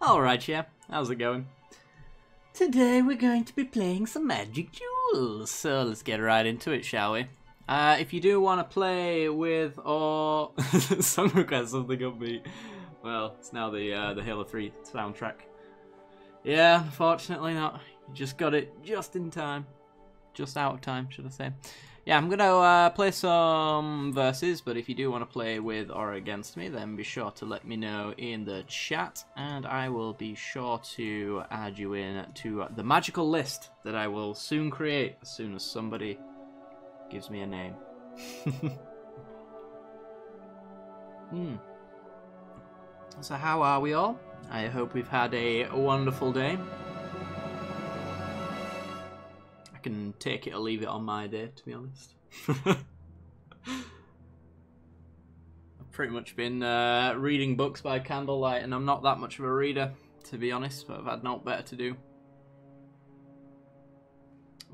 Alright, yeah. How's it going? Today we're going to be playing some Magic Duels, so let's get right into it, shall we? If you do want to play with or song request something upbeat, well, it's now the Halo 3 soundtrack. Yeah, unfortunately not. You just got it just in time. Just out of time, should I say. Yeah, I'm gonna play some verses, but if you do want to play with or against me, then be sure to let me know in the chat, and I will be sure to add you in to the magical list that I will soon create as soon as somebody gives me a name. So how are we all? I hope we've had a wonderful day. I can take it or leave it on my day, to be honest. I've pretty much been reading books by candlelight, and I'm not that much of a reader, to be honest, but I've had naught better to do.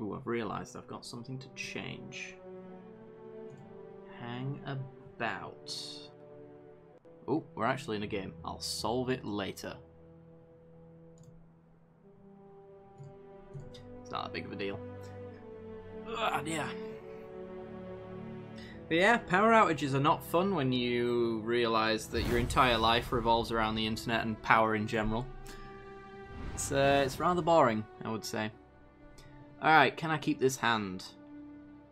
Ooh, I've realised I've got something to change. Hang about. Oh, we're actually in a game. I'll solve it later. It's not that big of a deal. Ugh, yeah. But yeah, power outages are not fun when you realise that your entire life revolves around the internet and power in general. It's rather boring, I would say. Alright, can I keep this hand?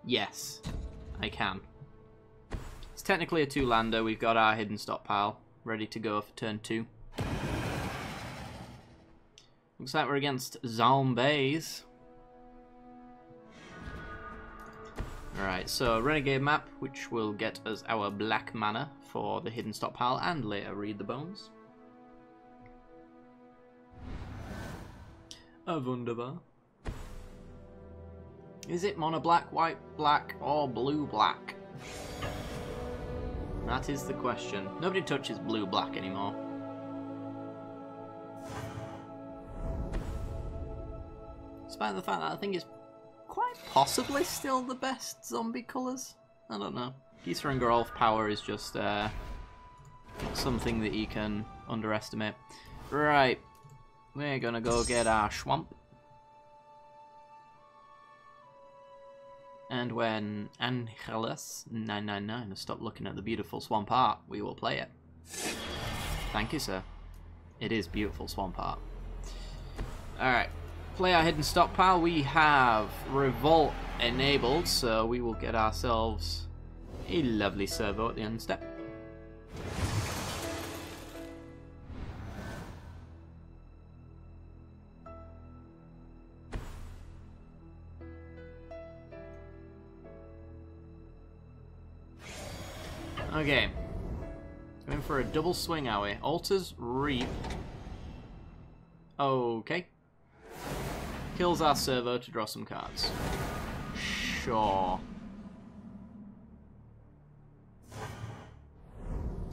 Yes, I can. It's technically a two-lander. We've got our hidden stockpile ready to go for turn 2. Looks like we're against zombies. Alright, so Renegade map, which will get us our black mana for the hidden stockpile and later read the bones. Wunderbar. Is it mono black, white black, or blue black? That is the question. Nobody touches blue black anymore. Despite the fact that I think it's quite possibly still the best zombie colours. I don't know. Geezer and Geralf power is just something that you can underestimate. Right. We're gonna go get our swamp. And when Angelus 999 has stopped looking at the beautiful swamp art, we will play it. Thank you, sir. It is beautiful swamp art. Alright. Play our hidden stockpile. We have Revolt enabled, so we will get ourselves a lovely servo at the end step. Okay. Going for a double swing, are we? Altars, Reap. Okay. Kills our servo to draw some cards. Sure.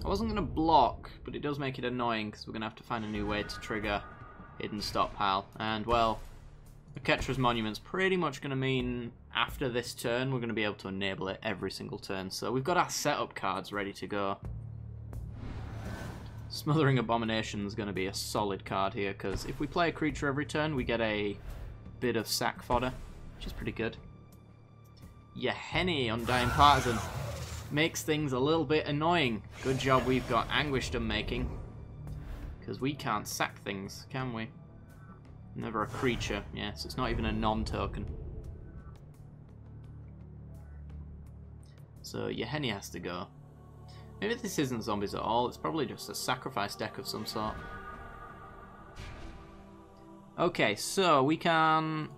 I wasn't going to block, but it does make it annoying because we're going to have to find a new way to trigger hidden stockpile. And, well, Ketra's Monument's pretty much going to mean after this turn we're going to be able to enable it every single turn. So we've got our setup cards ready to go. Smothering Abomination is going to be a solid card here because if we play a creature every turn we get a bit of sack fodder, which is pretty good. Yahenni, Undying Partisan, makes things a little bit annoying. Good job we've got Anguished Unmaking, because we can't sack things, can we? Never a creature, yes, it's not even a non-token. So Yahenni has to go. Maybe this isn't zombies at all, it's probably just a sacrifice deck of some sort. Okay, so we can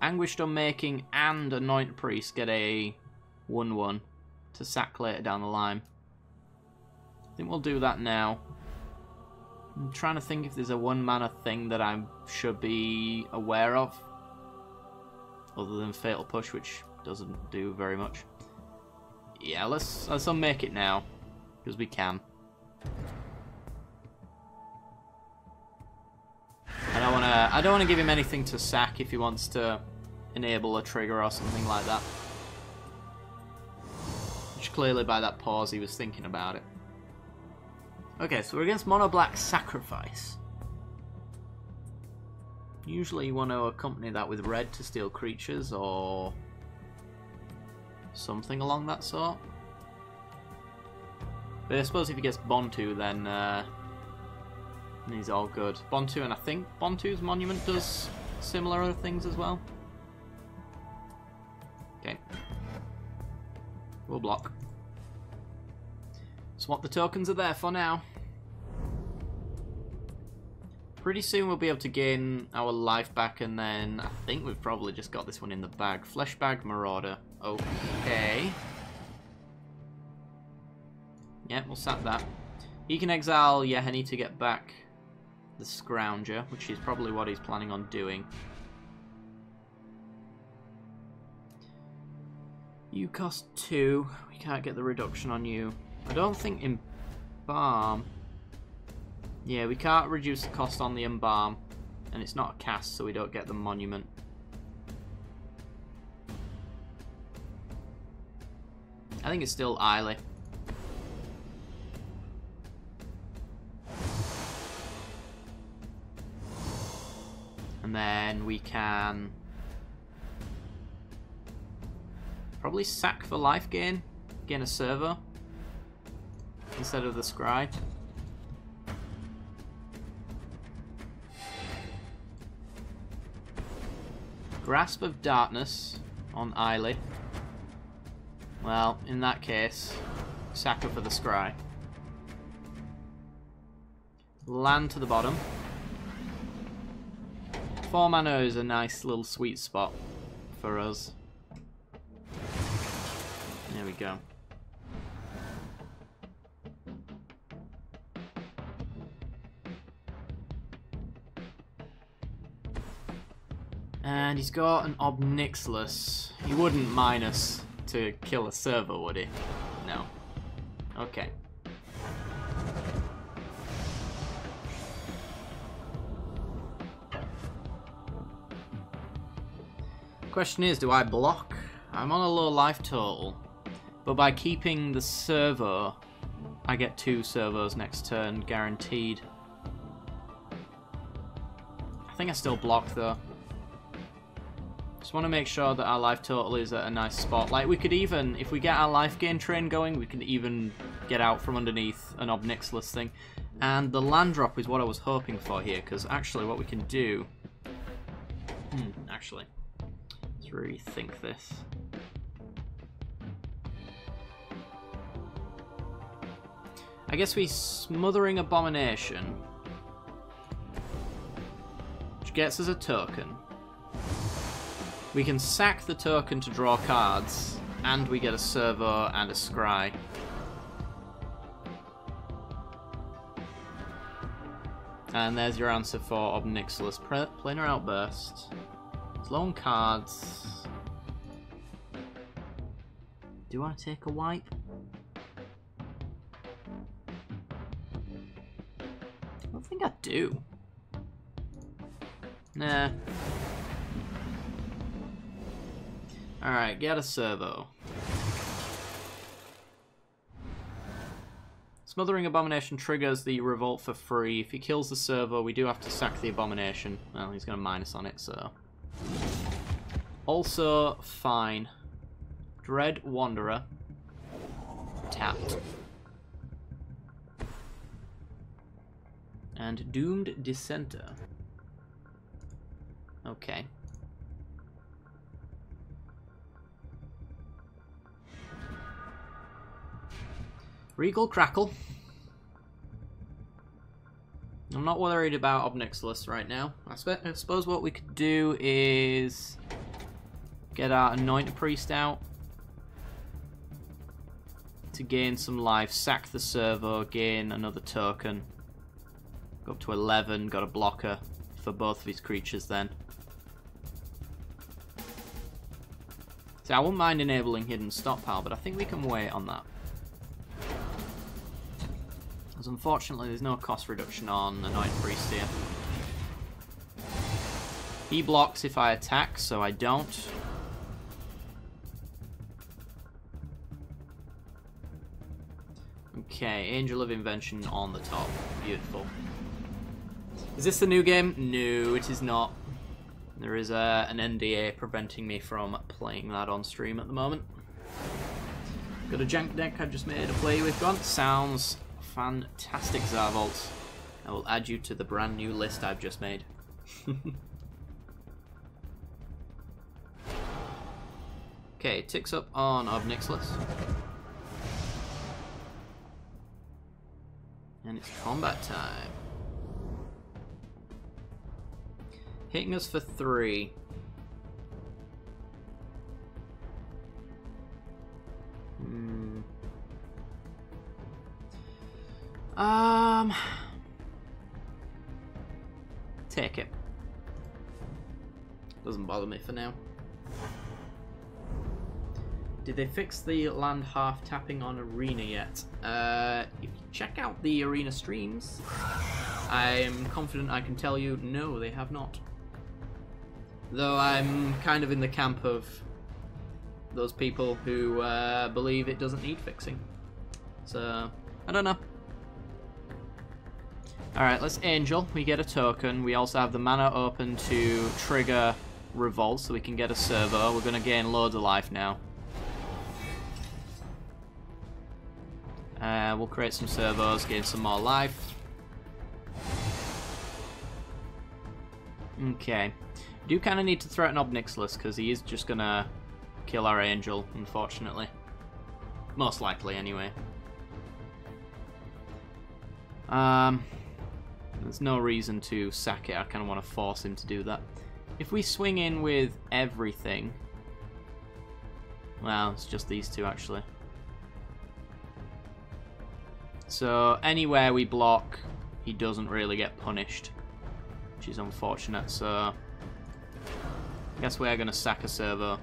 Anguished Unmaking and Anoint Priest get a 1/1 to sack later down the line. I think we'll do that now. I'm trying to think if there's a 1 mana thing that I should be aware of. Other than Fatal Push, which doesn't do very much. Yeah, let's unmake it now. Because we can. I don't wanna give him anything to sack if he wants to enable a trigger or something like that. Which clearly by that pause he was thinking about it. Okay, so we're against Mono Black Sacrifice. Usually you want to accompany that with red to steal creatures or something along that sort. But I suppose if he gets Bontu, then he's all good. Bontu, and I think Bontu's Monument does similar other things as well. Okay. We'll block. That's what the tokens are there for now. Pretty soon we'll be able to gain our life back, and then I think we've probably just got this one in the bag. Flesh Bag Marauder. Okay. Yeah, we'll sack that. He can exile Yeheni to get back the Scrounger, which is probably what he's planning on doing. You cost 2. We can't get the reduction on you. I don't think Embalm... Yeah, we can't reduce the cost on the Embalm. And it's not a cast, so we don't get the Monument. I think it's still Eiley. And then we can probably sack for life gain. Gain a server instead of the Scry. Grasp of Darkness on Eiley. Well, in that case, sack her for the Scry. Land to the bottom. 4 mana is a nice little sweet spot for us. There we go. And he's got an Obnixilis. He wouldn't minus to kill a server, would he? No. Okay. Question is, do I block? I'm on a low life total, but by keeping the servo, I get 2 servos next turn, guaranteed. I think I still block though. Just want to make sure that our life total is at a nice spot. Like, we could even, if we get our life gain train going, we can even get out from underneath an Obnixilis thing. And the land drop is what I was hoping for here, because actually what we can do... actually... let's rethink this. I guess we Smothering Abomination, which gets us a token. We can sack the token to draw cards, and we get a servo and a scry. And there's your answer for Obnixilis. Planar Outburst. It's low on cards. Do I take a wipe? I don't think I do. Nah. Alright, get a servo. Smothering Abomination triggers the revolt for free. If he kills the servo, we do have to sack the Abomination. Well, he's going to minus on it, so... Also, fine. Dread Wanderer. Tapped. And Doomed Dissenter. Okay. Regal Crackle. I'm not worried about Obnixilis right now. I suppose what we could do is get our Anointed Priest out to gain some life, sack the servo, gain another token. Go up to 11, got a blocker for both of his creatures then. So I wouldn't mind enabling Hidden Stockpile, but I think we can wait on that. Because unfortunately there's no cost reduction on Anointed Priest here. He blocks if I attack, so I don't. Okay, Angel of Invention on the top. Beautiful. Is this the new game? No, it is not. There is an NDA preventing me from playing that on stream at the moment. Got a jank deck I've just made a play with. Gone. Sounds fantastic, Zarvolt. I will add you to the brand new list I've just made. Okay, ticks up on Obnixless. And it's combat time. Hitting us for 3. Take it. Doesn't bother me for now. Did they fix the land half tapping on Arena yet? If you check out the Arena streams, I'm confident I can tell you no, they have not. Though I'm kind of in the camp of those people who believe it doesn't need fixing. So, I don't know. Alright, let's Angel. We get a token. We also have the mana open to trigger Revolt, so we can get a servo. We're going to gain loads of life now. We'll create some servos, gain some more life. Okay. Do kind of need to threaten Obnixless, because he is just going to kill our Angel, unfortunately. Most likely, anyway. There's no reason to sack it. I kind of want to force him to do that. If we swing in with everything... Well, it's just these two, actually. So, anywhere we block, he doesn't really get punished. Which is unfortunate, so... I guess we're going to sack a servo.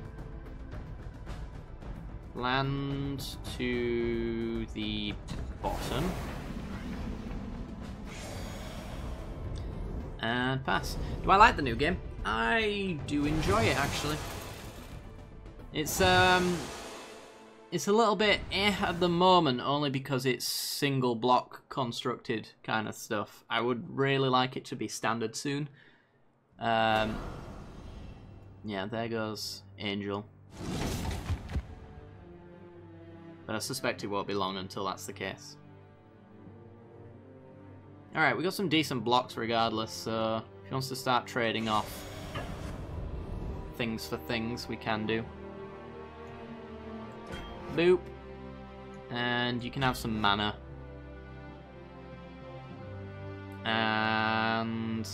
Land to the bottom. And pass. Do I like the new game? I do enjoy it, actually. It's a little bit at the moment, only because it's single block constructed kind of stuff. I would really like it to be standard soon. Yeah, there goes Angel. But I suspect it won't be long until that's the case. Alright, we got some decent blocks regardless, so if he wants to start trading off things for things, we can do. Boop. And you can have some mana. And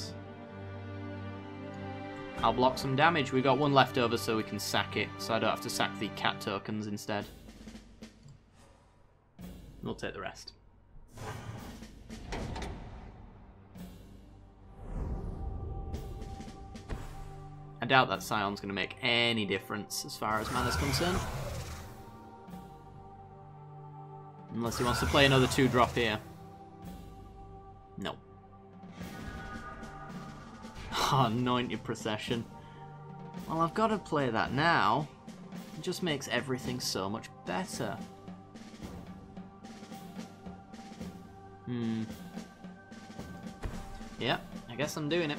I'll block some damage. We got one left over so we can sack it, so I don't have to sack the cat tokens instead. We'll take the rest. I doubt that Scion's going to make any difference as far as mana's concerned. Unless he wants to play another 2-drop here. No. Oh, Anointed Procession. Well, I've got to play that now. It just makes everything so much better. Yeah, I guess I'm doing it.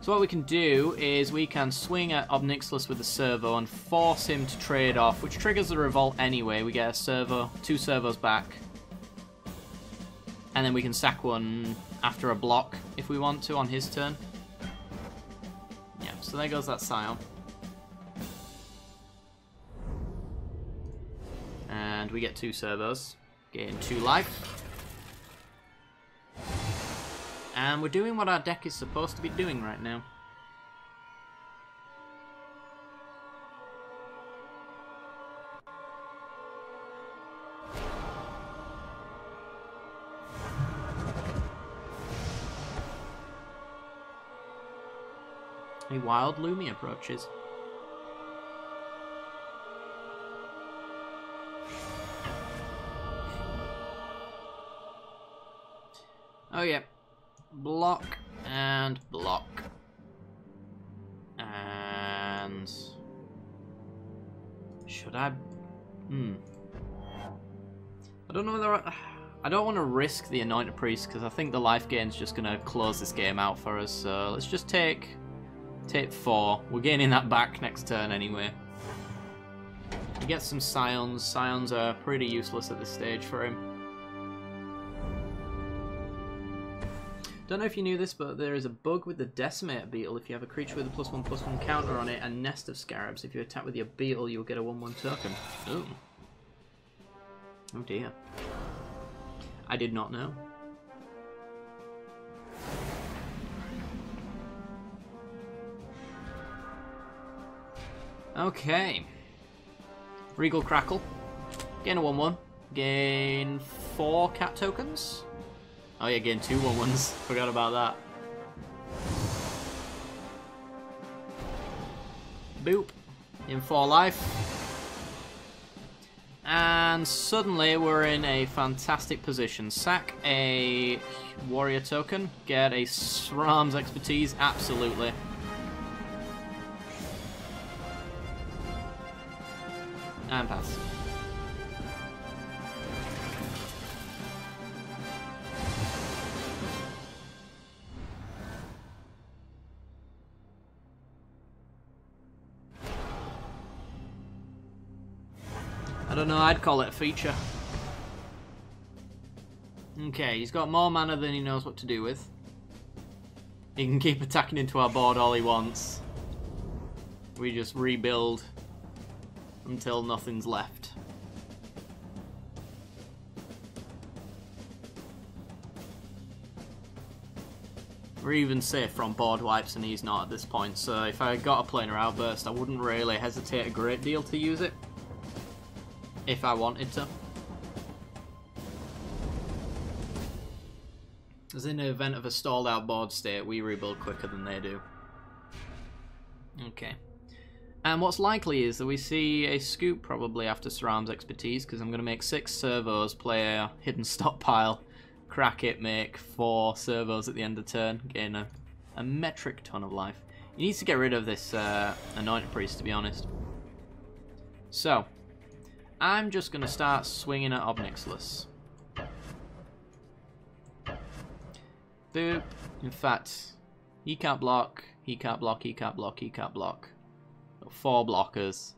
So what we can do is we can swing at Obnixless with a servo and force him to trade off, which triggers the revolt anyway. We get a servo, 2 servos back. And then we can sack one after a block if we want to on his turn. Yeah, so there goes that Scion. And we get 2 servos, gain 2 life. And we're doing what our deck is supposed to be doing right now. A wild Lumi approaches. Oh yeah. Block and block. And should I I don't know whether I don't want to risk the Anointed Priest because I think the life gain's just going to close this game out for us. So let's just take 4. We're gaining that back next turn anyway. We get some Scions. Scions are pretty useless at this stage for him. Don't know if you knew this, but there is a bug with the Decimator Beetle. If you have a creature with a +1/+1 counter on it and Nest of Scarabs, if you attack with your Beetle, you'll get a 1/1 token. Ooh. Oh dear. I did not know. Okay. Regal Crackle. Gain a 1/1. Gain 4 cat tokens. Oh yeah, gain 2 1/1s. Forgot about that. Boop. In 4 life. And suddenly we're in a fantastic position. Sack a warrior token. Get a Sram's expertise. Absolutely. And pass. I don't know, I'd call it a feature. Okay, he's got more mana than he knows what to do with. He can keep attacking into our board all he wants. We just rebuild until nothing's left. We're even safe from board wipes and he's not at this point, so if I got a planar outburst I wouldn't really hesitate a great deal to use it. If I wanted to. As in the event of a stalled out board state, we rebuild quicker than they do. Okay. And what's likely is that we see a scoop probably after Sram's expertise, because I'm going to make 6 servos, play a hidden stockpile, crack it, make 4 servos at the end of the turn, gain a metric ton of life. He needs to get rid of this Anointed Priest, to be honest. So, I'm just going to start swinging at Obnixilis. Boop. In fact, he can't block, he can't block, he can't block, he can't block. Got 4 blockers.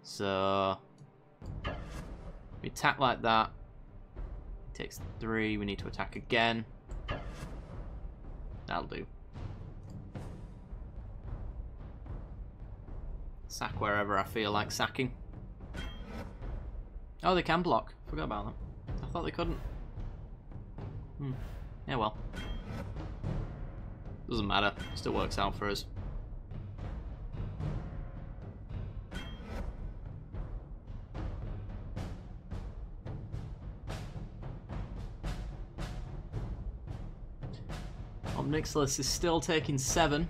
So, we attack like that. Takes 3, we need to attack again. That'll do. Sack wherever I feel like sacking. Oh, they can block. Forgot about them. I thought they couldn't. Yeah, well. Doesn't matter. Still works out for us. Obnixilis is still taking 7.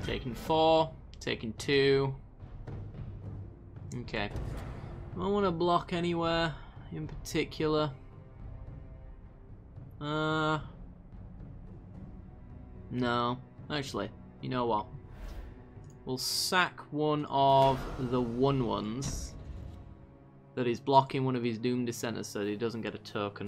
Taking 4, taking 2. Okay. Do I want to block anywhere in particular? No. Actually, you know what? We'll sack one of the 1/1s that is blocking one of his Doom Dissenters so that he doesn't get a token.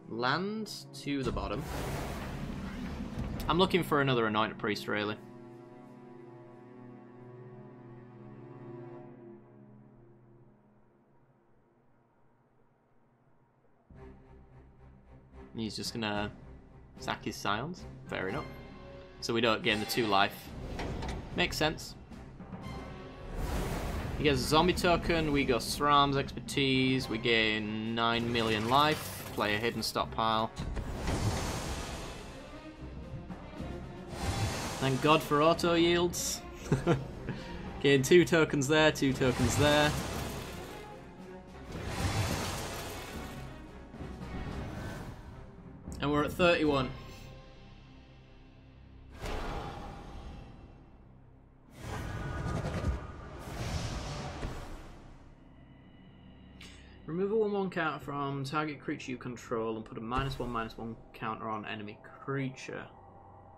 Land to the bottom. I'm looking for another Anointed Priest, really. He's just gonna sack his Scions. Fair enough. So we don't gain the 2 life. Makes sense. He gets a zombie token, we go Sram's expertise, we gain 9 million life. Play a hidden stockpile. Thank God for auto yields. Gain 2 tokens there, 2 tokens there. And we're at 31. Remove a 1/1 counter from target creature you control and put a -1/-1 counter on enemy creature.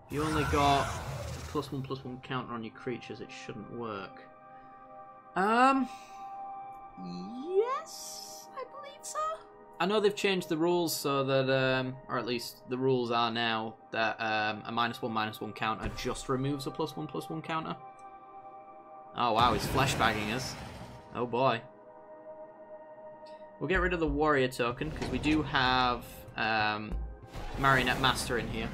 If you only got a +1/+1 counter on your creatures, it shouldn't work. Yes, I believe so. I know they've changed the rules so that, or at least the rules are now that a -1/-1 counter just removes a +1/+1 counter. Oh wow, he's flashbagging us. Oh boy. We'll get rid of the warrior token because we do have Marionette Master in here.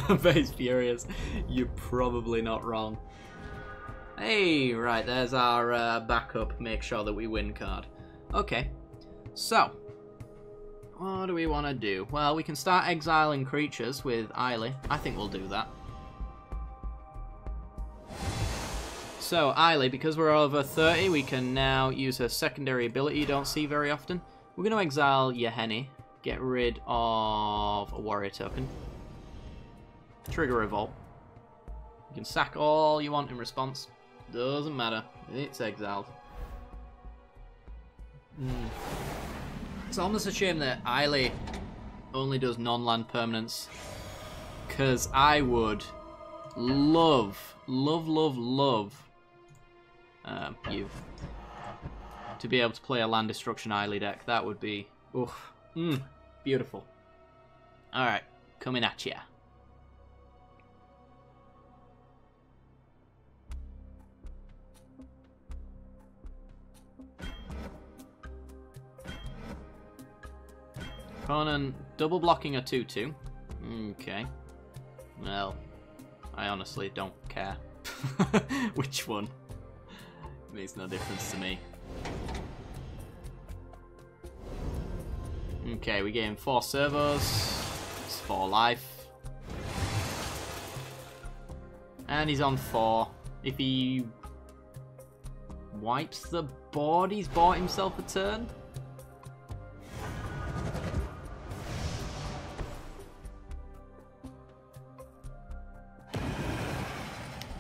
But he's furious. You're probably not wrong. Hey, right, there's our backup, make sure that we win card. Okay, so, what do we want to do? Well, we can start exiling creatures with Eiley. I think we'll do that. So, Eiley, because we're over 30, we can now use her secondary ability you don't see very often. We're going to exile Yahenni, get rid of a warrior token. Trigger Revolt. You can sack all you want in response. Doesn't matter. It's exiled. It's almost a shame that Eiley only does non-land permanents. Because I would love you to be able to play a land destruction Eiley deck. That would be beautiful. Alright, coming at ya. Conan double blocking a 2/2. Okay. Well, I honestly don't care which one. It makes no difference to me. Okay, we gave him 4 servos. It's 4 life. And he's on 4. If he wipes the board, he's bought himself a turn.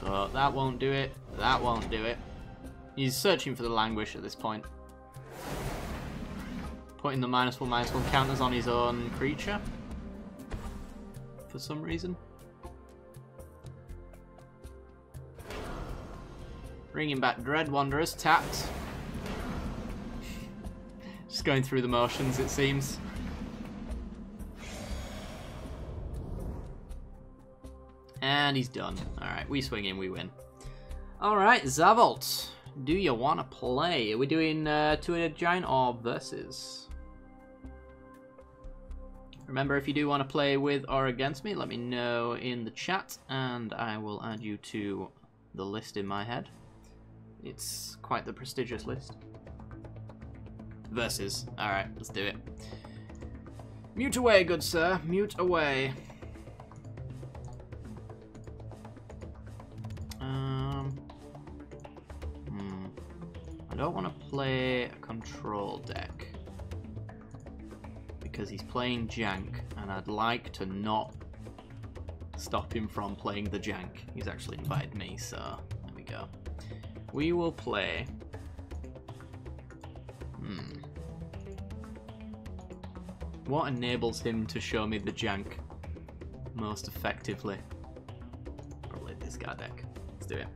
But that won't do it. That won't do it. He's searching for the languish at this point. Putting the -1/-1 counters on his own creature. For some reason. Bringing back Dread Wanderers, tapped. Just going through the motions, it seems. And he's done. Alright, we swing in, we win. Alright, Zavolt. Do you want to play? Are we doing two-headed giant or versus? Remember, if you do want to play with or against me, let me know in the chat, and I will add you to the list in my head. It's quite the prestigious list. Versus. Alright, let's do it. Mute away, good sir. Mute away. I don't want to play a control deck because he's playing Jank, and I'd like to not stop him from playing the Jank. He's actually invited me, so there we go. We will play. What enables him to show me the Jank most effectively? Probably this guy deck. Let's do it.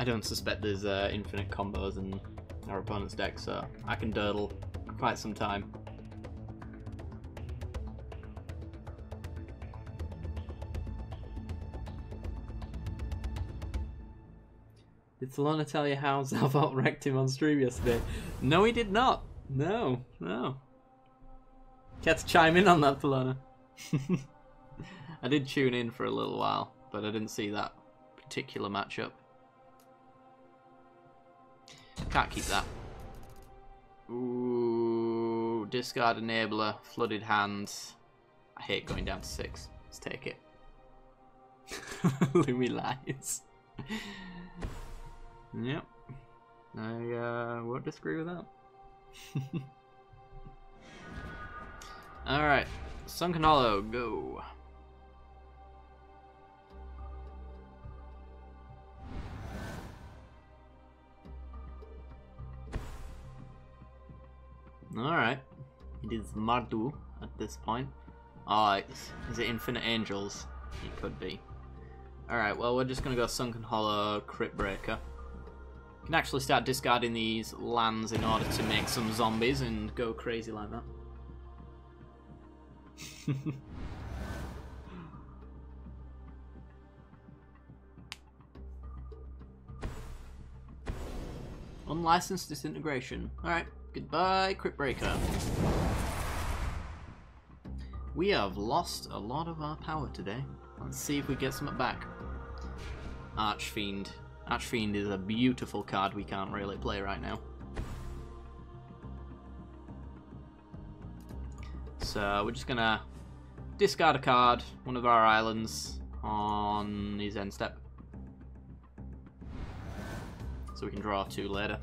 I don't suspect there's infinite combos in our opponent's deck, so I can durdle for quite some time. Did Solana tell you how Zavolt wrecked him on stream yesterday? No, he did not. No, no. You had to chime in on that, Solana. I did tune in for a little while, but I didn't see that particular matchup. Can't keep that. Ooh, discard enabler, flooded hands. I hate going down to 6. Let's take it. Louis lies. Yep. I won't disagree with that. Alright. Sunken Hollow, go. Alright. It is Mardu at this point. Oh, is it Infinite Angels? It could be. Alright, well, we're just going to go Sunken Hollow, Crypt Breaker. Can actually start discarding these lands in order to make some zombies and go crazy like that. Unlicensed disintegration. Alright, goodbye, Crypt Breaker. We have lost a lot of our power today. Let's see if we get some back. Archfiend. Archfiend is a beautiful card we can't really play right now. So we're just gonna discard a card, one of our islands, on his end step. So we can draw 2 later.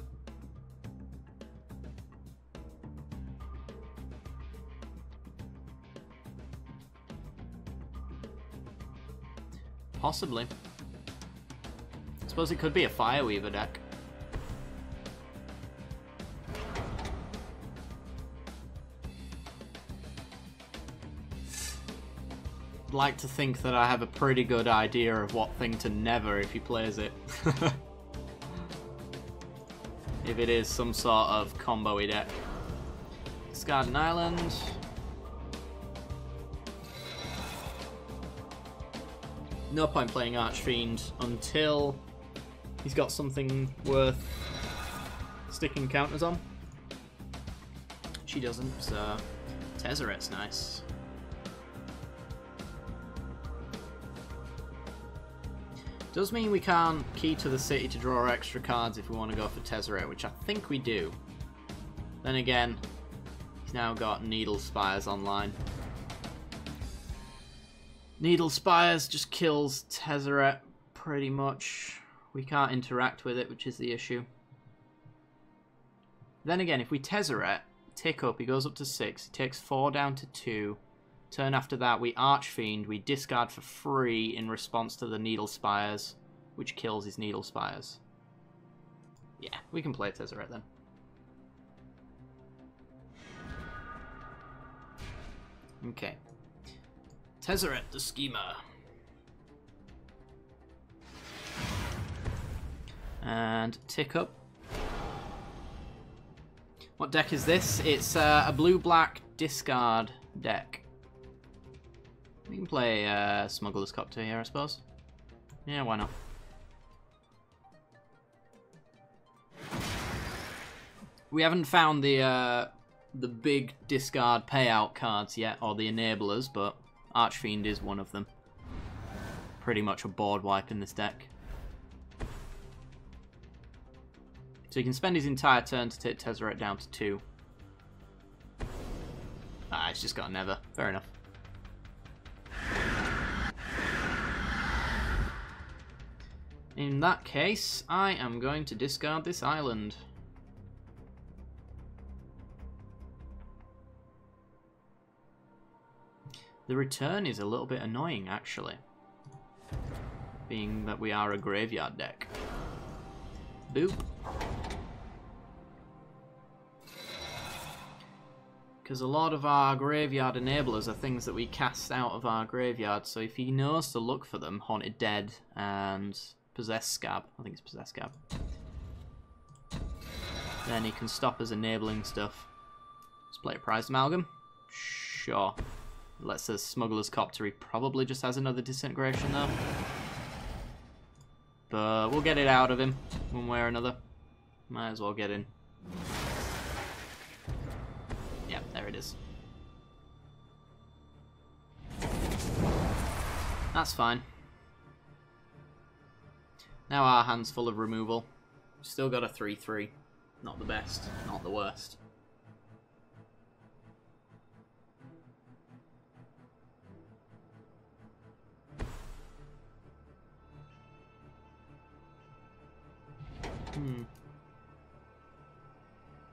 Possibly. I suppose it could be a Fireweaver deck. I'd like to think that I have a pretty good idea of what thing to never if he plays it. If it is some sort of combo-y deck. Discard an island. No point playing Archfiend until he's got something worth sticking counters on. She doesn't, so Tezzeret's nice. Does mean we can't key to the city to draw extra cards if we want to go for Tezzeret, which I think we do. Then again, he's now got Needle Spires online. Needle Spires just kills Tezzeret pretty much. We can't interact with it, which is the issue. Then again, if we Tezzeret, tick up, he goes up to 6, he takes 4 down to 2. Turn after that, we Archfiend, we discard for free in response to the Needle Spires, which kills his Needle Spires. Yeah, we can play Tezzeret then. Okay. Tezzeret the Schemer. And tick up. What deck is this? It's a blue-black discard deck. We can play Smuggler's Copter here, I suppose. Yeah, why not? We haven't found the big discard payout cards yet, or the enablers, but Archfiend is one of them. Pretty much a board wipe in this deck. So he can spend his entire turn to take Tezzeret down to 2. Ah, it's just got a Never. Fair enough. In that case, I am going to discard this island. The return is a little bit annoying, actually. Being that we are a graveyard deck. Boop. Because a lot of our graveyard enablers are things that we cast out of our graveyard, so if he knows to look for them, Haunted Dead and Possessed Scab, I think it's Possessed Scab, then he can stop us enabling stuff. Let's play a Prized Amalgam. Sure. Lets us Smuggler's Copter. He probably just has another Disintegration though. But we'll get it out of him one way or another. Might as well get in. Yeah, there it is. That's fine. Now our hand's full of removal. Still got a 3-3. Not the best, not the worst.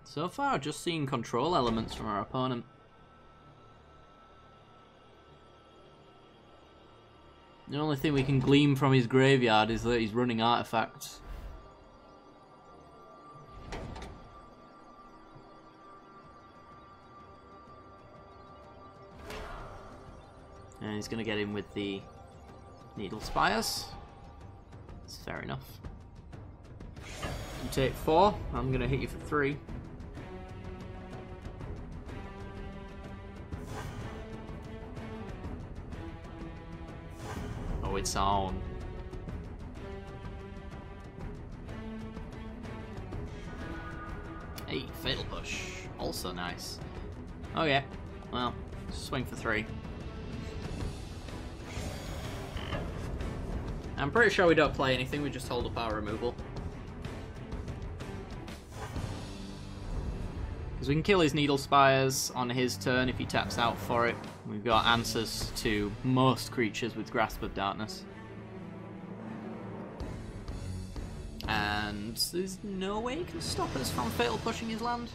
So far, just seeing control elements from our opponent. The only thing we can glean from his graveyard is that he's running artifacts. And he's going to get in with the needle spires. That's fair enough. You take 4. I'm going to hit you for 3. Oh, it's on. Hey, fatal push. Also nice. Okay, well, swing for 3. I'm pretty sure we don't play anything, we just hold up our removal. Because we can kill his needle spires on his turn if he taps out for it. We've got answers to most creatures with Grasp of Darkness. And there's no way he can stop us from fatal pushing his land.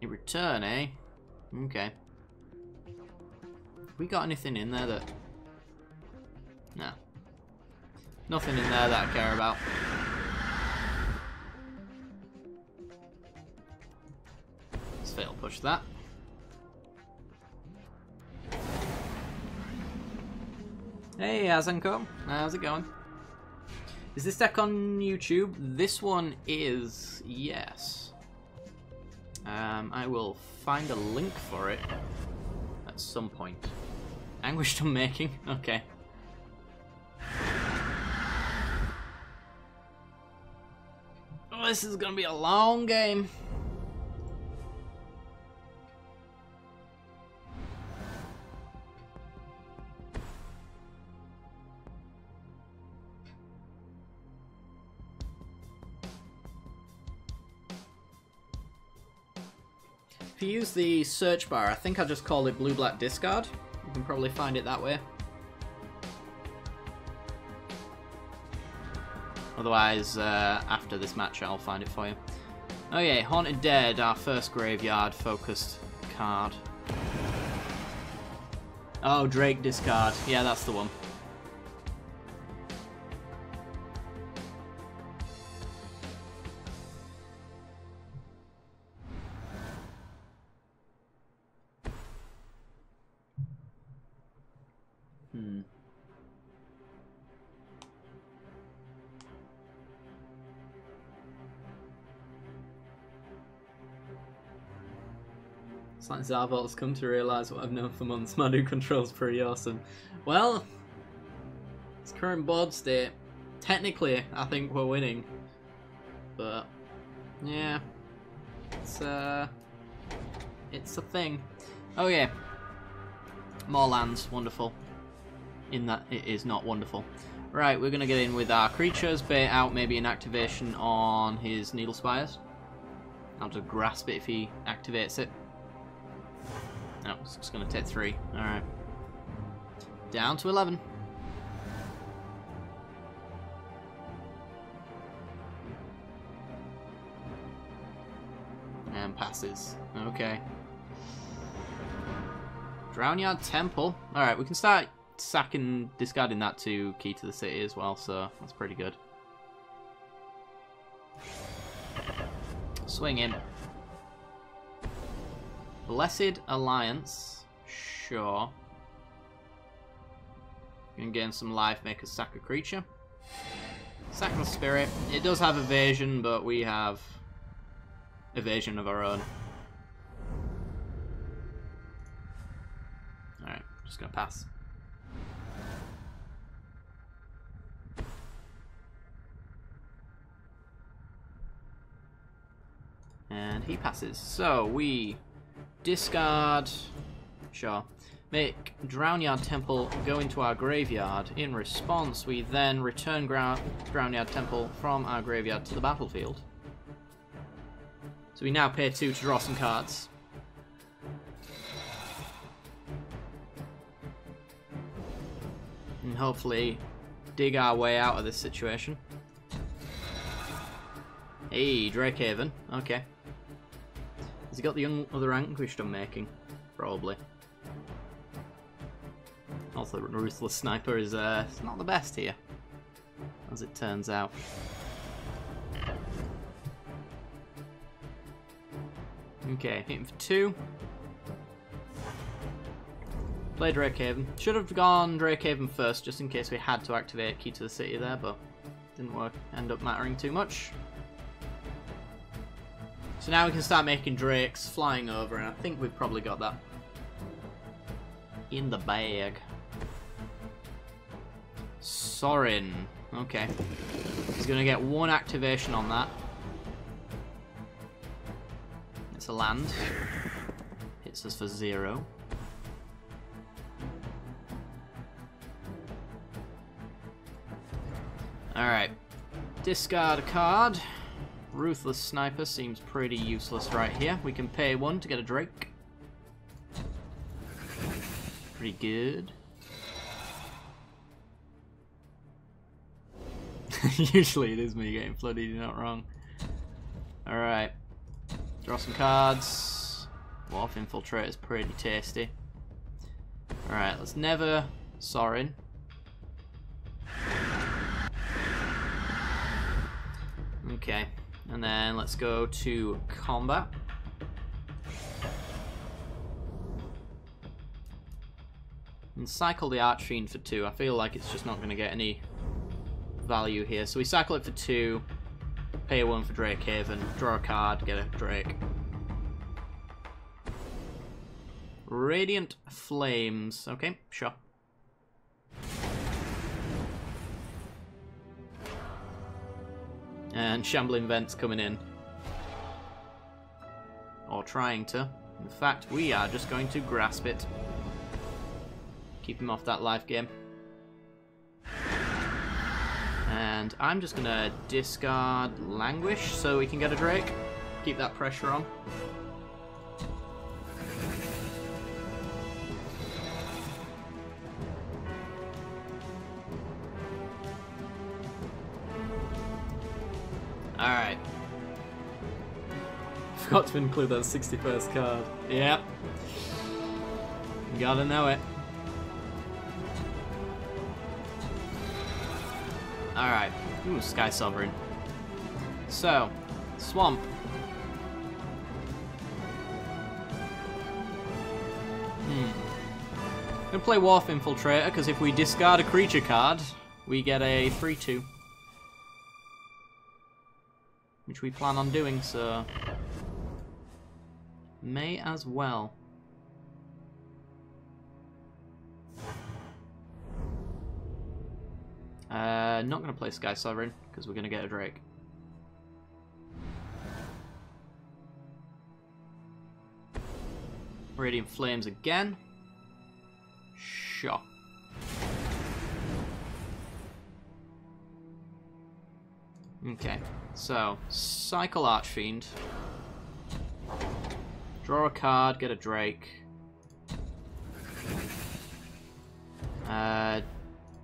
You return, eh? Okay. Have we got anything in there that... No. Nothing in there that I care about. Let's fatal push that. Hey, Azanko. How's it going? Is this deck on YouTube? This one is, yes. I will find a link for it at some point. Anguished Unmaking? Okay. Oh, this is gonna be a long game. If you use the search bar, I think I just called it blue-black discard. You can probably find it that way. Otherwise, after this match, I'll find it for you. Oh yeah, Haunted Dead, our first graveyard-focused card. Oh, Drake discard. Yeah, that's the one. It's like Zarvol's come to realise what I've known for months. Manu control's pretty awesome. Well, it's current board state. Technically, I think we're winning. But, yeah. It's a thing. Oh yeah. More lands, wonderful. In that it is not wonderful. Right, we're going to get in with our creatures, bait out maybe an activation on his Needle Spires. I'll just grasp it if he activates it. No, it's just going to take 3. Alright. Down to 11. And passes. Okay. Drownyard Temple. Alright, we can start sacking, discarding that to Key to the City as well, so that's pretty good. Swing in. Blessed Alliance. Sure. You can gain some life, make us sack a creature. Sack the Spirit. It does have evasion, but we have evasion of our own. Alright, just gonna pass. And he passes. So we discard, sure, make Drownyard Temple go into our graveyard. In response, we then return Drownyard Temple from our graveyard to the battlefield. So we now pay 2 to draw some cards. And hopefully dig our way out of this situation. Hey, Drakehaven. Okay. Has he got the other Anguished Unmaking? Probably. Also, Ruthless Sniper is not the best here, as it turns out. Okay, hit him for 2. Play Drakehaven. Should have gone Drakehaven first, just in case we had to activate Key to the City there, but didn't work. End up mattering too much. So now we can start making drakes flying over, and I think we've probably got that in the bag. Sorin. Okay. He's going to get one activation on that. It's a land. Hits us for 0. Alright. Discard a card. Ruthless Sniper seems pretty useless right here. We can pay 1 to get a Drake. Pretty good. Usually it is me getting flooded, you're not wrong. Alright. Draw some cards. Wolf Infiltrator is pretty tasty. Alright, let's never Sorin. Okay, and then let's go to combat. And cycle the Archfiend for 2. I feel like it's just not going to get any value here. So we cycle it for 2, pay 1 for Drakehaven, draw a card, get a Drake. Radiant Flames. Okay, sure. And Shambling Vent's coming in. Or trying to. In fact, we are just going to grasp it. Keep him off that life game. And I'm just going to discard Languish so we can get a Drake. Keep that pressure on. Alright. Forgot to include that 61st card. Yep. Gotta know it. Alright. Ooh, Sky Sovereign. So, Swamp. I'm gonna play Wharf Infiltrator, because if we discard a creature card, we get a 3/2. Which we plan on doing, so may as well. Not going to play Sky Sovereign, because we're going to get a Drake. Radiant Flames again. Sure. Okay, so cycle Archfiend. Draw a card, get a Drake.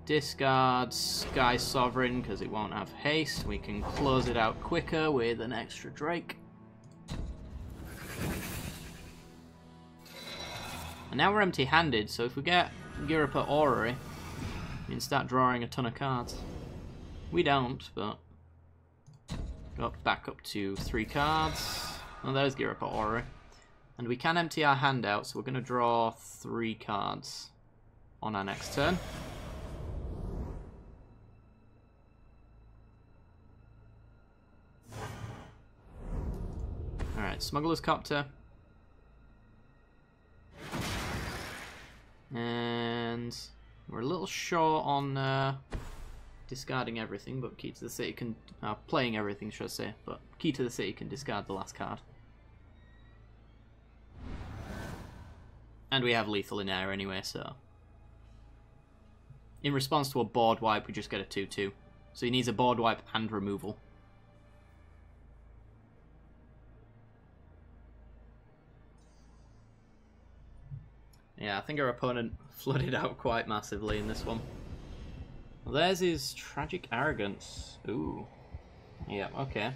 Discard Sky Sovereign because it won't have haste. We can close it out quicker with an extra Drake. And now we're empty-handed, so if we get Ghirapur Orrery, we can start drawing a ton of cards. We don't, but go back up to 3 cards. Oh, there's Ghirapur Orrery. And we can empty our hand out, so we're going to draw 3 cards on our next turn. Alright, Smuggler's Copter. And we're a little short on discarding everything, but Key to the City can... playing everything, should I say, but Key to the City can discard the last card. And we have Lethal in Air anyway, so... In response to a board wipe, we just get a 2/2. So he needs a board wipe and removal. Yeah, I think our opponent flooded out quite massively in this one. Well, there's his Tragic Arrogance. Ooh. Yeah, okay.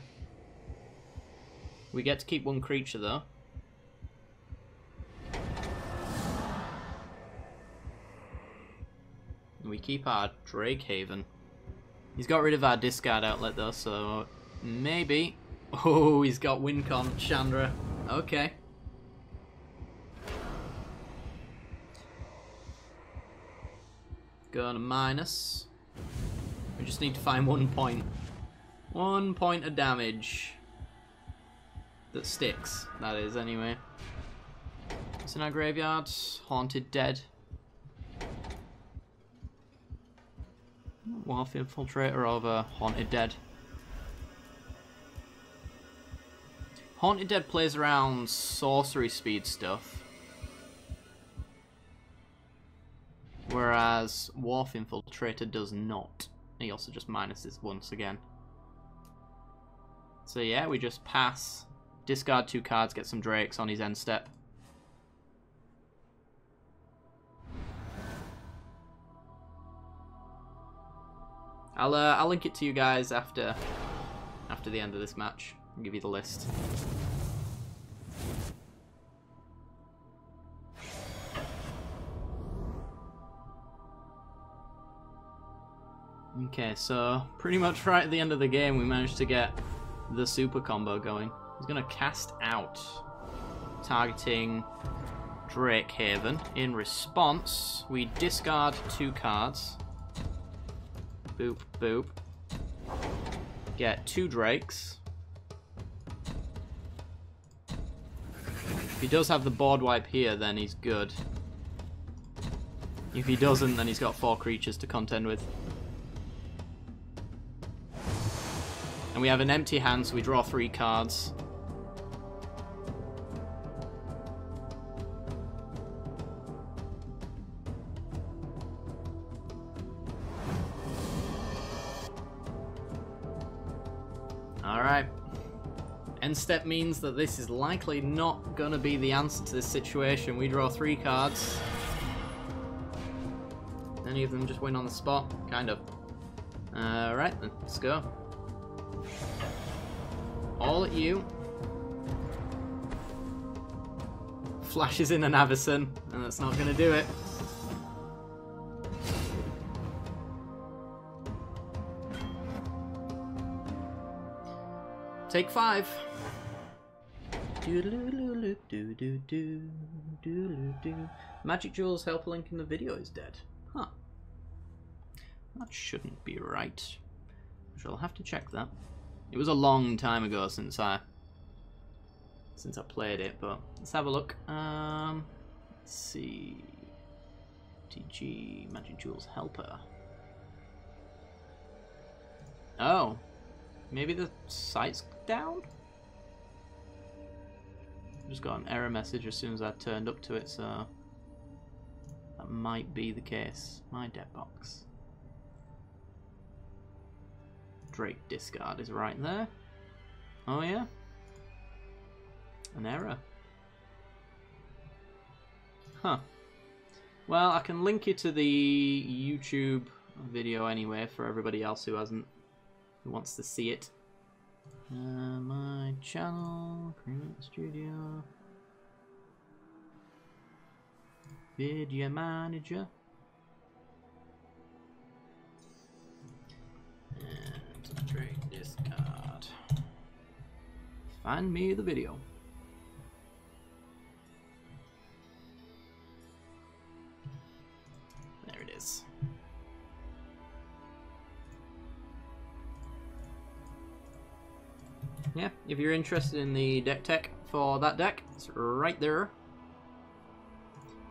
We get to keep 1 creature, though. And we keep our Drakehaven. He's got rid of our discard outlet, though, so maybe... Oh, he's got Wincon, Chandra. Okay. Going to minus. We just need to find 1 point. 1 point of damage. That sticks, that is, anyway. What's in our graveyard? Haunted Dead. Wharf Infiltrator over Haunted Dead. Haunted Dead plays around sorcery speed stuff. Whereas Wharf Infiltrator does not. He also just minuses once again. So yeah, we just pass. Discard 2 cards, get some Drakes on his end step. I'll link it to you guys after the end of this match. I'll give you the list. Okay, so pretty much right at the end of the game we managed to get the super combo going. He's gonna cast out, targeting Drake Haven. In response, we discard 2 cards. Boop, boop. Get 2 Drakes. If he does have the board wipe here, then he's good. If he doesn't, then he's got 4 creatures to contend with. And we have an empty hand, so we draw 3 cards. Alright. End step means that this is likely not going to be the answer to this situation. We draw 3 cards. Any of them just win on the spot? Kind of. Alright then, let's go. All at you. Flashes in an Avacyn, and that's not going to do it. Take 5. Magic Jewels help link in the video is dead. Huh. That shouldn't be right. I shall have to check that. It was a long time ago since I played it, but let's have a look. Let's see. TG Magic Jewels Helper. Oh. Maybe the site's down? Just got an error message as soon as I turned up to it, so that might be the case. My debt box. Drake discard is right there. Oh yeah? An error. Huh. Well, I can link you to the YouTube video anyway for everybody else who wants to see it. My channel, Create Studio, Video Manager, and Drake discard. Find me the video. There it is. Yeah, if you're interested in the deck tech for that deck, it's right there.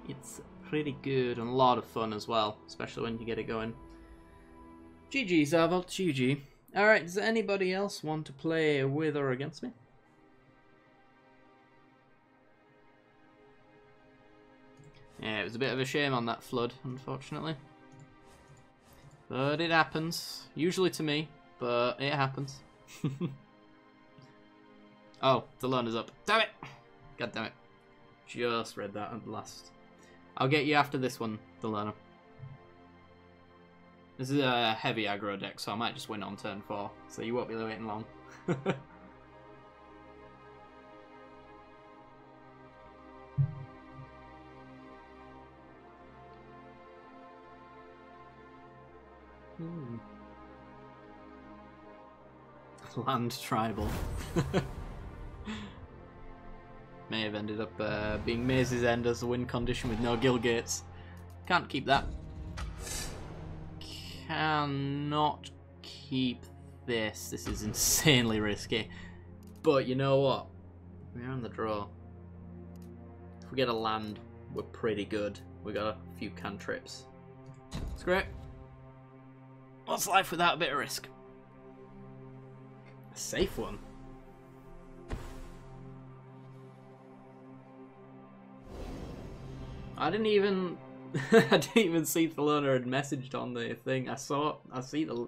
It's pretty good and a lot of fun as well, especially when you get it going. GG, Zarvolt, GG. Alright, does anybody else want to play with or against me? Yeah, it was a bit of a shame on that flood, unfortunately. But it happens. Usually to me, but it happens. Oh, the learner's up. Damn it! God damn it. Just read that at last. I'll get you after this one, the learner. This is a heavy aggro deck, so I might just win on turn 4. So you won't be waiting long. Land tribal. May have ended up being Maze's End as a win condition with no guild gates. Can't keep that. cannot keep this. This is insanely risky. But you know what? We're on the draw. If we get a land, we're pretty good. We got a few cantrips. It's great. What's life without a bit of risk? A safe one. I didn't even I didn't even see Thelona had messaged on the thing. I see the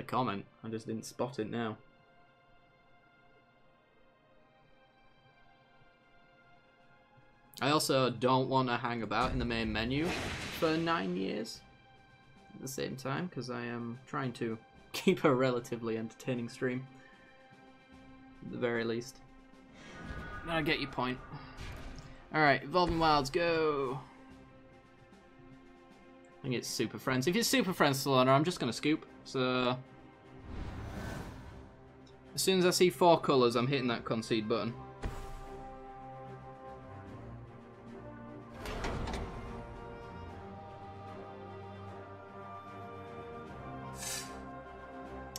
comment. I just didn't spot it now. I also don't want to hang about in the main menu for 9 years at the same time, because I am trying to keep a relatively entertaining stream, at the very least. I get your point. Alright, Evolving Wilds, go! I think it's Super Friends. If it's Super Friends, Solana, I'm just going to scoop. So, as soon as I see 4 colours, I'm hitting that concede button.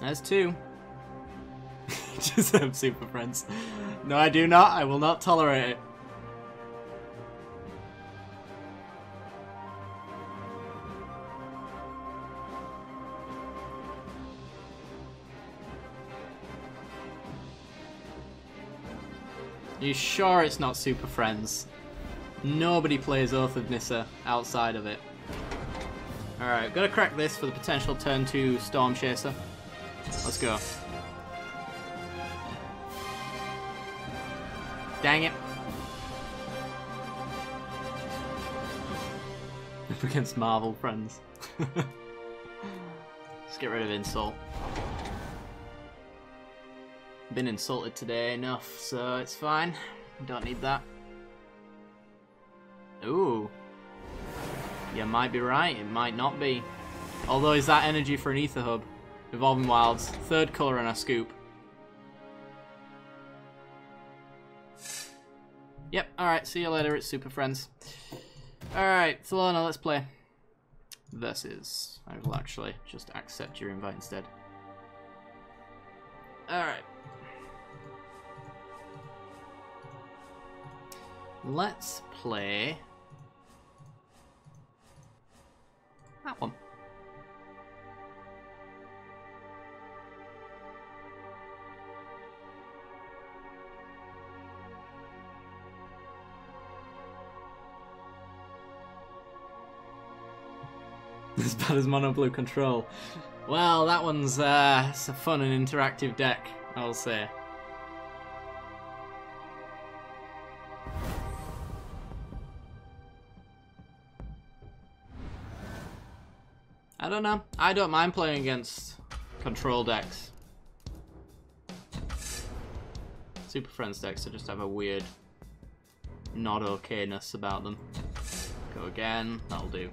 There's 2. Just have Super Friends. No, I do not. I will not tolerate it. Are you sure it's not Super Friends? Nobody plays Oath of Nissa outside of it. Alright, gotta crack this for the potential turn 2 Storm Chaser. Let's go. Dang it. Up against Marvel Friends. Let's get rid of Insult. Been insulted today enough, so it's fine. Don't need that. Ooh. You might be right, it might not be. Although, is that energy for an Ether Hub? Evolving Wilds, 3rd colour and a scoop. Yep, alright, see you later, it's Super Friends. Alright, Thelona, let's play. Versus. I will actually just accept your invite instead. Alright. Let's play that one. As bad as Mono Blue Control. Well, that one's it's a fun and interactive deck, I'll say. I don't know. I don't mind playing against control decks. Super Friends decks, I just have a weird not okayness about them. Go again, that'll do.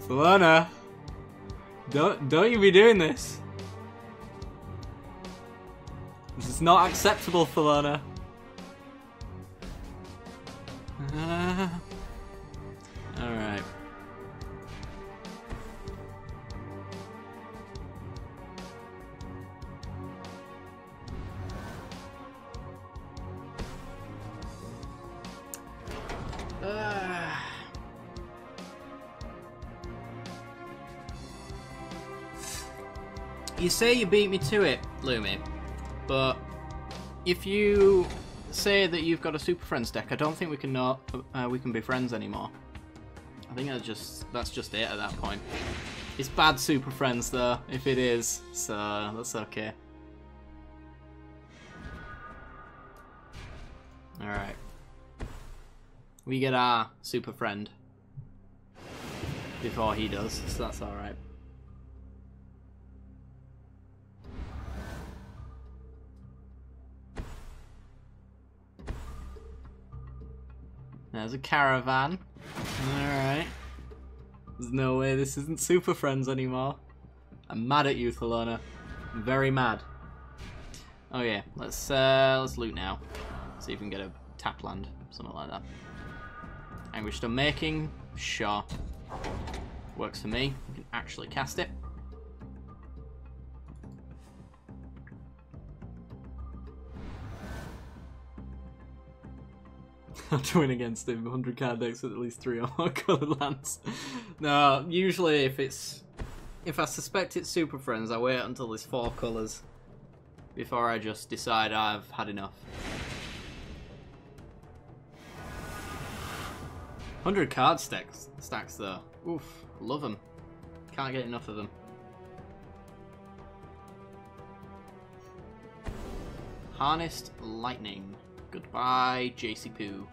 Solana, don't you be doing this. This is not acceptable, Solana. Alright. You say you beat me to it, Lumi, but if you say that you've got a Super Friends deck, I don't think we can be friends anymore. I think that's just it at that point. It's bad Super Friends though, if it is, so that's okay. Alright. We get our Super Friend before he does, so that's alright. There's a caravan. Alright. There's no way this isn't Super Friends anymore. I'm mad at you, Thelona. I'm very mad. Oh yeah, let's loot now. See if we can get a tap land, something like that. Anguish Stone Making, sure. Works for me. We can actually cast it. I'm to win against him. 100 card decks with at least 3 or more coloured lands. No, usually if I suspect it's Super Friends, I wait until there's 4 colours before I just decide I've had enough. 100 card stacks though. Oof, love them. Can't get enough of them. Harnessed Lightning. Goodbye, JC Poo.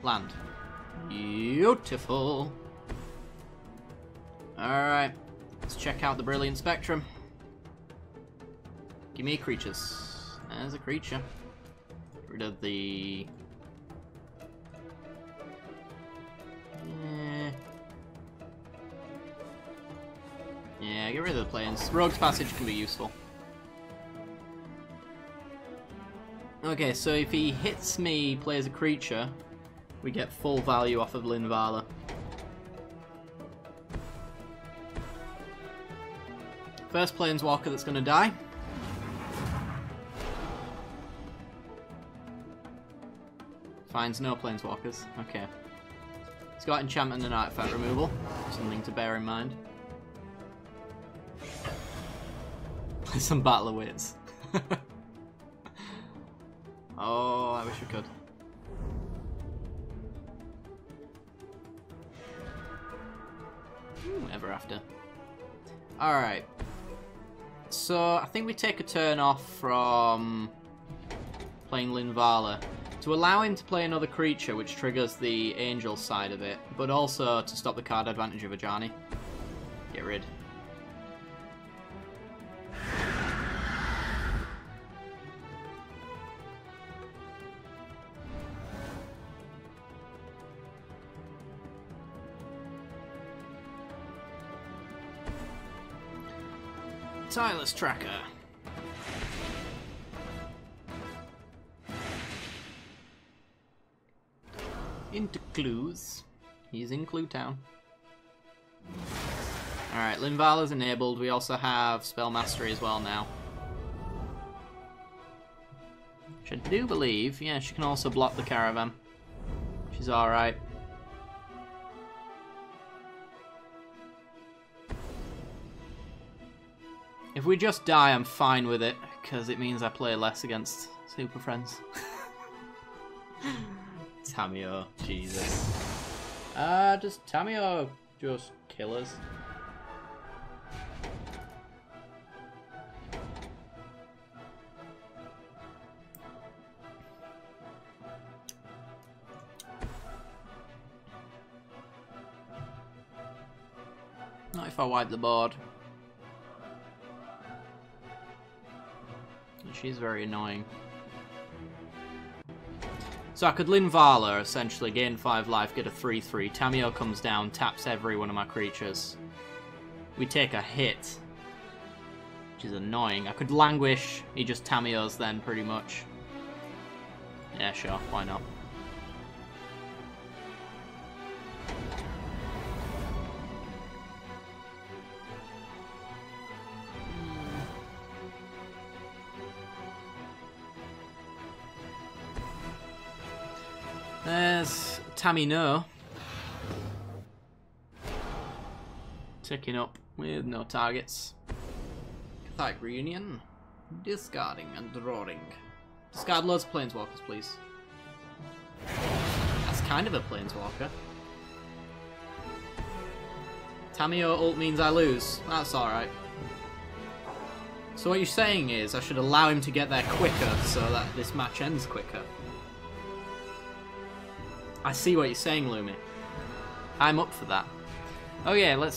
Land. Beautiful. Alright. Let's check out the Brilliant Spectrum. Give me creatures. There's a creature. Get rid of the... Yeah, get rid of the planes. Rogue's Passage can be useful. Okay, so if he hits me, plays a creature, we get full value off of Linvala. First Planeswalker that's going to die. Finds no Planeswalkers. Okay. He's got Enchantment and Artifact Removal. Something to bear in mind. Play some Battle of Wits. Oh, I wish we could. Ever after. Alright. So, I think we take a turn off from playing Linvala to allow him to play another creature which triggers the Angel side of it, but also to stop the card advantage of Ajani. Get rid. Tireless Tracker. Into clues. He's in Clue Town. Alright, Linvala's enabled. We also have Spell Mastery as well now. Which I do believe, yeah, she can also block the Caravan. She's alright. If we just die, I'm fine with it, because it means I play less against Super Friends. Tamio, Jesus. Does Tamio just kill us? Not if I wipe the board. She's very annoying. So I could Linvala, essentially gain 5 life, get a 3/3. Tamio comes down, taps every one of my creatures. We take a hit, which is annoying. I could Languish, he just Tamios then, pretty much. Yeah, sure, why not? There's Tamino. Ticking up with no targets. Cathartic Reunion. Discarding and drawing. Discard loads of Planeswalkers, please. That's kind of a Planeswalker. Tamio ult means I lose. That's alright. So what you're saying is I should allow him to get there quicker so that this match ends quicker. I see what you're saying, Lumi. I'm up for that. Okay, let's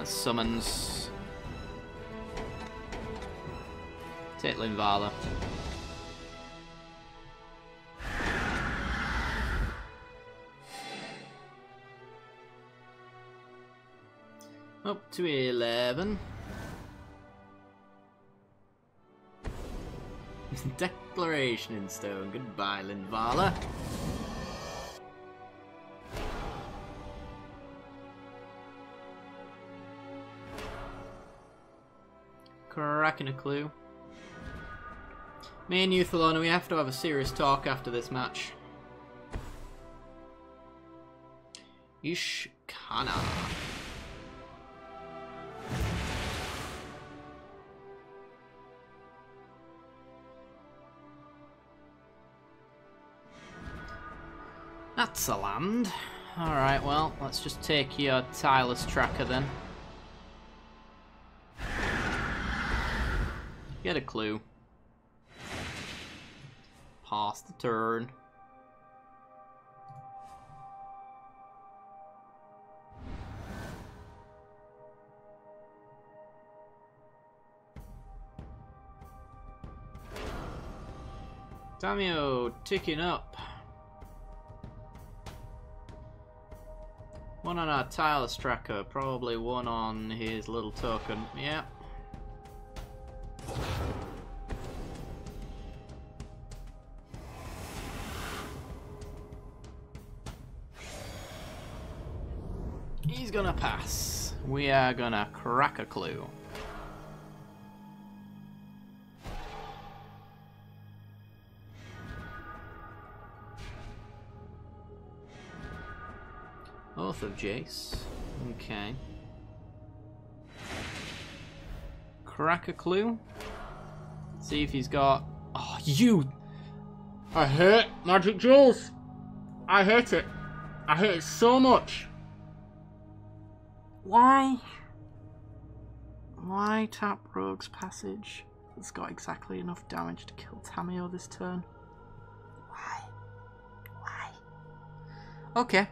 summons. Take Linvala. Up to 11. Declaration in stone. Goodbye, Lindvala. Cracking a clue. Me and you, Thelona, we have to have a serious talk after this match. Ishkana. That's a land. Alright, well, let's just take your tireless tracker then. Get a clue. Pass the turn. Tamio ticking up. One on our tireless tracker, probably one on his little token. Yeah. He's gonna pass. We are gonna crack a clue. Oath of Jace. Okay. Crack a clue. See if he's got... Oh, you! I hate Magic Duels! I hate it. I hate it so much. Why? Why tap Rogue's Passage? It's got exactly enough damage to kill Tamio this turn. Why? Why? Okay.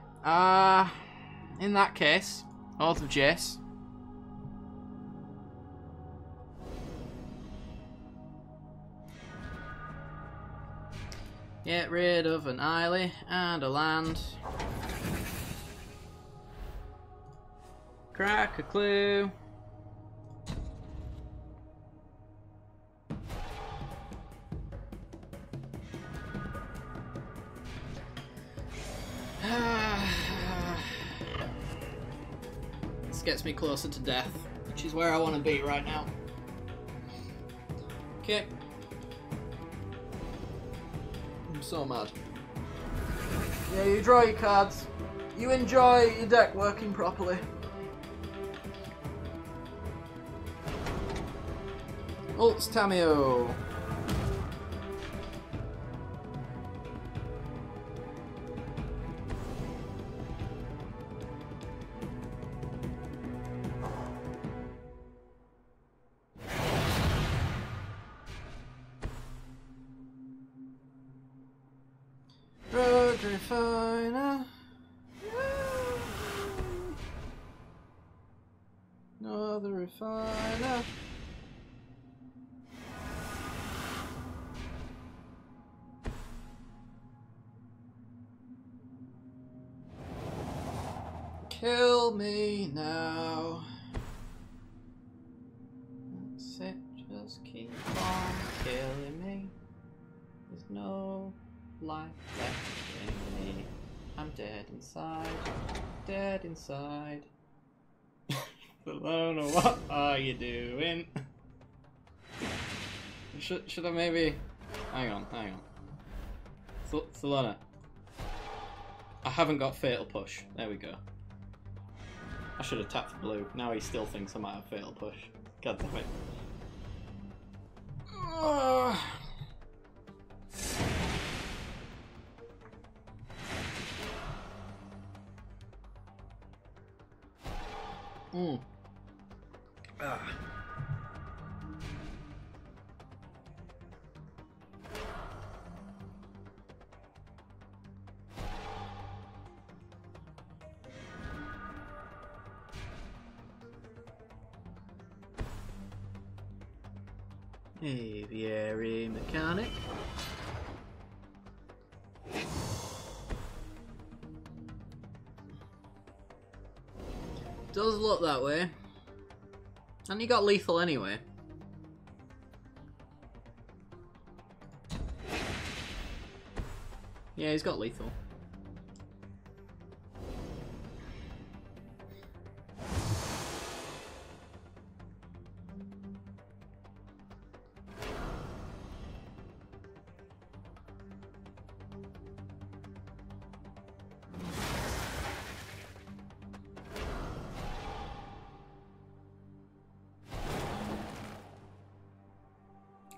In that case, Oath of Jace. Get rid of an Eiley and a land. Crack a clue. This gets me closer to death, which is where I want to be right now. Okay. I'm so mad. Yeah, you draw your cards. You enjoy your deck working properly. Ults Tamio. Road Refiner. Another Refiner. Kill me now. That's it, just keep on killing me. There's no life left in me. I'm dead inside. Dead inside. Thelona, what are you doing? Should I maybe... Hang on. Thelona. I haven't got Fatal Push. There we go. I should have tapped blue. Now he still thinks I might have Fatal Push. God damn it. Aviary Mechanic. Does look that way. And he got lethal anyway. Yeah, he's got lethal.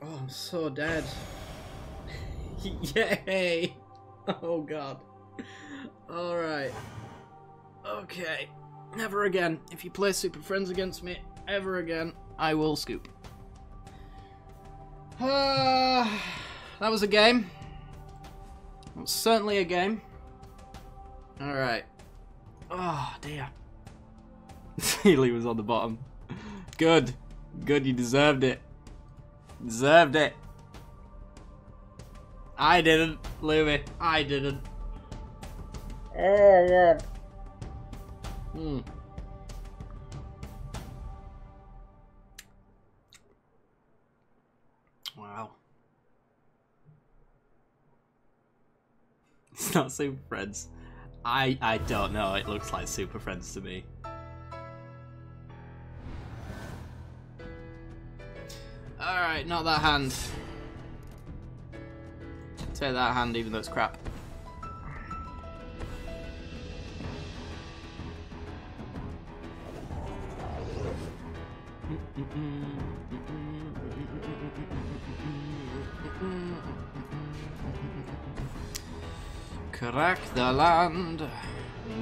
Oh, I'm so dead. Yay! Oh god. Alright. Okay. Never again. If you play Super Friends against me, ever again, I will scoop. That was a game. It was certainly a game. Alright. Oh, dear. Healy was on the bottom. Good. Good, you deserved it. Deserved it. I didn't, Louie. I didn't. Oh, yeah. Wow. It's not Super Friends. I don't know. It looks like Super Friends to me. Alright, not that hand. Take that hand even though it's crap. Crack the land,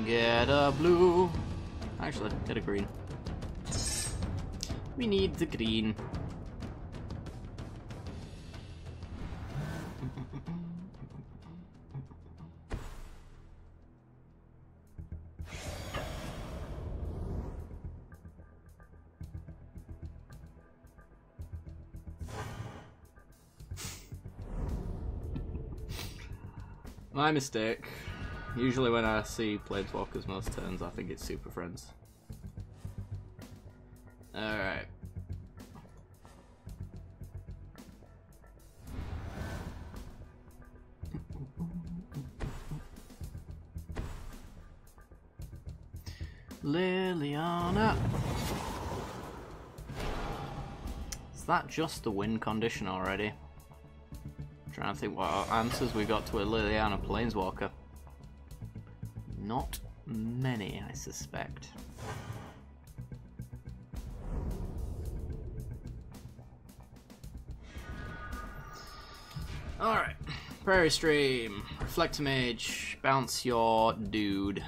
get a blue. Actually, get a green. We need the green. My mistake. Usually when I see Planeswalkers most turns, I think it's Super Friends. Alright. Liliana. Is that just the win condition already? Trying to think what answers we got to a Liliana Planeswalker. Not many, I suspect. Alright. Prairie Stream. Reflector Mage. Bounce your dude.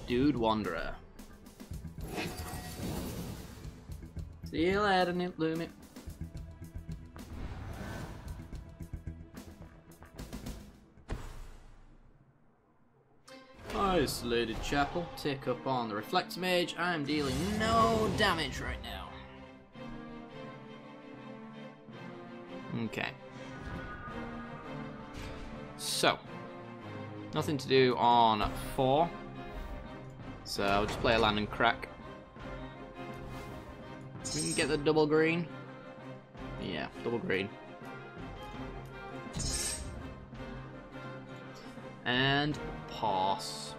Dude Wanderer. See you later, Lumi. Isolated Chapel, take up on the Reflector Mage. I am dealing no damage right now. Okay. So, nothing to do on 4. So I'll just play a land and crack. We can get the double green. Yeah, double green. And pass.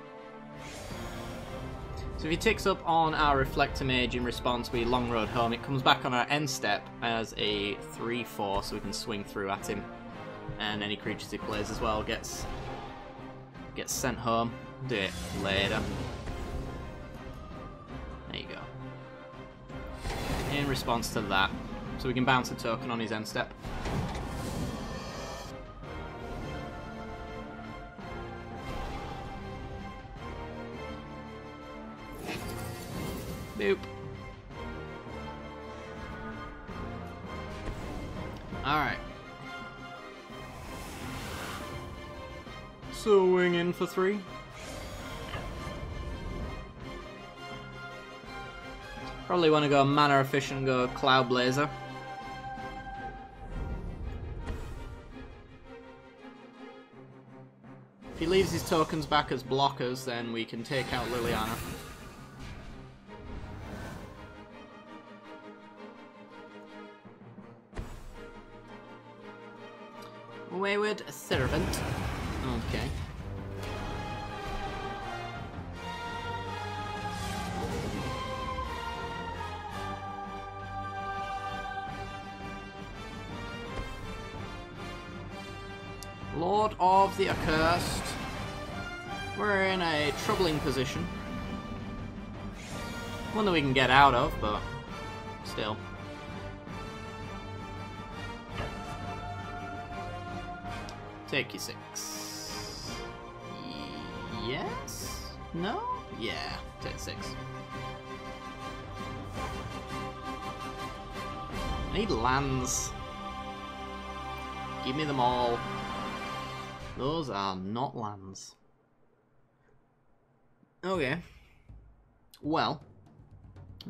So if he ticks up on our Reflector Mage in response, we Long Road Home. It comes back on our end step as a 3/4, so we can swing through at him. And any creatures he plays as well gets sent home. Do it later. There you go. In response to that, so we can bounce a token on his end step. Boop. Alright. Swing in for 3. Probably want to go mana efficient and go Cloud Blazer. If he leaves his tokens back as blockers, then we can take out Liliana. Wayward servant. Okay. Lord of the Accursed. We're in a troubling position. One that we can get out of, but still. Take your 6. Yes? No? Yeah, take 6. I need lands. Give me them all. Those are not lands. Okay. Well.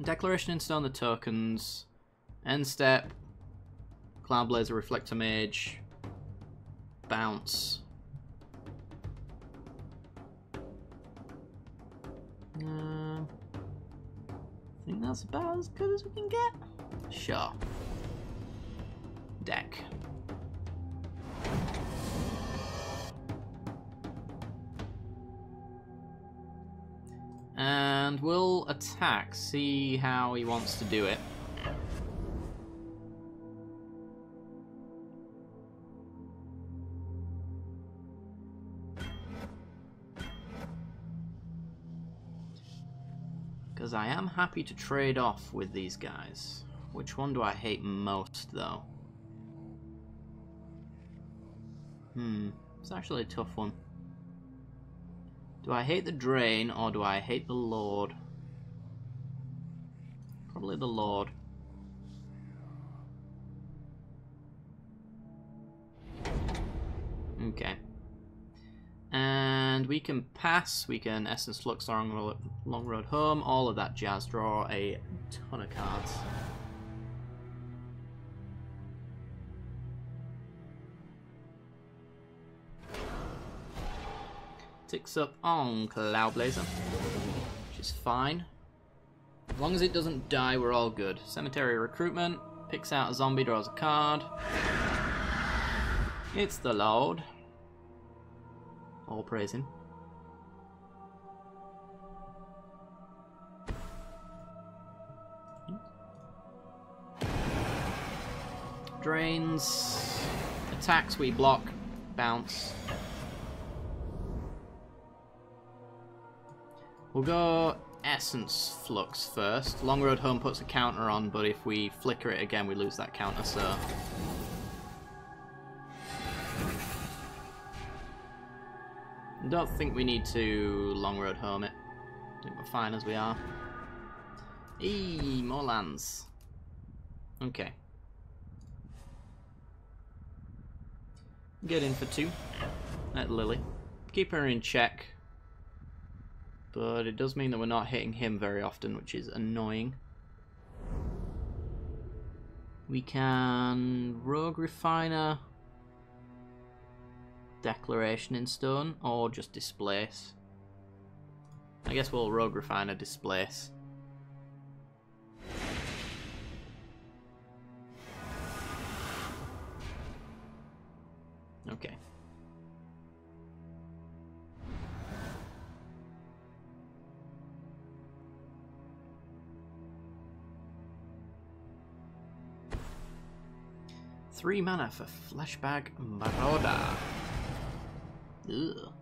Declaration in Stone the tokens. End step. Cloudblazer, Reflector Mage. Bounce. I think that's about as good as we can get. Sure. Deck. And we'll attack, see how he wants to do it. Because I am happy to trade off with these guys. Which one do I hate most, though? It's actually a tough one. Do I hate the Drain, or do I hate the Lord? Probably the Lord. Okay. And we can pass, we can Essence Flux, Long Road Home, all of that jazz, draw a ton of cards. Ticks up on Cloudblazer, which is fine. As long as it doesn't die, we're all good. Cemetery Recruitment, picks out a zombie, draws a card. It's the Lord. All praise him. Drains. Attacks, we block. Bounce. We'll go Essence Flux first. Long Road Home puts a counter on, but if we flicker it again, we lose that counter, so... I don't think we need to Long Road Home it. I think we're fine as we are. Eee, more lands. Okay. Get in for 2. At Lily. Keep her in check. But it does mean that we're not hitting him very often, which is annoying. We can Rogue Refiner, Declaration in Stone, or just Displace. I guess we'll Rogue Refiner, Displace. Okay. Three mana for Fleshbag Marauder. Ugh.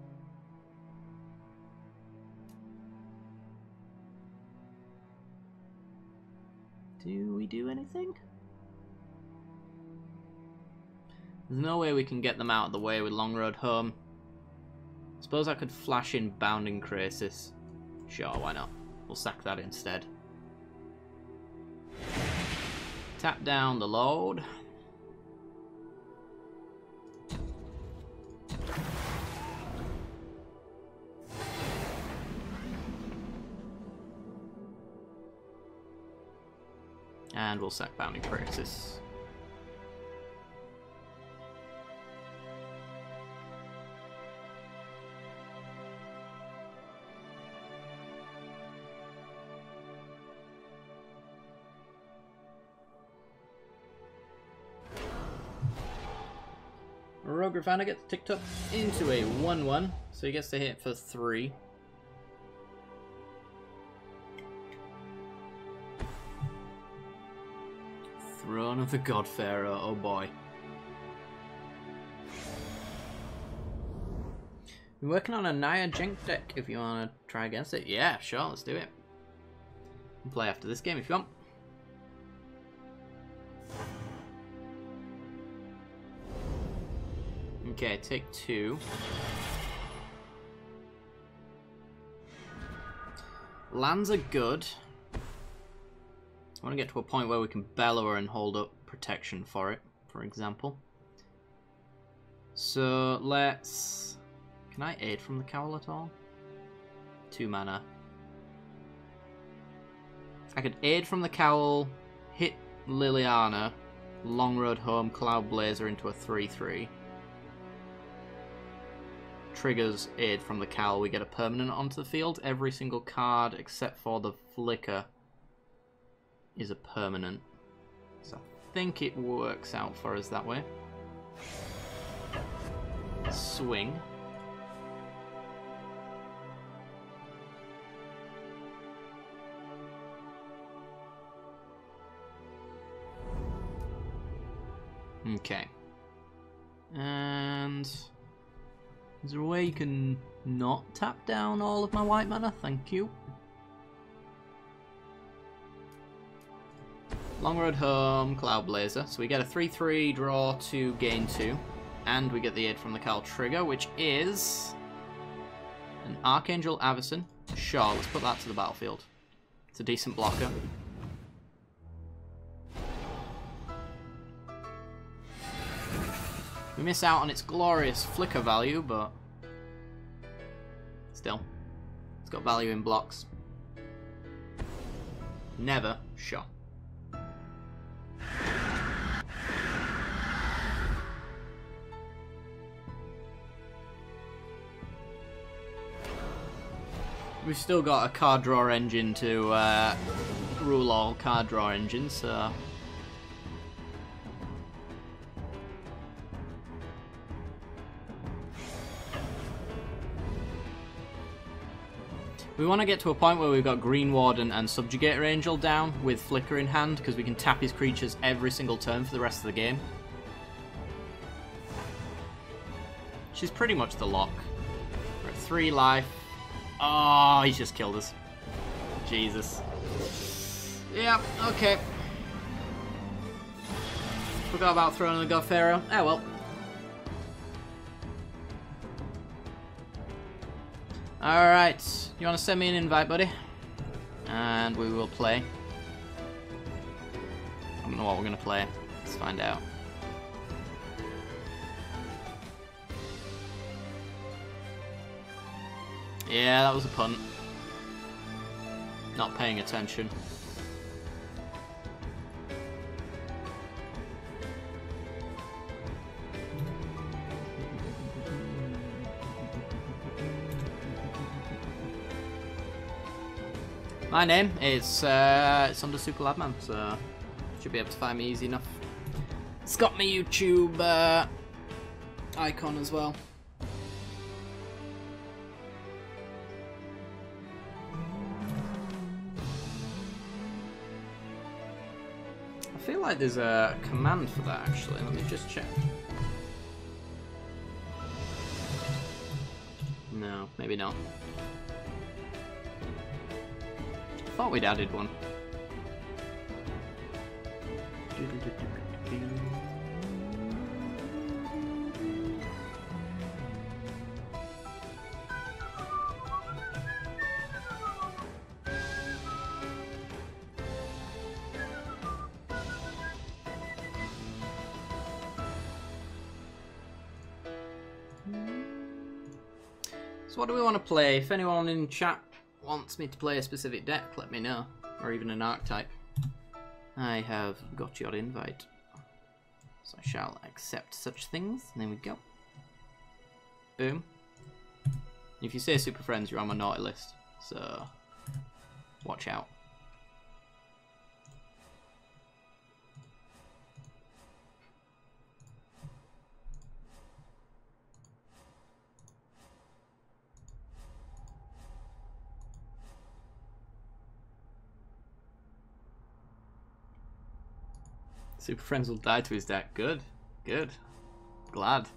Do we do anything? There's no way we can get them out of the way with Long Road Home. Suppose I could flash in Bounding Crisis. Sure, why not? We'll sack that instead. Tap down the Lord. And we'll sack Bounding Crisis. Rogue Refiner gets ticked up into a 1-1, so he gets to hit for 3. Throne of the God Pharaoh, oh boy. We're working on a Naya Jenk deck if you want to try against it. Yeah, sure, let's do it. We'll play after this game if you want. Okay, take 2. Lands are good. I want to get to a point where we can bellow and hold up protection for it, for example. So let's... Can I aid from the cowl at all? 2 mana. I could aid from the cowl, hit Liliana, Long Road Home, Cloud Blazer into a 3/3. Triggers aid from the cowl, we get a permanent onto the field. Every single card except for the Flicker is a permanent. So I think it works out for us that way. Swing. Okay. And is there a way you can not tap down all of my white mana? Thank you. Long Road Home, Cloud Blazer. So we get a 3/3 draw to gain 2. And we get the aid from the Cal trigger, which is an Archangel Avacyn. Sure, let's put that to the battlefield. It's a decent blocker. We miss out on its glorious flicker value, but still, it's got value in blocks. Never, sure. We've still got a card draw engine to rule all card draw engines, so... We want to get to a point where we've got Green Warden and Subjugator Angel down with Flicker in hand, because we can tap his creatures every single turn for the rest of the game. She's pretty much the lock. We're at 3 life. Oh, he's just killed us. Jesus. Yeah, okay. Forgot about Throne of the God Pharaoh. Oh well. Alright, you want to send me an invite, buddy? And we will play. I don't know what we're going to play. Let's find out. Yeah, that was a punt. Not paying attention. My name is it's under Super Ladman, so should be able to find me easy enough. It's got my YouTube icon as well. I feel like there's a command for that actually. Let me just check. No, maybe not. Thought we'd added one. So what do we want to play? If anyone in chat wants me to play a specific deck, let me know. Or even an archetype. I have got your invite. So I shall accept such things. And there we go. Boom. If you say Super Friends, you're on my naughty list. So, watch out. Super Friends will die to his deck. Good. Good. Glad.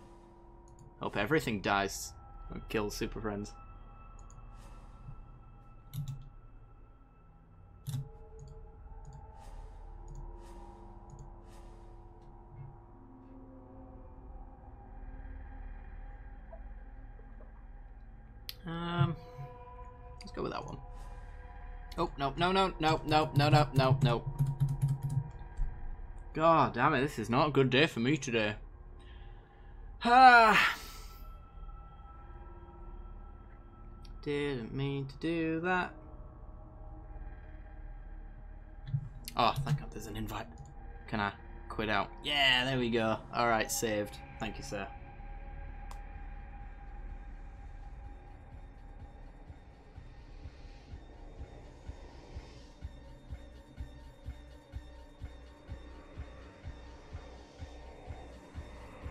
Hope everything dies and kills Super Friends. Let's go with that one. Oh, no, no, no, no, no, no, no, no, no. God damn it, this is not a good day for me today. Ah. Didn't mean to do that. Oh, thank God there's an invite. Can I quit out? Yeah, there we go. Alright, saved. Thank you, sir.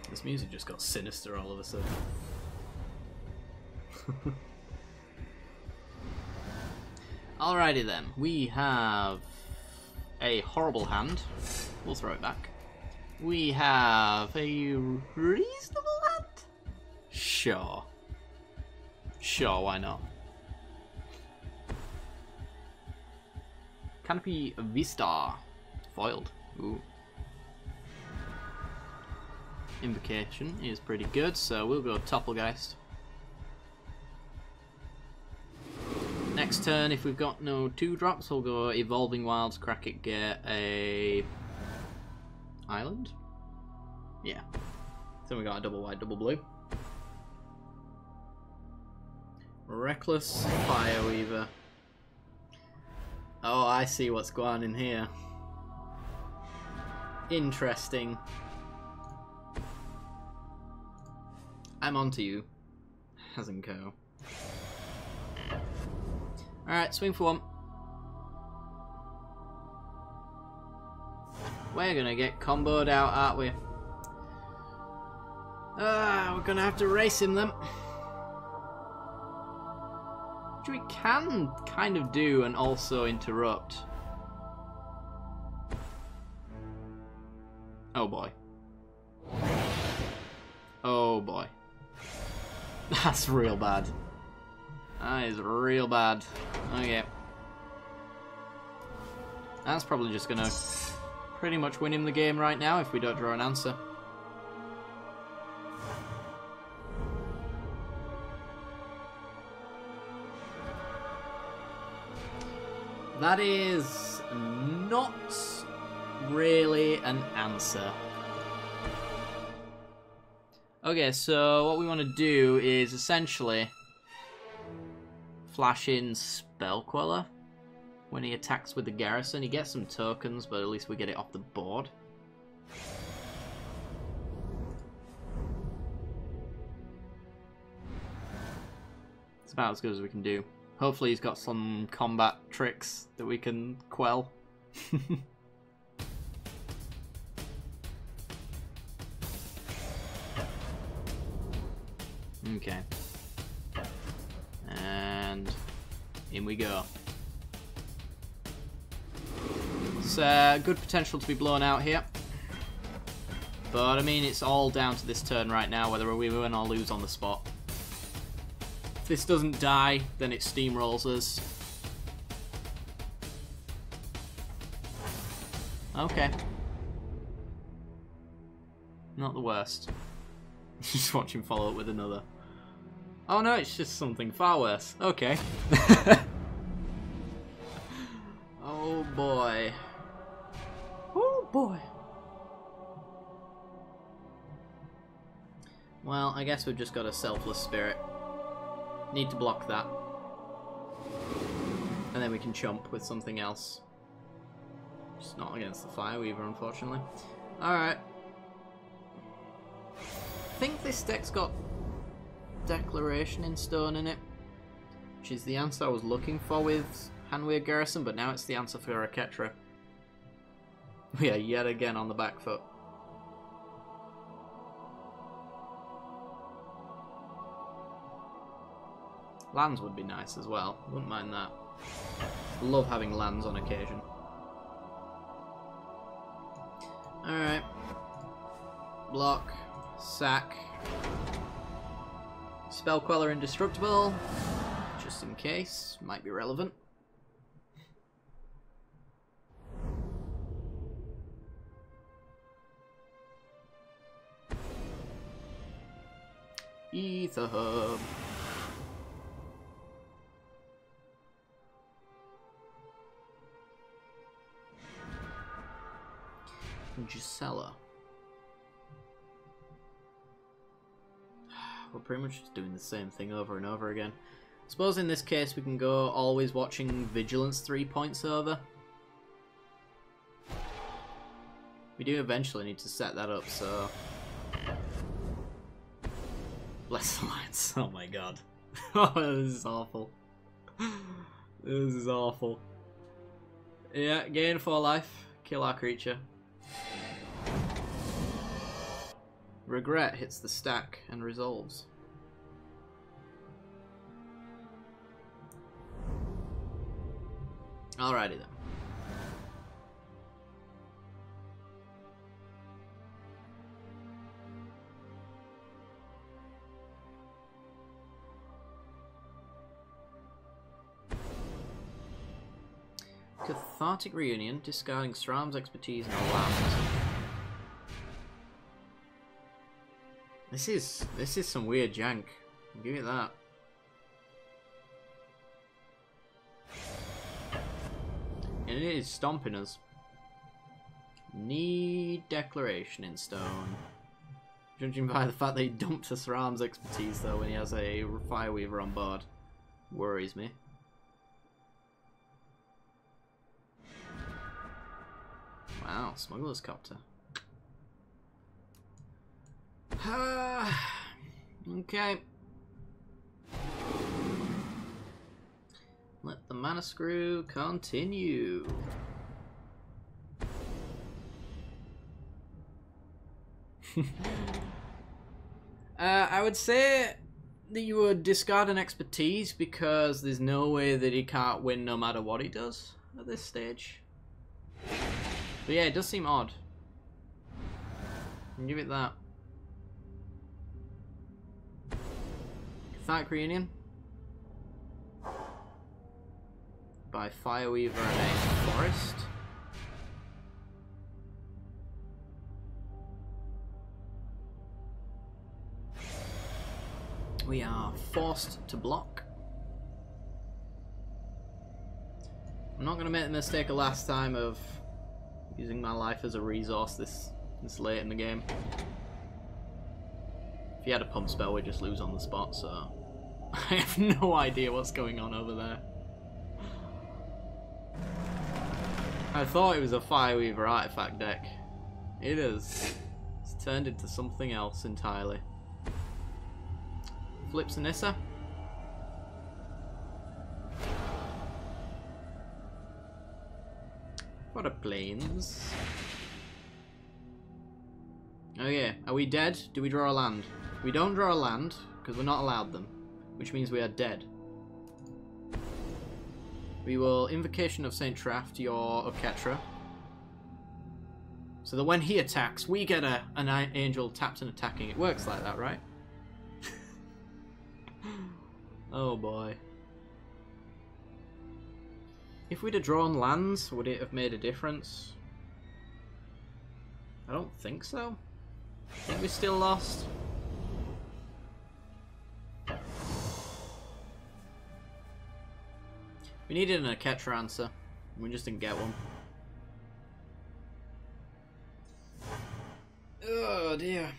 This music just got sinister all of a sudden. Alrighty then, we have a horrible hand. We'll throw it back. We have a reasonable hand? Sure. Sure, why not? Canopy Vista. Foiled. Ooh. Invocation is pretty good, so we'll go Topplegeist. Next turn, if we've got no 2-drops, we'll go Evolving Wilds, Crack It, get a Island? Yeah. So we got a double white, double blue. Reckless Fireweaver. Oh, I see what's going on in here. Interesting. I'm onto you, Hazenko. Alright, swing for one. We're gonna get comboed out, aren't we? We're gonna have to race him then. Which we can kind of do and also interrupt. Oh boy. Oh boy. That's real bad. That is real bad. Okay. That's probably just gonna pretty much win him the game right now if we don't draw an answer. That is not really an answer. Okay, so what we want to do is essentially flash in Spell Queller when he attacks with the garrison. He gets some tokens, but at least we get it off the board. It's about as good as we can do. Hopefully he's got some combat tricks that we can quell. Okay. And in we go. It's good potential to be blown out here. But I mean, it's all down to this turn right now, whether we win or lose on the spot. If this doesn't die, then it steamrolls us. Okay. Not the worst. Just watch him follow up with another. Oh no, it's just something far worse. Okay. Oh boy. Oh boy. Well, I guess we've just got a Selfless Spirit. Need to block that. And then we can chomp with something else. Just not against the Fireweaver, unfortunately. Alright. I think this deck's got Declaration in Stone in it, which is the answer I was looking for with Hanweir Garrison, but now it's the answer for Raketra. We are yet again on the back foot. Lands would be nice as well, wouldn't mind that. Love having lands on occasion. Alright. Block. Sack. Spell Queller indestructible. Just in case. Might be relevant. Ether Hub. Gisela. We're pretty much just doing the same thing over and over again. I suppose in this case we can go always watching Vigilance 3 points over. We do eventually need to set that up, so... Bless Alliance. Oh my god. Oh, this is awful. This is awful. Yeah, gain 4 life. Kill our creature. Regret hits the stack and resolves. Alrighty then. Cathartic Reunion, discarding Sram's expertise and a land. This is some weird jank. I'll give it that. And it is stomping us. Need Declaration in stone. Judging by the fact that he dumped a Sram's expertise though when he has a Fireweaver on board. Worries me. Wow, Smuggler's Copter. Okay. Let the mana screw continue. I would say that you would discard an expertise because there's no way that he can't win no matter what he does at this stage. But yeah, it does seem odd. I'll give it that. Cathartic Reunion. By Fireweaver and a Forest. We are forced to block. I'm not going to make the mistake of last time of using my life as a resource this late in the game. If he had a pump spell, we'd just lose on the spot, so I have no idea what's going on over there. I thought it was a Fireweaver artifact deck. It is. It's turned into something else entirely. Flips Anissa. What are planes? Okay, are we dead? Do we draw a land? We don't draw a land, because we're not allowed them. Which means we are dead. We will Invocation of Saint Traft your Oketra. So that when he attacks, we get an angel tapped and attacking. It works like that, right? Oh boy. If we'd have drawn lands, would it have made a difference? I don't think so. I think we still lost. We needed an Oketra answer. We just didn't get one. Oh dear.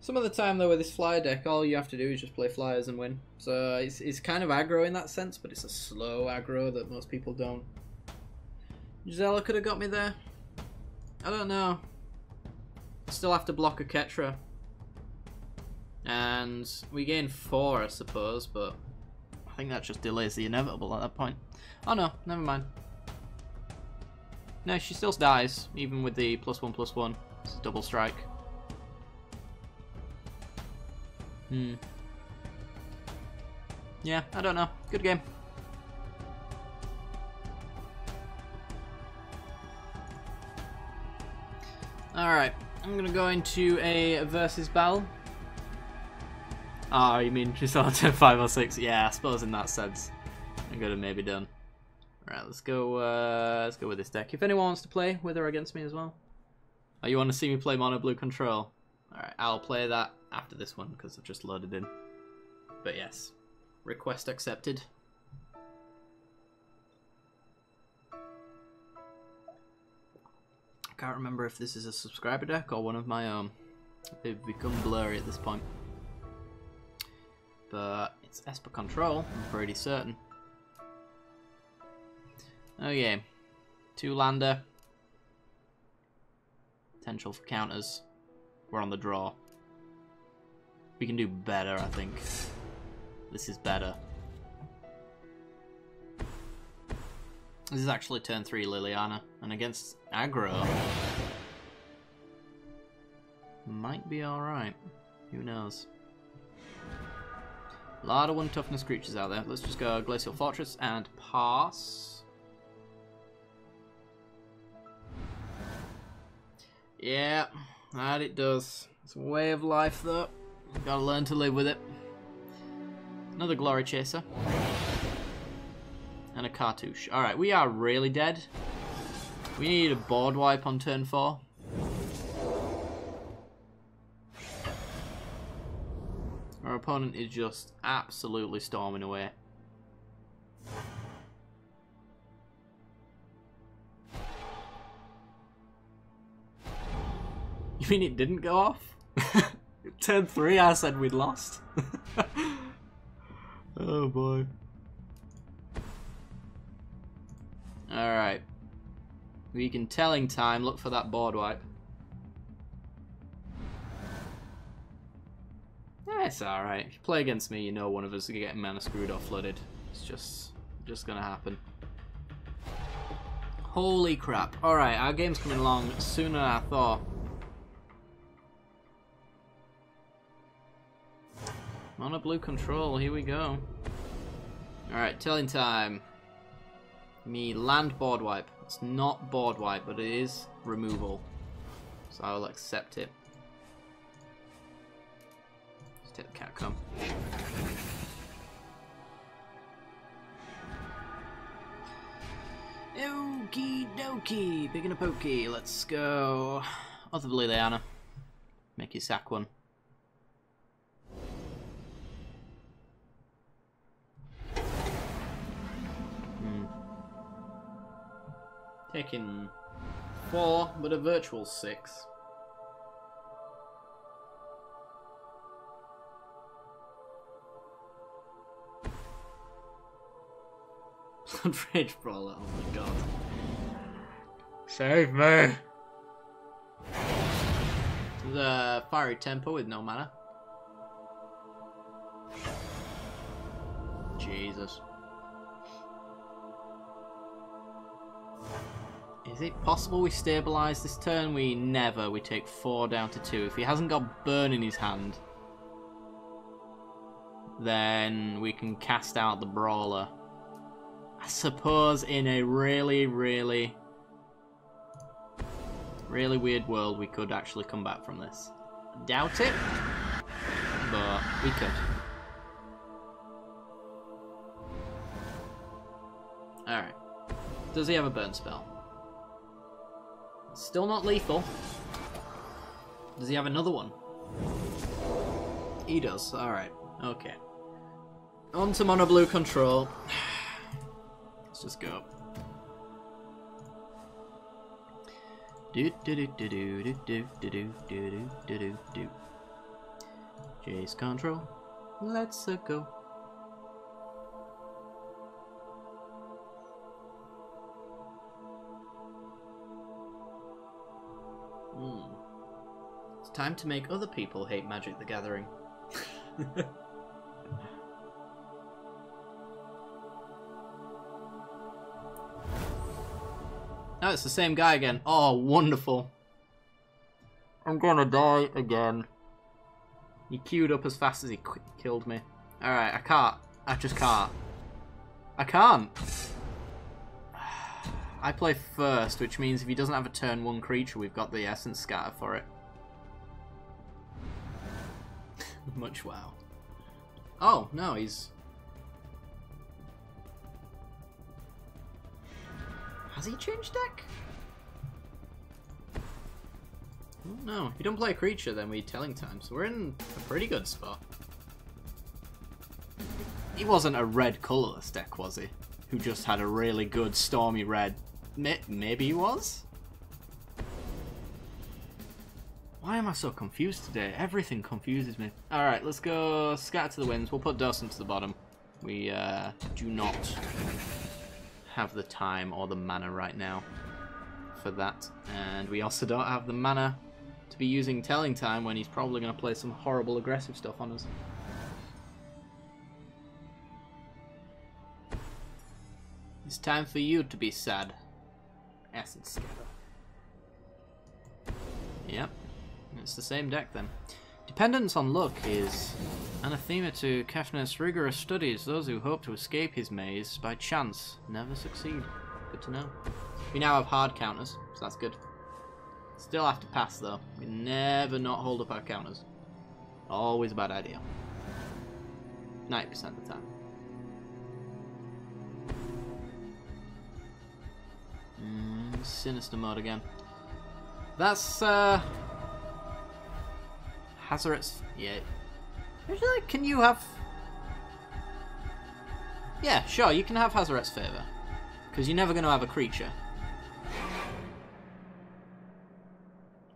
Some of the time though with this flyer deck, all you have to do is just play flyers and win. So it's kind of aggro in that sense, but it's a slow aggro that most people don't. Gisela could have got me there. I don't know. Still have to block a Ketra. And we gain 4 I suppose, but I think that just delays the inevitable at that point. Oh no, never mind. No, she still dies, even with the +1/+1. It's a double strike. Yeah, I don't know. Good game. Alright, I'm gonna go into a versus battle. Oh, you mean just on turn 5 or 6? Yeah, I suppose in that sense. I could have maybe done. Alright, let's go with this deck. If anyone wants to play with or against me as well. Oh, you want to see me play mono blue control? Alright, I'll play that after this one because I've just loaded in. But yes, request accepted. I can't remember if this is a subscriber deck or one of my own. They've become blurry at this point. But it's Esper Control, I'm pretty certain. Okay, 2-lander. Potential for counters. We're on the draw. We can do better, I think. This is better. This is actually turn 3 Liliana, and against aggro might be alright. Who knows? A lot of 1 toughness creatures out there. Let's just go Glacial Fortress and pass. Yeah, that it does. It's a way of life though. Gotta learn to live with it. Another Glory Chaser. And a Cartouche. Alright, we are really dead. We need a board wipe on turn 4. Our opponent is just absolutely storming away. You mean it didn't go off? Turn 3 I said we'd lost. Oh boy. Alright. We can telling time, look for that board wipe. Yeah, it's alright. If you play against me, you know one of us is getting mana screwed or flooded. It's just gonna happen. Holy crap. Alright, our game's coming along sooner than I thought. Mono blue control, here we go. Alright, telling time. Me land board wipe. It's not board wipe, but it is removal. So I'll accept it. Let's take the Catcom. Okie dokie, big and a pokey. Let's go. Other Liliana. Make you sack one. Taking 4, but a virtual 6. Blood Rage Brawler, oh my god. Save me! The Fiery Tempo with no mana. Jesus. Is it possible we stabilise this turn? We never. We take 4 down to 2. If he hasn't got Burn in his hand, then we can cast out the Brawler. I suppose in a really weird world we could actually come back from this. Doubt it, but we could. Alright. Does he have a Burn spell? Still not lethal. Does he have another one? He does. Alright. Okay. On to mono blue control. Let's just go. Do do do do do do do do do do do do do. Jace control. Let's go. It's time to make other people hate Magic the Gathering. Oh, it's the same guy again. Oh, wonderful. I'm gonna die again. He queued up as fast as he killed me. Alright, I can't. I just can't. I can't. I play first, which means if he doesn't have a turn 1 creature, we've got the Essence Scatter for it. Much wow. Oh, no, he's... Has he changed deck? Oh, no, if you don't play a creature, then we Telling Time, so we're in a pretty good spot. He wasn't a red colourless deck, was he? Who just had a really good Stormy red. Maybe he was? Why am I so confused today? Everything confuses me. Alright, let's go Scatter to the Winds. We'll put Docent to the bottom. We do not have the time or the mana right now for that. And we also don't have the mana to be using Telling Time when he's probably going to play some horrible aggressive stuff on us. It's time for you to be sad. Essence Scatter. Yep. It's the same deck then. Dependence on luck is anathema to Kefner's rigorous studies. Those who hope to escape his maze by chance never succeed. Good to know. We now have hard counters, so that's good. Still have to pass though. We never not hold up our counters. Always a bad idea. 90% of the time. Sinister mode again. That's Hazoret's. Yeah. Actually, can you have? Yeah, sure. You can have Hazoret's Favor, because you're never going to have a creature.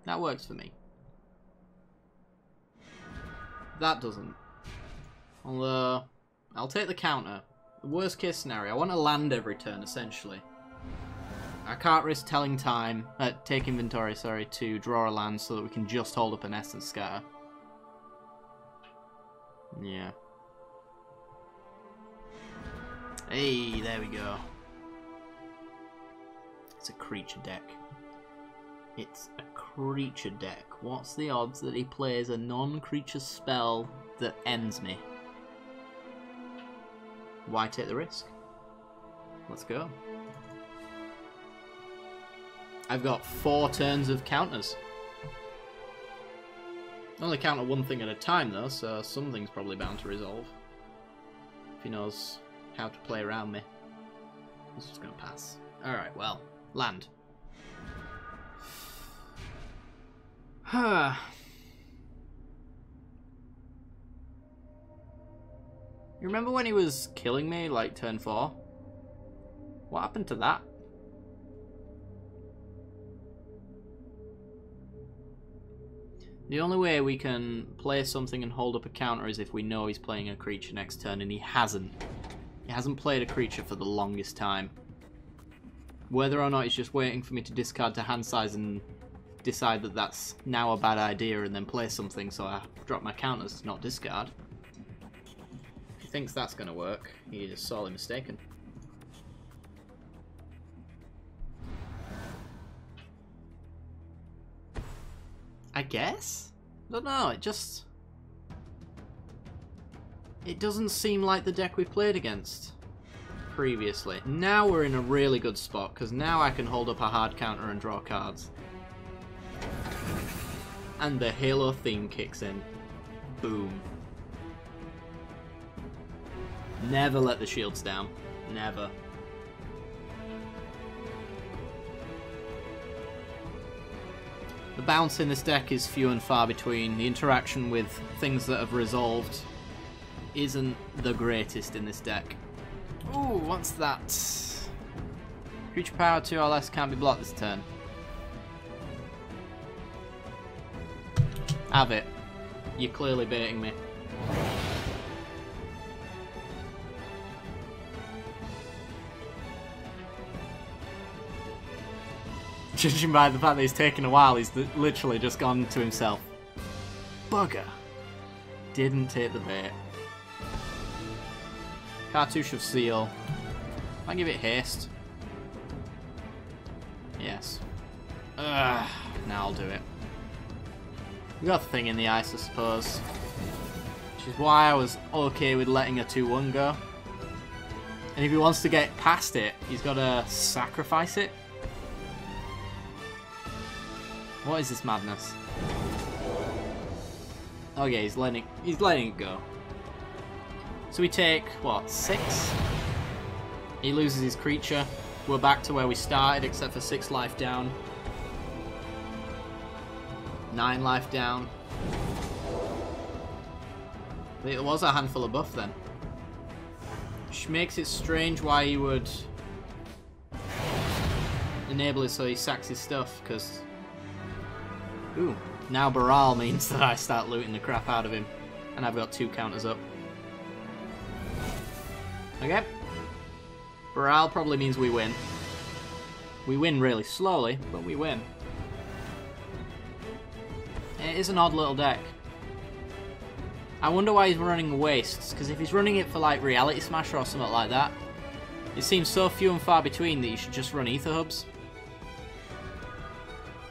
That works for me. That doesn't. Although, I'll take the counter. The worst case scenario. I want to land every turn essentially. I can't risk Telling Time, take inventory, sorry, to draw a land so that we can just hold up an Essence Scatter. Yeah. Hey, there we go. It's a creature deck. It's a creature deck. What's the odds that he plays a non-creature spell that ends me? Why take the risk? Let's go. I've got 4 turns of counters. Only counter one thing at a time though, so something's probably bound to resolve. If he knows how to play around me. He's just gonna pass. Alright, well, land. You remember when he was killing me, like turn 4? What happened to that? The only way we can play something and hold up a counter is if we know he's playing a creature next turn, and he hasn't. He hasn't played a creature for the longest time. Whether or not he's just waiting for me to discard to hand size and decide that that's now a bad idea and then play something so I drop my counters, not discard. If he thinks that's going to work, he is sorely mistaken. I guess? I don't know, it doesn't seem like the deck we've played against previously. Now we're in a really good spot, because now I can hold up a hard counter and draw cards. And the Halo theme kicks in. Boom. Never let the shields down. Never. The bounce in this deck is few and far between. The interaction with things that have resolved isn't the greatest in this deck. Ooh, what's that? Creature power 2 or less can't be blocked this turn. Have it. You're clearly baiting me. Judging by the fact that he's taken a while, he's literally just gone to himself. Bugger. Didn't take the bait. Cartouche of Seal. I give it haste. Yes. Now I'll do it. We got the thing in the ice, I suppose. Which is why I was okay with letting a 2-1 go. And if he wants to get past it, he's got to sacrifice it. What is this madness? Okay, he's letting it go. So we take, what, 6? He loses his creature. We're back to where we started, except for 6 life down. 9 life down. It was a handful of buff then. Which makes it strange why he would enable it so he sacks his stuff, because... Ooh, now Baral means that I start looting the crap out of him. And I've got 2 counters up. Okay. Baral probably means we win. We win really slowly, but we win. It is an odd little deck. I wonder why he's running Wastes, because if he's running it for like Reality Smasher or something like that, it seems so few and far between that you should just run Ether Hubs.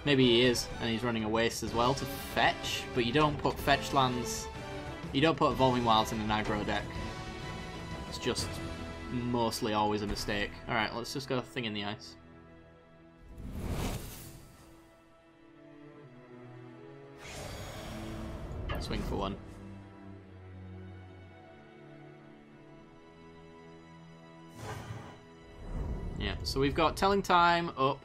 Maybe he is, and he's running a Waste as well to fetch, but you don't put fetch lands, you don't put Evolving Wilds in an aggro deck. It's just mostly always a mistake. Alright, let's just go Thing in the Ice. Swing for 1. Yeah, so we've got Telling Time up.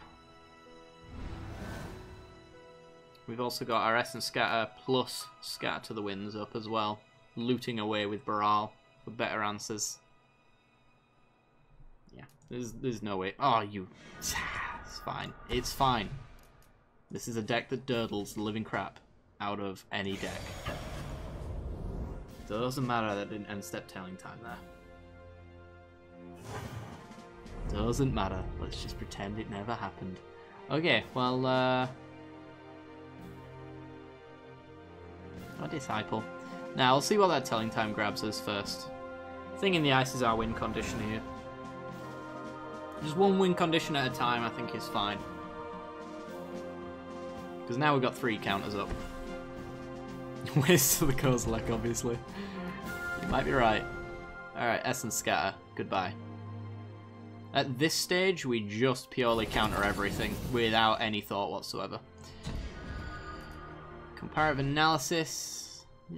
We've also got our Essence Scatter plus Scatter to the Winds up as well. Looting away with Baral for better answers. Yeah, there's no way. Oh, you... It's fine. It's fine. This is a deck that durdles the living crap out of any deck. Doesn't matter that I didn't end step Telling Time there. Doesn't matter. Let's just pretend it never happened. Okay, well, a Disciple. Now, we'll see what that Telling Time grabs us first. Thing in the Ice is our win condition here. Just 1 win condition at a time, I think, is fine. Because now we've got 3 counters up. Waste to the Kozilek, obviously. You might be right. Alright, Essence Scatter. Goodbye. At this stage, we just purely counter everything without any thought whatsoever. Comparative Analysis.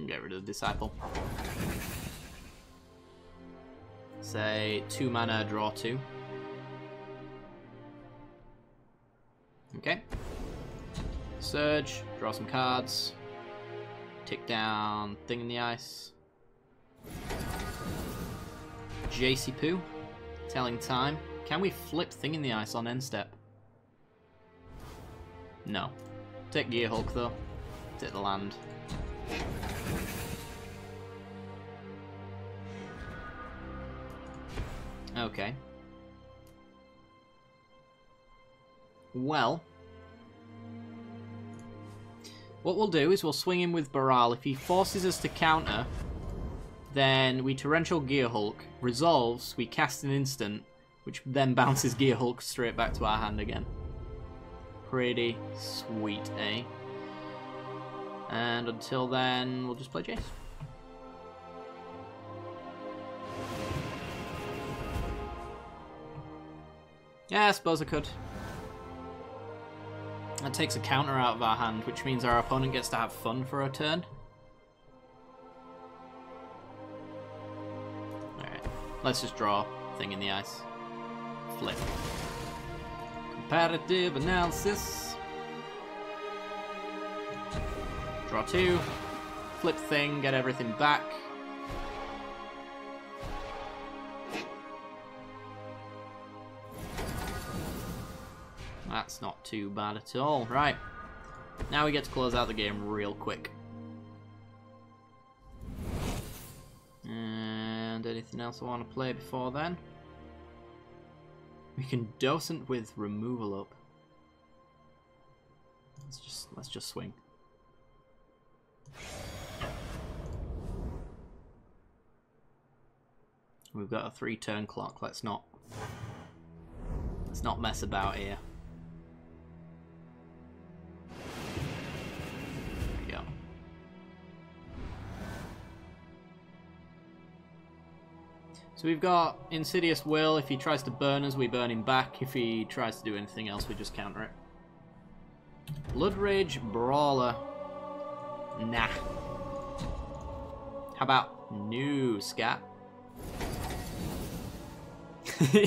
Get rid of the Disciple. Say 2 mana, draw 2. Okay. Surge, draw some cards. Tick down Thing in the Ice. JC Poo. Telling Time. Can we flip Thing in the Ice on end step? No. Take Gear Hulk though. Take the land. Okay. Well, what we'll do is we'll swing him with Baral. If he forces us to counter, then we Torrential Gear Hulk, resolves, we cast an instant, which then bounces Gear Hulk straight back to our hand again. Pretty sweet, eh? And until then, we'll just play Jace. Yeah, I suppose I could. That takes a counter out of our hand, which means our opponent gets to have fun for a turn. Alright, let's just draw Thing in the Ice. Flip. Comparative Analysis. Draw 2. Flip Thing, get everything back. That's not too bad at all. Right. Now we get to close out the game real quick. And anything else I want to play before then? We can Docent with removal up. Let's just swing. We've got a 3-turn clock. Let's not mess about here. So we've got Insidious Will. If he tries to burn us, we burn him back. If he tries to do anything else, we just counter it. Blood Rage Brawler. Nah. How about new Scat?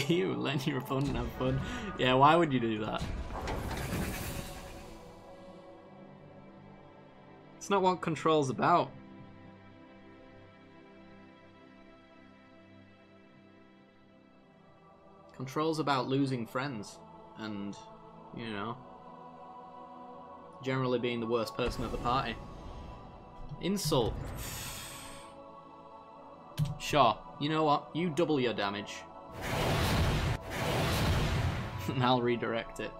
You letting your opponent have fun. Yeah, why would you do that? It's not what Control's about. Control's about losing friends and, you know, generally being the worst person at the party. Insult. Sure, you know what? You double your damage. And I'll redirect it.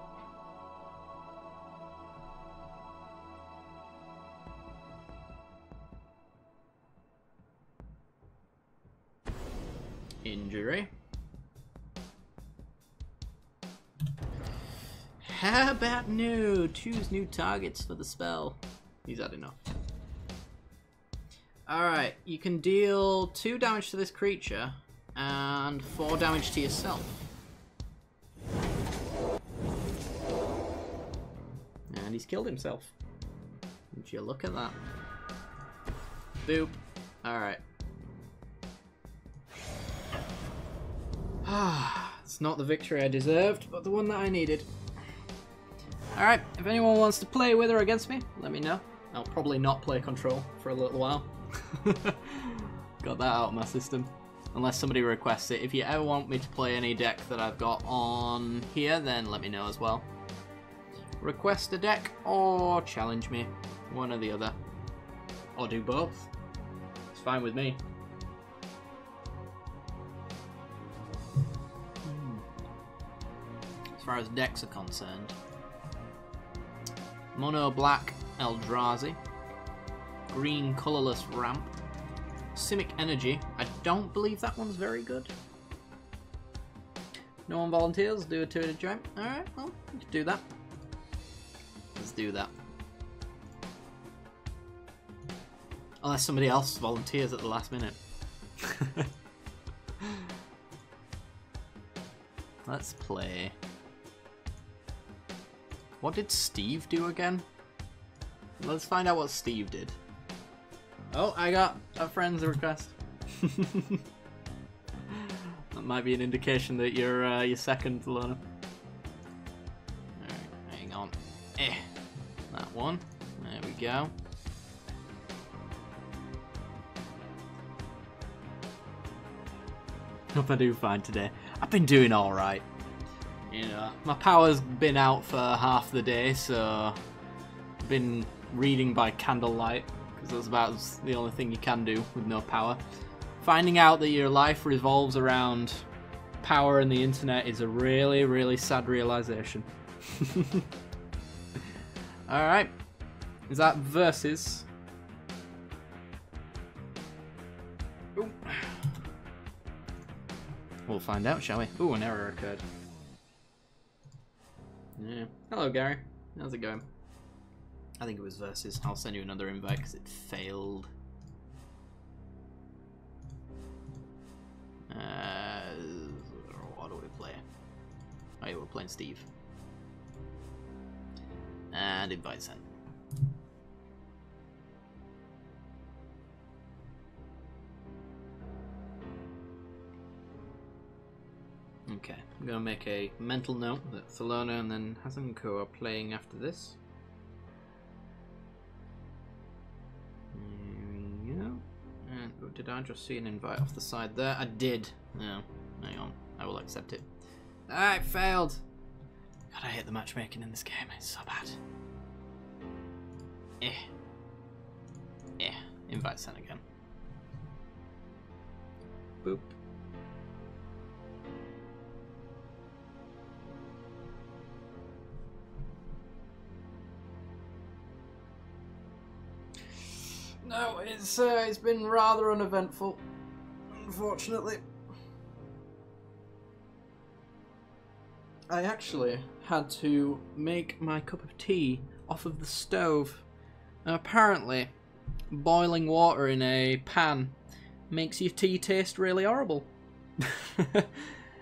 Injury. How about no? Choose new targets for the spell. He's had enough. Alright, you can deal 2 damage to this creature and 4 damage to yourself. And he's killed himself. Would you look at that? Boop. Alright. It's not the victory I deserved, but the one that I needed. Alright, if anyone wants to play with or against me, let me know. I'll probably not play Control for a little while. Got that out of my system. Unless somebody requests it. If you ever want me to play any deck that I've got on here, then let me know as well. Request a deck or challenge me. One or the other. Or do both. It's fine with me. As far as decks are concerned. Mono Black Eldrazi. Green Colourless Ramp. Simic Energy. I don't believe that one's very good. No one volunteers? Do a two-headed giant? Alright, well, we can do that. Let's do that. Unless somebody else volunteers at the last minute. Let's play. What did Steve do again? Let's find out what Steve did. Oh, I got a friend's request. That might be an indication that you're second, Lona. Alright, hang on. That one. There we go. Hope I do fine today. I've been doing alright. You know, my power's been out for half the day, so I've been reading by candlelight, because that's about the only thing you can do with no power. Finding out that your life revolves around power and the internet is a really, really sad realization. Alright. Is that versus? Ooh. We'll find out, shall we? Ooh, an error occurred. Yeah. Hello, Gary. How's it going? I think it was versus. I'll send you another invite because it failed. What do we play? Oh yeah, we're playing Steve. And invite sent. Okay, I'm going to make a mental note that Thelona and then Hazanko are playing after this. There we go. And oh, did I just see an invite off the side there? I did. No, hang on. I will accept it. Ah, it failed! God, I hate the matchmaking in this game. It's so bad. Invite sent again. Boop. No, it's been rather uneventful, unfortunately. I actually had to make my cup of tea off of the stove. And apparently, boiling water in a pan makes your tea taste really horrible.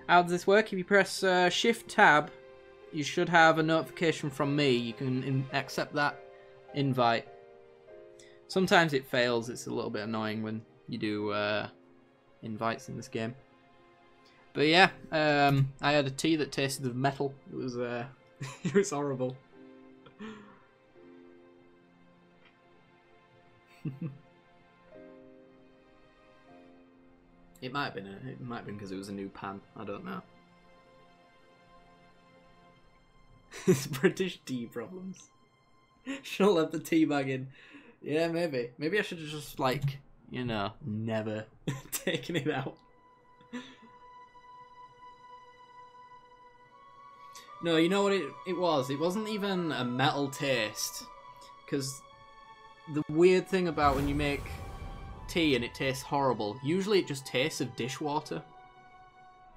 How does this work? If you press Shift Tab you should have a notification from me. You can accept that invite. Sometimes it fails. It's a little bit annoying when you do invites in this game. But yeah, I had a tea that tasted of metal. It was it was horrible. It might have been because it was a new pan. I don't know. It's British tea problems. Should have left the tea bag in. Yeah, maybe. Maybe I should have just, like, you know, never taken it out. No, you know what it was? It wasn't even a metal taste. Because the weird thing about when you make tea and it tastes horrible, usually it just tastes of dishwater.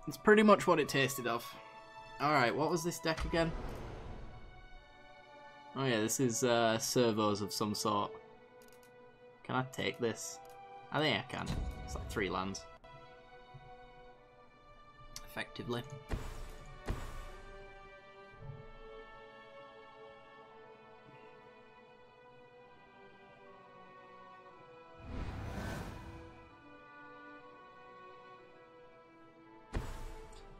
It's pretty much what it tasted of. Alright, what was this deck again? Oh yeah, this is servos of some sort. Can I take this? I think I can. It's like 3 lands. Effectively.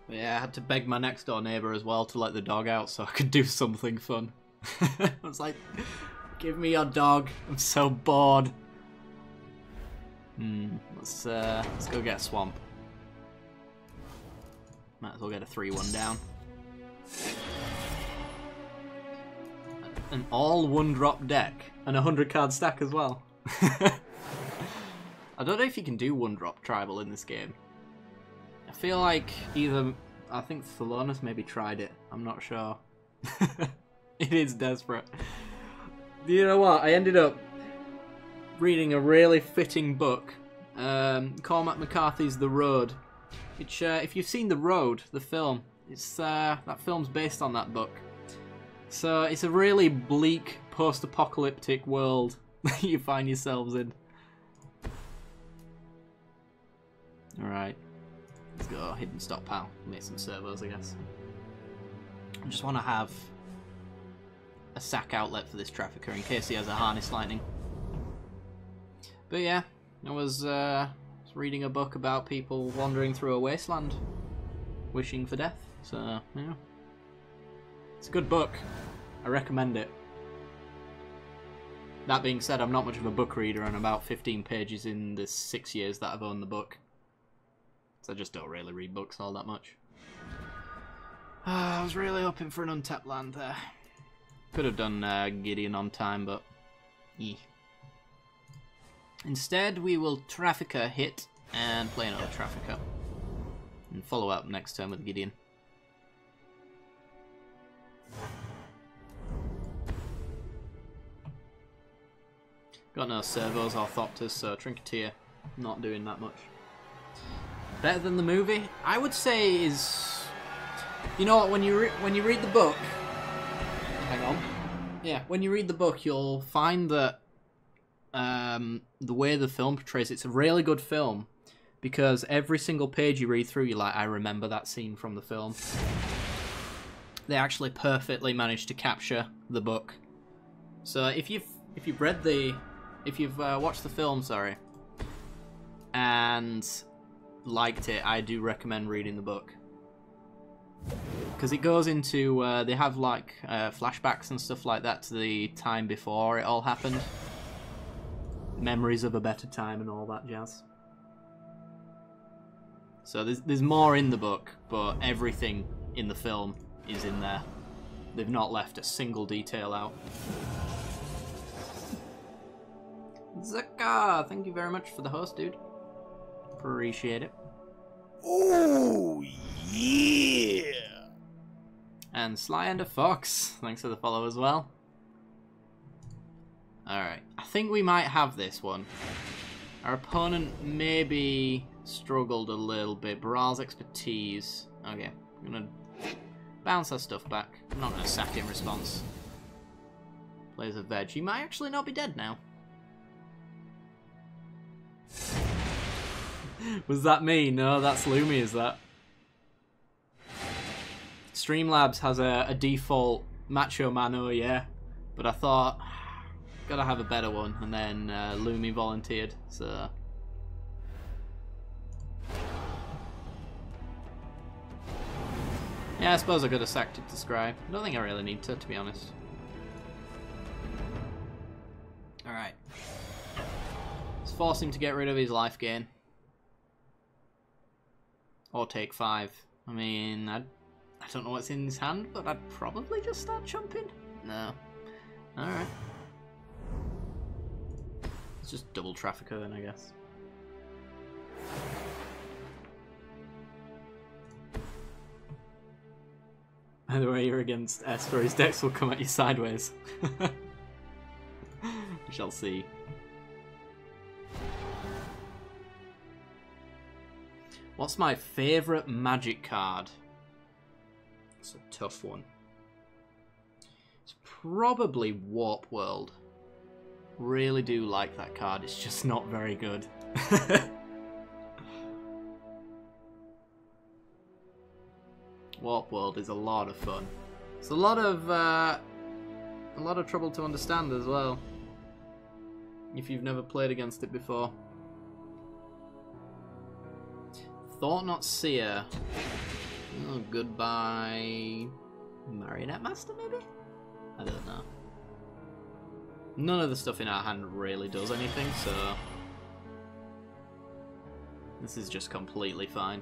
But yeah, I had to beg my next door neighbour as well to let the dog out so I could do something fun. I was like, give me your dog, I'm so bored. Let's go get a swamp. Might as well get a 3-1 down. An all 1-drop deck and a 100-card stack as well. I don't know if you can do 1-drop tribal in this game. I feel like I think Thelonus maybe tried it. I'm not sure. It is desperate. You know what? I ended up reading a really fitting book. Cormac McCarthy's The Road. Which, if you've seen The Road, the film, it's that film's based on that book. So it's a really bleak post-apocalyptic world that you find yourselves in. Alright. Let's go hidden stockpile. Make some servos, I guess. I just want to have a sack outlet for this trafficker in case he has a harness lightning. But yeah, I was reading a book about people wandering through a wasteland, wishing for death. So yeah, it's a good book. I recommend it. That being said, I'm not much of a book reader, and about 15 pages in the 6 years that I've owned the book. So I just don't really read books all that much. I was really hoping for an untapped land there. Could have done Gideon on time, but... Eh. Instead, we will Trafficker hit and play another Trafficker. And follow up next turn with Gideon. Got no servos or Thopters, so Trinketeer not doing that much. Better than the movie? I would say is... You know what, when you read the book... Hang on. Yeah, when you read the book, you'll find that the way the film portrays it's a really good film, because every single page you read through, you're like, I remember that scene from the film. They actually perfectly managed to capture the book. So if you've watched the film, sorry, and liked it, I do recommend reading the book. Because it goes into, they have like flashbacks and stuff like that to the time before it all happened. Memories of a better time and all that jazz. So there's more in the book, but everything in the film is in there. They've not left a single detail out. Zaka, thank you very much for the host, dude. Appreciate it. Oh, yeah! And Sly and a Fox, thanks for the follow as well. Alright, I think we might have this one. Our opponent maybe struggled a little bit. Baral's expertise. Okay, I'm going to bounce our stuff back. I'm not going to sack in response. Plays a veg. He might actually not be dead now. Was that me? No, that's Lumi, is that? Streamlabs has a default Macho Man, oh yeah, but I thought, gotta have a better one, and then Lumi volunteered, so... Yeah, I suppose I could have sacked it to Scry. I don't think I really need to be honest. Alright. Let's force him to get rid of his life gain. Or take 5. I mean, I don't know what's in his hand, but I'd probably just start chumping. No. Alright. Let's just double trafficker then, I guess. Either way, you're against Esther, his decks will come at you sideways. We shall see. What's my favourite Magic card? It's a tough one. It's probably Warp World. Really do like that card, it's just not very good. Warp World is a lot of fun. It's a lot of trouble to understand as well, if you've never played against it before. Thought Not Seer. Oh, goodbye. Marionette Master, maybe? I don't know. None of the stuff in our hand really does anything, so this is just completely fine.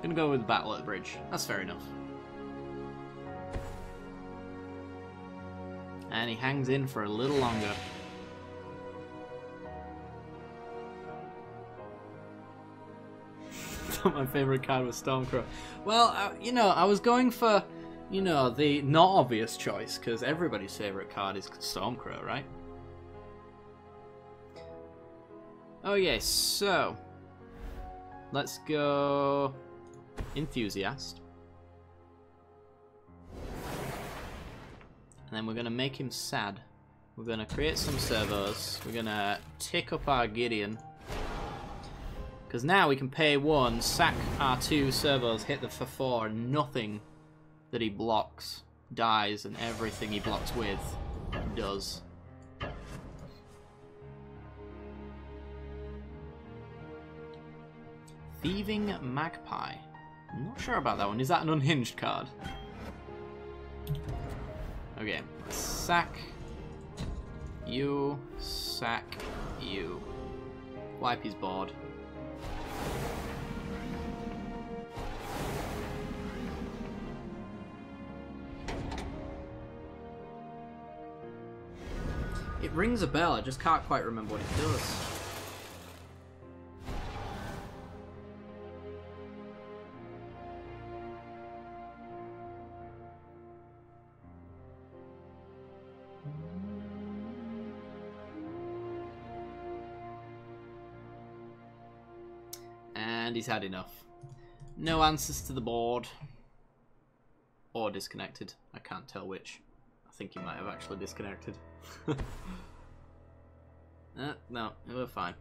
Gonna go with Battle at the Bridge. That's fair enough. And he hangs in for a little longer. My favourite card was Stormcrow. Well, you know, I was going for, you know, the not obvious choice, because everybody's favourite card is Stormcrow, right? Oh yes, so let's go Enthusiast. And then we're going to make him sad. We're going to create some servos. We're going to tick up our Gideon. Because now we can pay 1, sack our 2 servos, hit the for 4, and nothing that he blocks dies, and everything he blocks with does. Thieving Magpie. I'm not sure about that one. Is that an unhinged card? Okay. Sack you. Sack you. Wipe his board. It rings a bell, I just can't quite remember what it does. And he's had enough. No answers to the board. Or disconnected. I can't tell which. I think he might have actually disconnected. No, we're fine.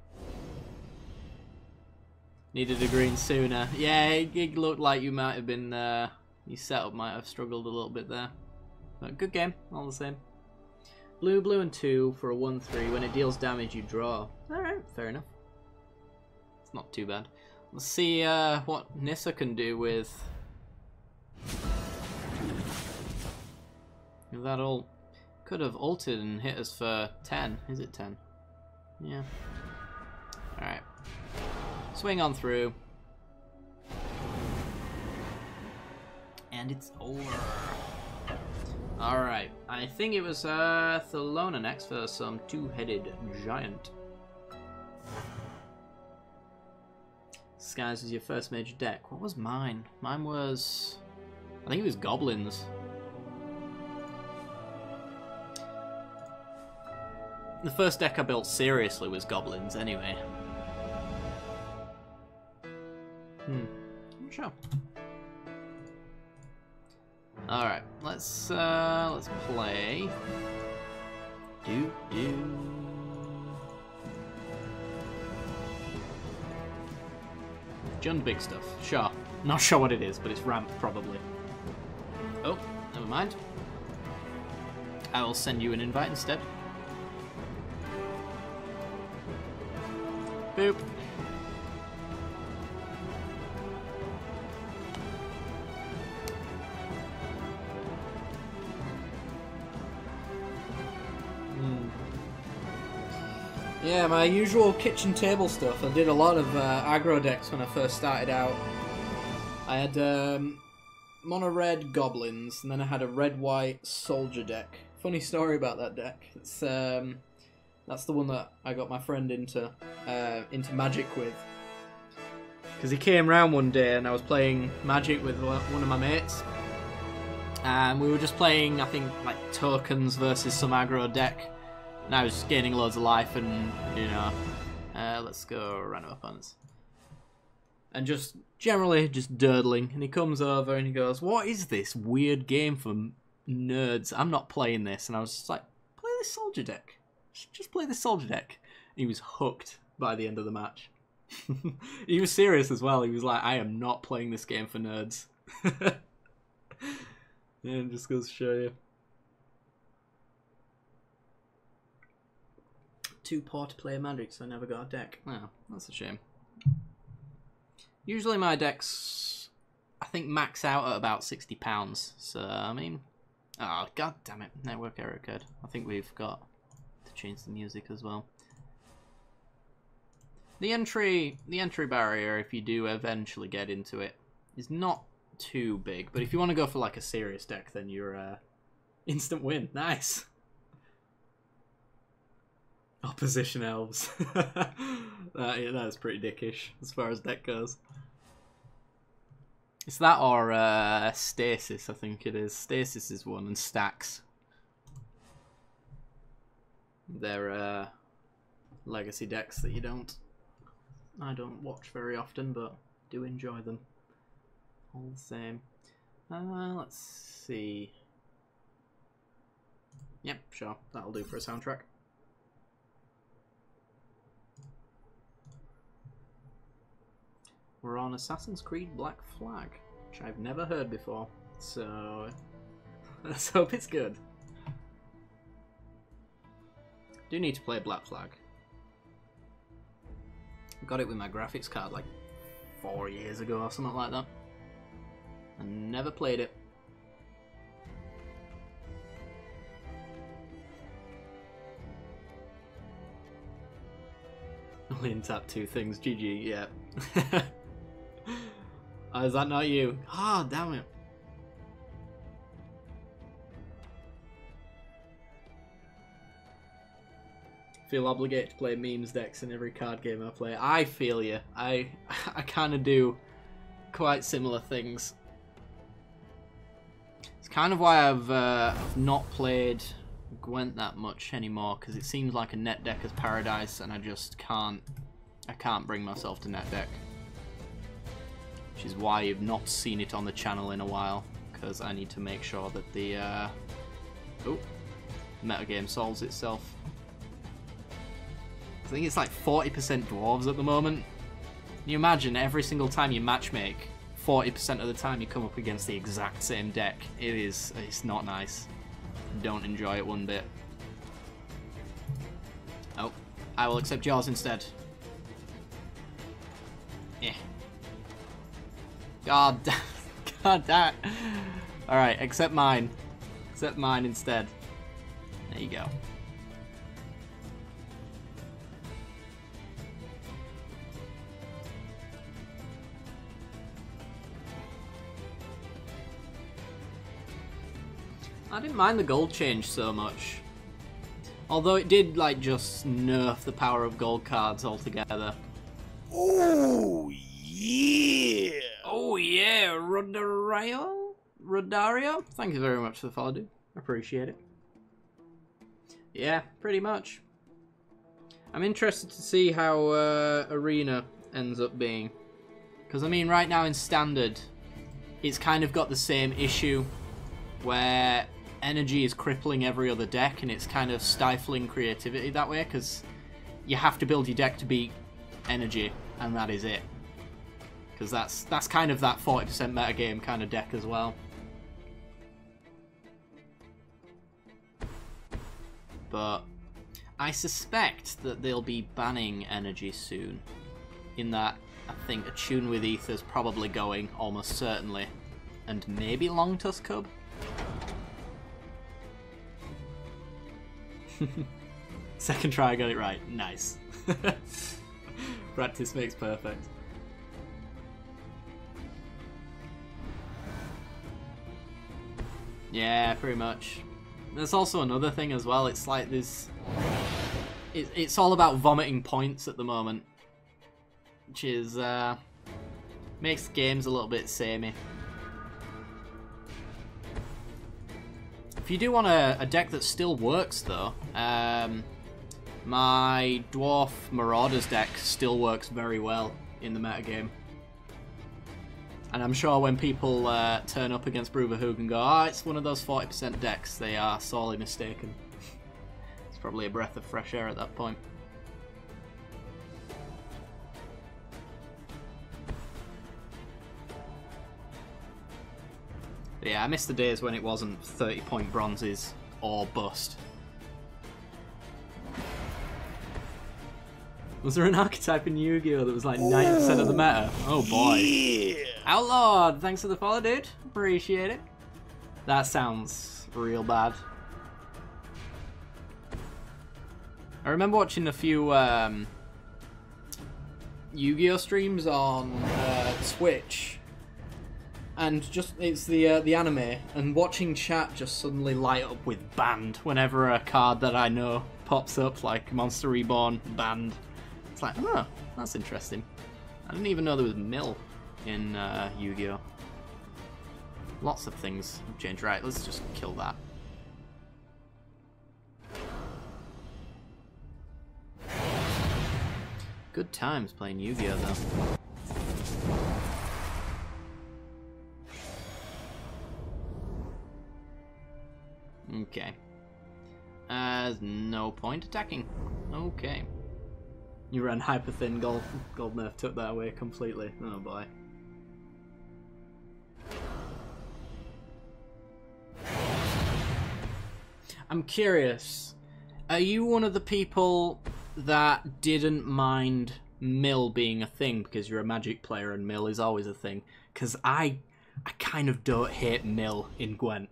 Needed a green sooner. Yeah, it looked like you might have been, your setup might have struggled a little bit there. But good game, all the same. Blue, blue, and 2 for a 1/3. When it deals damage, you draw. Alright, fair enough. It's not too bad. Let's see what Nissa can do with that ult. Could have ulted and hit us for 10. Is it 10? Yeah. Alright. Swing on through. And it's over. Alright. I think it was Thelona next for some two-headed giant. Skies was your first major deck. What was mine? Mine was... I think it was Goblins. The first deck I built seriously was Goblins, anyway. I'm not sure. Alright, let's play. Jund big stuff, sure. Not sure what it is, but it's ramp probably. Oh, never mind. I will send you an invite instead. Boop. Yeah, my usual kitchen table stuff. I did a lot of aggro decks when I first started out. I had mono red goblins, and then I had a red white soldier deck. Funny story about that deck. It's that's the one that I got my friend into Magic with. Because he came round one day and I was playing Magic with one of my mates. And we were just playing, I think, like tokens versus some aggro deck. And I was just gaining loads of life and, you know, let's go random opponents. And just generally just durdling. And he comes over and he goes, "What is this weird game for nerds? I'm not playing this." And I was just like, "Play this soldier deck. Just play this soldier deck." And he was hooked by the end of the match. He was serious as well. He was like, "I am not playing this game for nerds." Yeah, it just goes to show you. Too poor to play Magic, so I never got a deck. Oh, that's a shame. Usually my decks, I think, max out at about £60. So, I mean... Oh, god damn it. Network error occurred. I think we've got to change the music as well. The entry barrier, if you do eventually get into it, is not too big. But if you want to go for like a serious deck, then you're instant win. Nice. Opposition elves. That's pretty dickish as far as deck goes. It's that or Stasis, I think it is. Stasis is one, and Stacks. They're legacy decks that I don't watch very often, but do enjoy them all the same. Let's see. Yep, sure, that'll do for a soundtrack. We're on Assassin's Creed Black Flag, which I've never heard before, so let's hope it's good. Do need to play Black Flag. Got it with my graphics card like 4 years ago or something like that. I never played it. Only untap 2 things, GG, yeah. Oh, is that not you? Ah, oh, damn it. Feel obligated to play memes decks in every card game I play. I feel you. I kind of do quite similar things. It's kind of why I've not played Gwent that much anymore, because it seems like a net decker's paradise, and I just can't. I can't bring myself to net deck. Which is why you've not seen it on the channel in a while, because I need to make sure that the metagame solves itself. I think it's like 40% dwarves at the moment. Can you imagine every single time you matchmake, 40% of the time you come up against the exact same deck? It's not nice. Don't enjoy it one bit. Oh, I will accept yours instead. Yeah. God damn. God damn. Alright, accept mine. Accept mine instead. There you go. I didn't mind the gold change so much. Although it did, like, just nerf the power of gold cards altogether. Oh, yeah! Oh, yeah, Rodario? Rodario? Thank you very much for the follow, dude. Appreciate it. Yeah, pretty much. I'm interested to see how Arena ends up being. Because, I mean, right now in Standard, it's kind of got the same issue where energy is crippling every other deck, and it's kind of stifling creativity that way, because you have to build your deck to beat energy, and that is it. because that's kind of that 40% metagame kind of deck as well. But I suspect that they'll be banning energy soon, in that I think Attune with Ether's probably going, almost certainly, and maybe Long Tusk Cub? Second try I got it right, nice. Practice makes perfect. Yeah, pretty much. There's also another thing as well, it's like this... It's all about vomiting points at the moment, which is, makes games a little bit samey. If you do want a deck that still works though, my Dwarf Marauders deck still works very well in the metagame. And I'm sure when people turn up against Brotherhood and go, oh, it's one of those 40% decks, they are sorely mistaken. It's probably a breath of fresh air at that point. But yeah, I miss the days when it wasn't 30-point bronzes or bust. Was there an archetype in Yu-Gi-Oh that was like 90% of the meta? Oh boy. Yeah. Outlawed, thanks for the follow, dude. Appreciate it. That sounds real bad. I remember watching a few Yu-Gi-Oh streams on Twitch, and just it's the anime, and watching chat just suddenly light up with banned whenever a card that I know pops up, like Monster Reborn banned. It's like, oh, that's interesting. I didn't even know there was mill in Yu-Gi-Oh. Lots of things have changed. Right, let's just kill that. Good times playing Yu-Gi-Oh though. Okay. There's no point attacking. Okay. You ran hyper thin, Gold Nerf took that away completely. Oh boy. I'm curious, are you one of the people that didn't mind mill being a thing because you're a Magic player and mill is always a thing? Because I kind of don't hate mill in Gwent.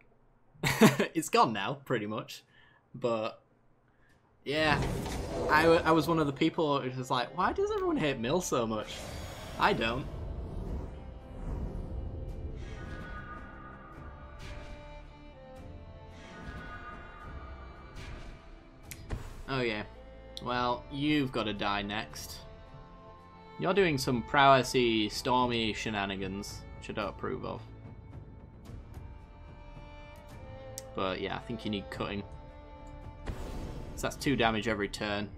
It's gone now, pretty much. But yeah, I was one of the people who was like, why does everyone hate mill so much? I don't. Oh yeah. Well, you've got to die next. You're doing some prowessy, stormy shenanigans, which I don't approve of. But yeah, I think you need cutting. So that's 2 damage every turn.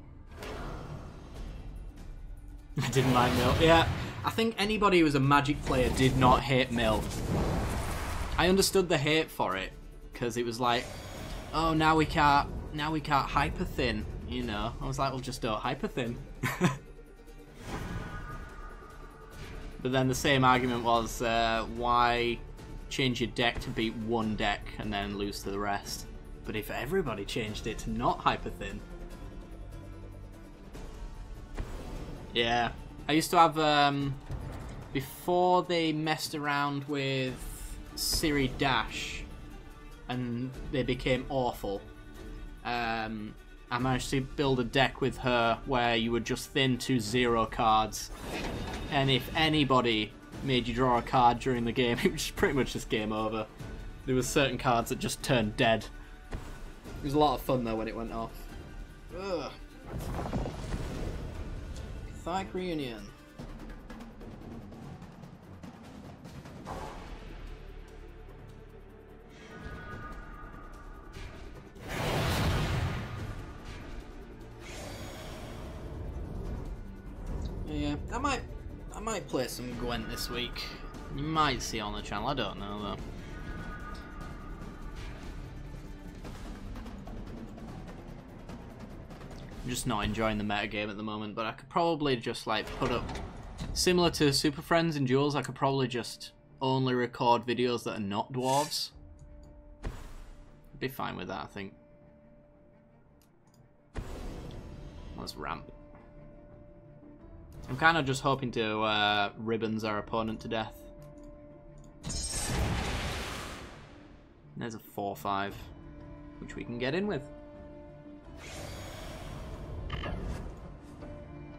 I didn't like mill. Yeah, I think anybody who was a Magic player did not hate mill. I understood the hate for it, because it was like, oh, now we can't hyper thin, you know. I was like, well, just don't hyper thin. But then the same argument was, why change your deck to beat one deck and then lose to the rest? But if everybody changed it to not hyper thin. Yeah. I used to have, before they messed around with Siri Dash and they became awful, I managed to build a deck with her where you would just thin to 0 cards, and if anybody made you draw a card during the game, it was pretty much just game over. There were certain cards that just turned dead. It was a lot of fun though when it went off. Ugh. Thank reunion. Yeah, I might play some Gwent this week. You might see on the channel, I don't know though. I'm just not enjoying the metagame at the moment, but I could probably just like put up Similar to Super Friends in Duels, I could probably just only record videos that are not dwarves. I'd be fine with that, I think. Let's ramp. I'm kind of just hoping to ribbons our opponent to death. There's a 4-5, which we can get in with.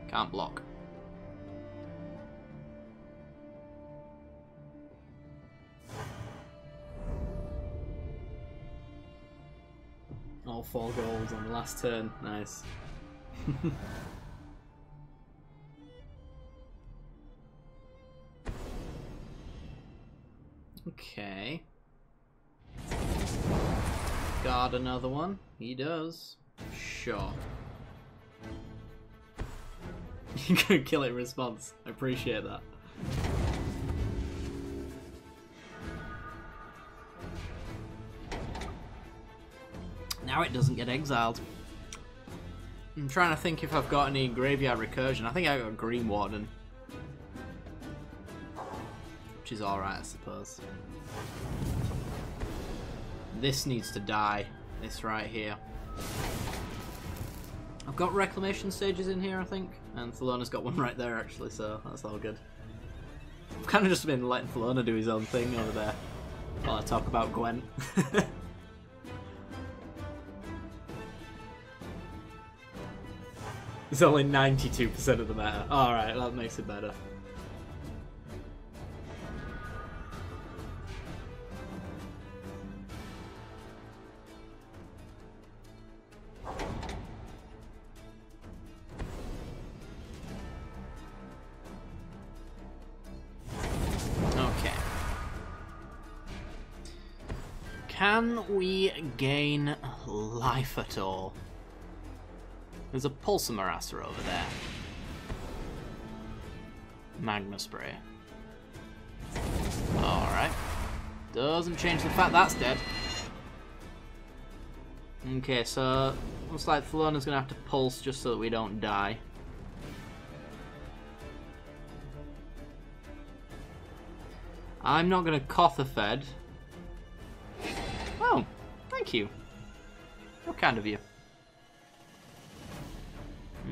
Can't block. All 4 goals on the last turn. Nice. Okay. Guard another one. He does. Sure. You can kill it in response. I appreciate that. Now it doesn't get exiled. I'm trying to think if I've got any graveyard recursion. I think I got Green Warden. Which is alright, I suppose. This needs to die. This right here. I've got Reclamation Stages in here, I think. And Thellona's got one right there, actually, so that's all good. I've kind of just been letting Thelona do his own thing over there while I talk about Gwent. It's only 92% of the meta. Alright, that makes it better. Okay. Can we gain life at all? There's a Pulsamarasser over there. Magma Spray. Alright. Doesn't change the fact that's dead. Okay, so looks like Thellona's gonna have to pulse just so that we don't die. I'm not gonna Kothafed. Oh, thank you. How kind of you.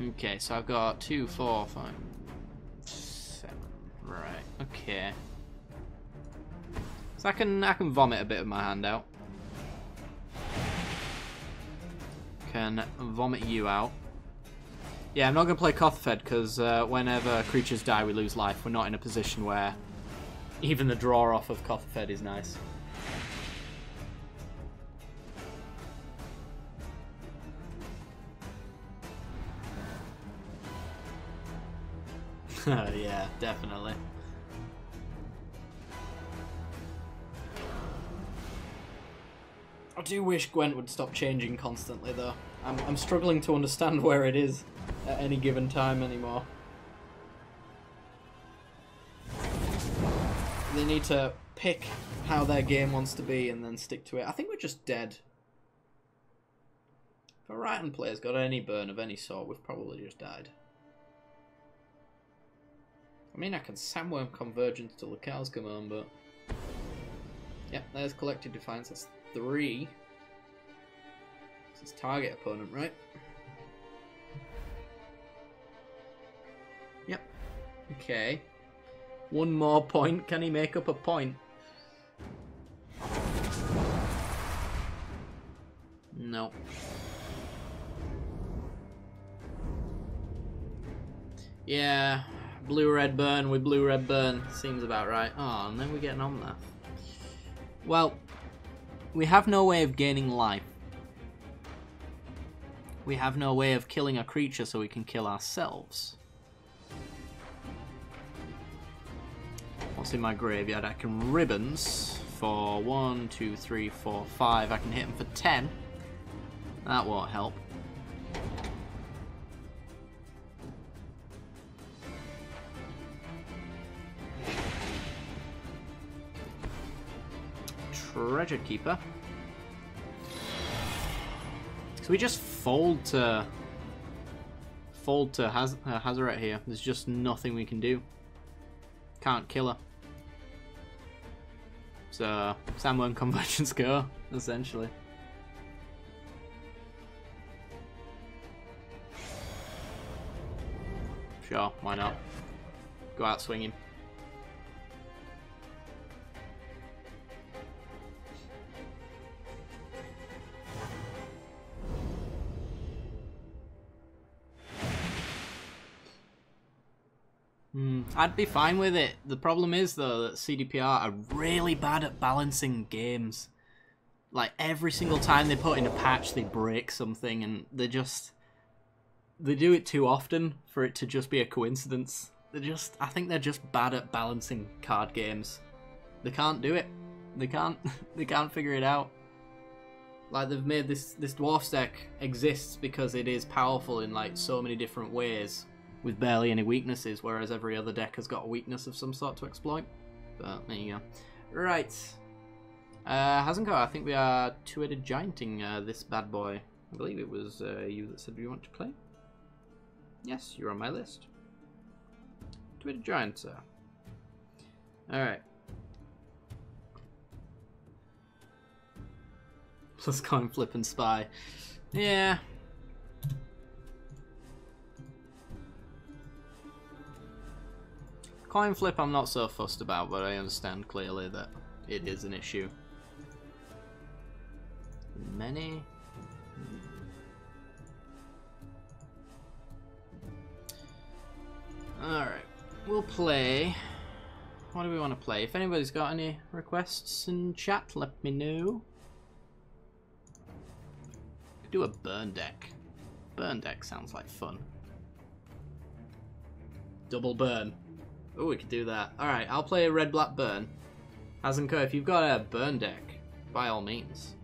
Okay, so I've got 2, 4, 5, 7. Right, okay. So I can vomit a bit of my hand out. Can vomit you out. Yeah, I'm not going to play Kothafed because whenever creatures die we lose life. We're not in a position where even the draw off of Kothafed is nice. Yeah, definitely. I do wish Gwent would stop changing constantly, though. I'm struggling to understand where it is at any given time anymore. They need to pick how their game wants to be and then stick to it. I think we're just dead. If a right-hand player's got any burn of any sort, we've probably just died. I mean, I can Sandworm Convergence till the cows come home, but... Yep, there's Collective Defiance, that's 3. This is target opponent, right? Yep. Okay. One more point, can he make up a point? No. Yeah. Blue-red burn with blue-red burn. Seems about right. Oh, and then we're getting on that. Well, we have no way of gaining life. We have no way of killing a creature so we can kill ourselves. What's in my graveyard? I can ribbons for 1, 2, 3, 4, 5. I can hit them for 10. That won't help. Treasure Keeper. So we just fold to fold to Hazaret here. There's just nothing we can do. Can't kill her. So, Samuel and Convergence go, essentially. Sure, why not? Go out swinging. I'd be fine with it. The problem is, though, that CDPR are really bad at balancing games. Like, every single time they put in a patch, they break something, and they do it too often for it to just be a coincidence. I think they're just bad at balancing card games. They can't do it. They can't figure it out. Like, they've made this Dwarfs deck exists because it is powerful in, like, so many different ways, with barely any weaknesses, whereas every other deck has got a weakness of some sort to exploit. But there you go. Right. Hazenko, I think we are two-headed gianting this bad boy. I believe it was you that said you want to play. Yes, you're on my list. Two-headed giant, sir. Alright. Plus coin flip and spy. Yeah. Coin flip I'm not so fussed about, but I understand clearly that it is an issue. Many? Alright, we'll play. What do we want to play? If anybody's got any requests in chat, let me know. Could do a burn deck. Burn deck sounds like fun. Double burn. Oh, we could do that. Alright, I'll play a red-black burn. Hazenko, if you've got a burn deck, by all means.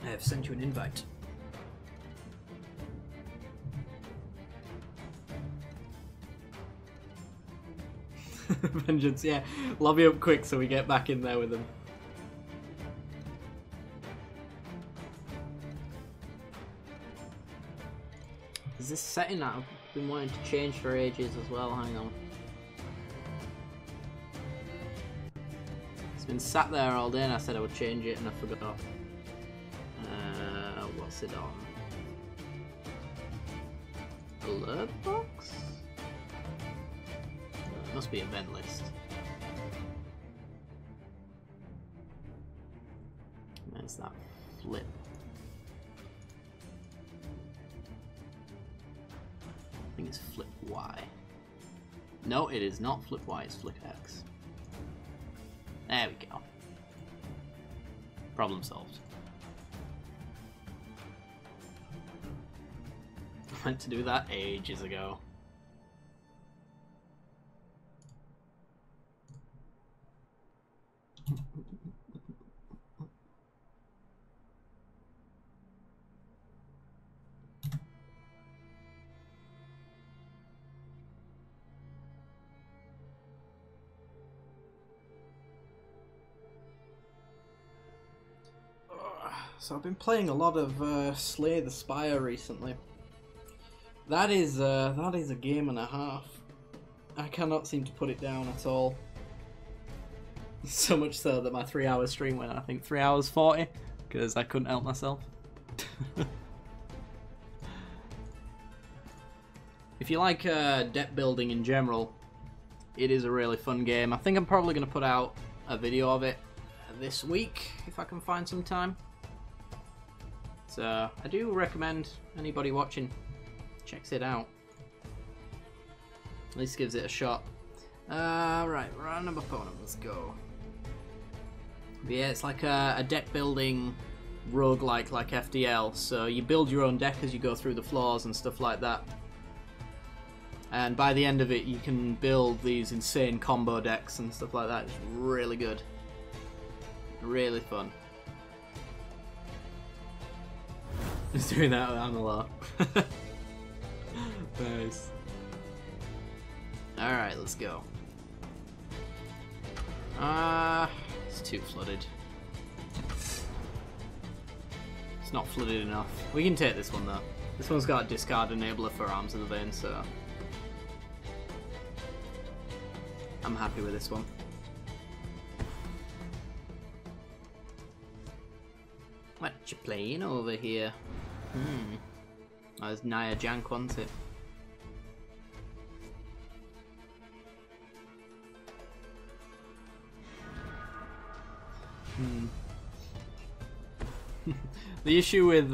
I have sent you an invite. Vengeance, yeah. Lobby up quick so we get back in there with them. Is this setting that I've been wanting to change for ages as well? Hang on. It's been sat there all day and I said I would change it and I forgot. What's it on? Alert box? It must be event list. There's that flip. I think it's flip Y. No, it is not flip Y, it's flip X. There we go. Problem solved. I meant to do that ages ago. So I've been playing a lot of Slay the Spire recently. That is a game and a half. I cannot seem to put it down at all. So much so that my 3-hour stream went, I think, 3 hours 40, because I couldn't help myself. If you like deck building in general, it is a really fun game. I think I'm probably going to put out a video of it this week, if I can find some time. So, I do recommend anybody watching checks it out. At least gives it a shot. Right, random opponent, let's go. But yeah, it's like a deck building roguelike like FDL, so you build your own deck as you go through the floors and stuff like that. And by the end of it, you can build these insane combo decks and stuff like that. It's really good. Really fun. Just doing that with Amalur. Nice. Alright, let's go. It's too flooded. It's not flooded enough. We can take this one though. This one's got a discard enabler for Arms of the Vein, so I'm happy with this one. What you playing over here? Oh, it's Naya Jank, wasn't it? The issue with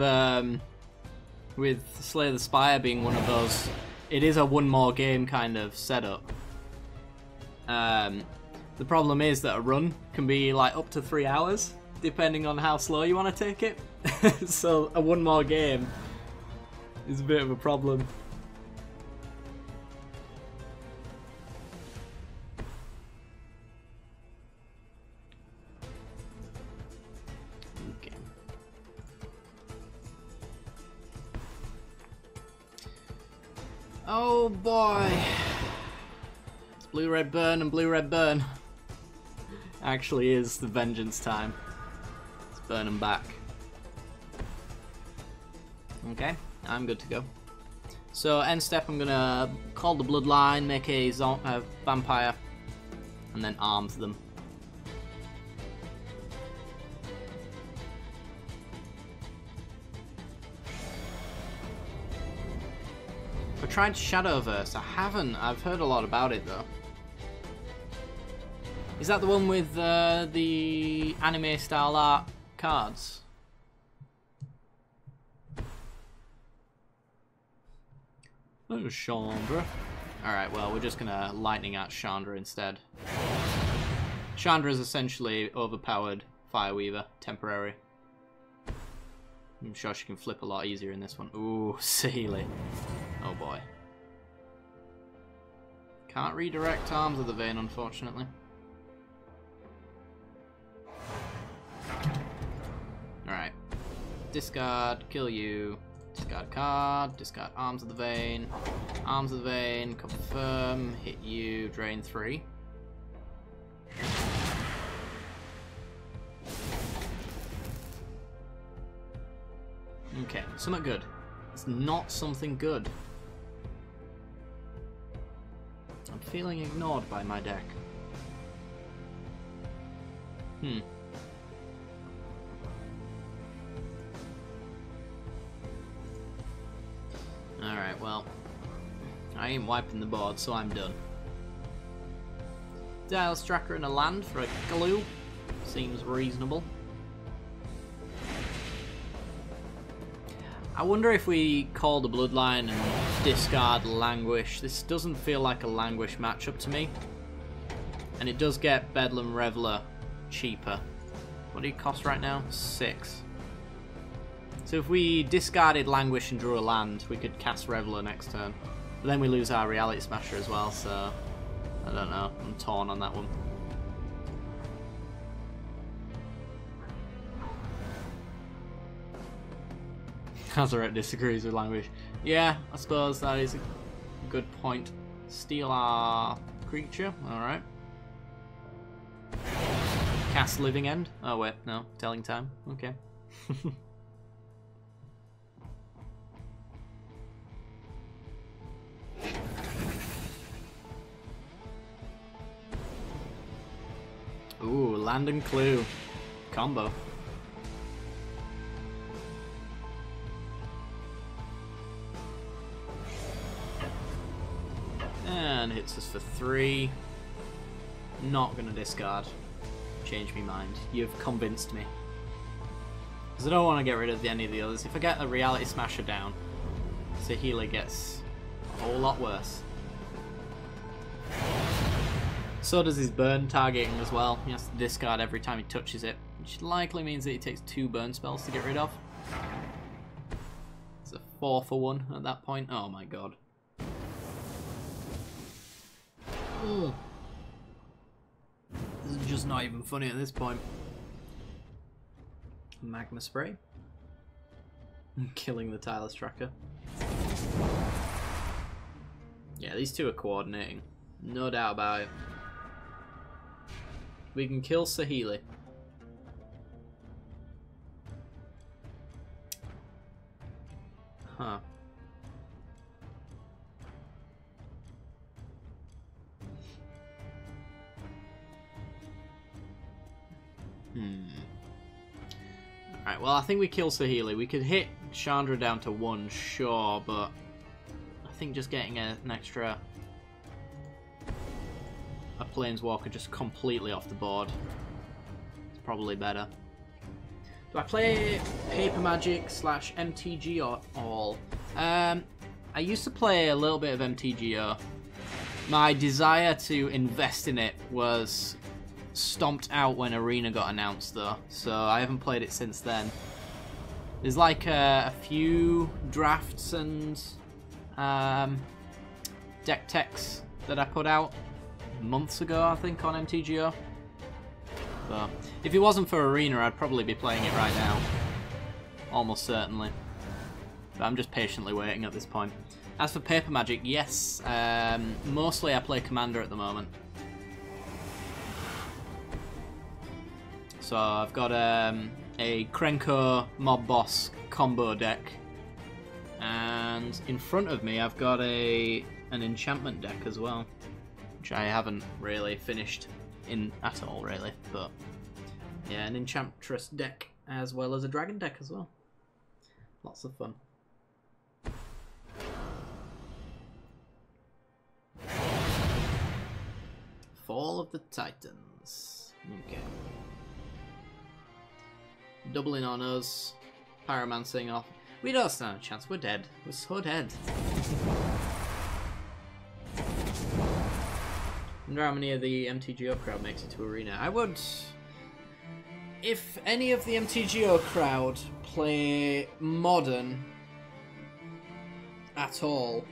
Slay the Spire being one of those, it is a one more game kind of setup. The problem is that a run can be like up to 3 hours, depending on how slow you want to take it. So a one more game is a bit of a problem. Okay. Oh boy. It's blue red burn and blue red burn. Actually is the vengeance time. Let's burn them back. Okay, I'm good to go. So end step, I'm gonna call the bloodline, make a vampire, and then arms them. I tried Shadowverse. I haven't. I've heard a lot about it though. Is that the one with the anime style art cards? Oh, Chandra. Alright, well, we're just gonna lightning at Chandra instead. Chandra is essentially overpowered Fireweaver, temporary. I'm sure she can flip a lot easier in this one. Ooh, Sealy. Oh boy. Can't redirect Arms of the Vein, unfortunately. Alright. Discard, kill you. Discard card, discard Arms of the Vein. Arms of the Vein, confirm, hit you, drain 3. Okay, something good. It's not something good. I'm feeling ignored by my deck. Alright, well, I ain't wiping the board, so I'm done. Duels Tracker and a land for a glue. Seems reasonable. I wonder if we call the Bloodline and discard Languish. This doesn't feel like a Languish matchup to me. And it does get Bedlam Reveler cheaper. What do you cost right now? 6. So if we discarded Languish and drew a land, we could cast Reveler next turn. But then we lose our Reality Smasher as well, so I don't know. I'm torn on that one. Hazaret disagrees with Languish. Yeah, I suppose that is a good point. Steal our creature, alright. Cast Living End? Oh wait, no, telling time. Okay. Ooh, Land and Clue. Combo. And hits us for 3. Not gonna discard. Change my mind. You've convinced me. Because I don't want to get rid of any of the others. If I get a Reality Smasher down, Saheeli gets a whole lot worse. So does his burn targeting as well. He has to discard every time he touches it, which likely means that he takes 2 burn spells to get rid of. It's a 4 for 1 at that point. Oh my god. Ugh. This is just not even funny at this point. Magma Spray. Killing the Tireless Tracker. Yeah, these two are coordinating. No doubt about it. We can kill Saheeli. Huh. Alright, well, I think we kill Saheeli. We could hit Chandra down to 1, sure, but I think just getting an extra... a Planeswalker just completely off the board is probably better. Do I play Paper Magic / MTG or all? I used to play a little bit of MTGO. My desire to invest in it was stomped out when Arena got announced, though, so I haven't played it since then. There's like a few drafts and deck techs that I put out months ago, I think, on MTGO. But if it wasn't for Arena, I'd probably be playing it right now. Almost certainly. But I'm just patiently waiting at this point. As for Paper Magic, yes. Mostly I play Commander at the moment. So I've got a Krenko Mob Boss combo deck. And in front of me I've got an enchantment deck as well. Which I haven't really finished in at all, really. But yeah, an Enchantress deck as well as a Dragon deck as well. Lots of fun. Fall of the Titans. Okay. Doubling on us. Pyromancing off. We don't stand a chance. We're dead. We're so dead. I wonder how many of the MTGO crowd makes it to Arena. I would... If any of the MTGO crowd play Modern at all,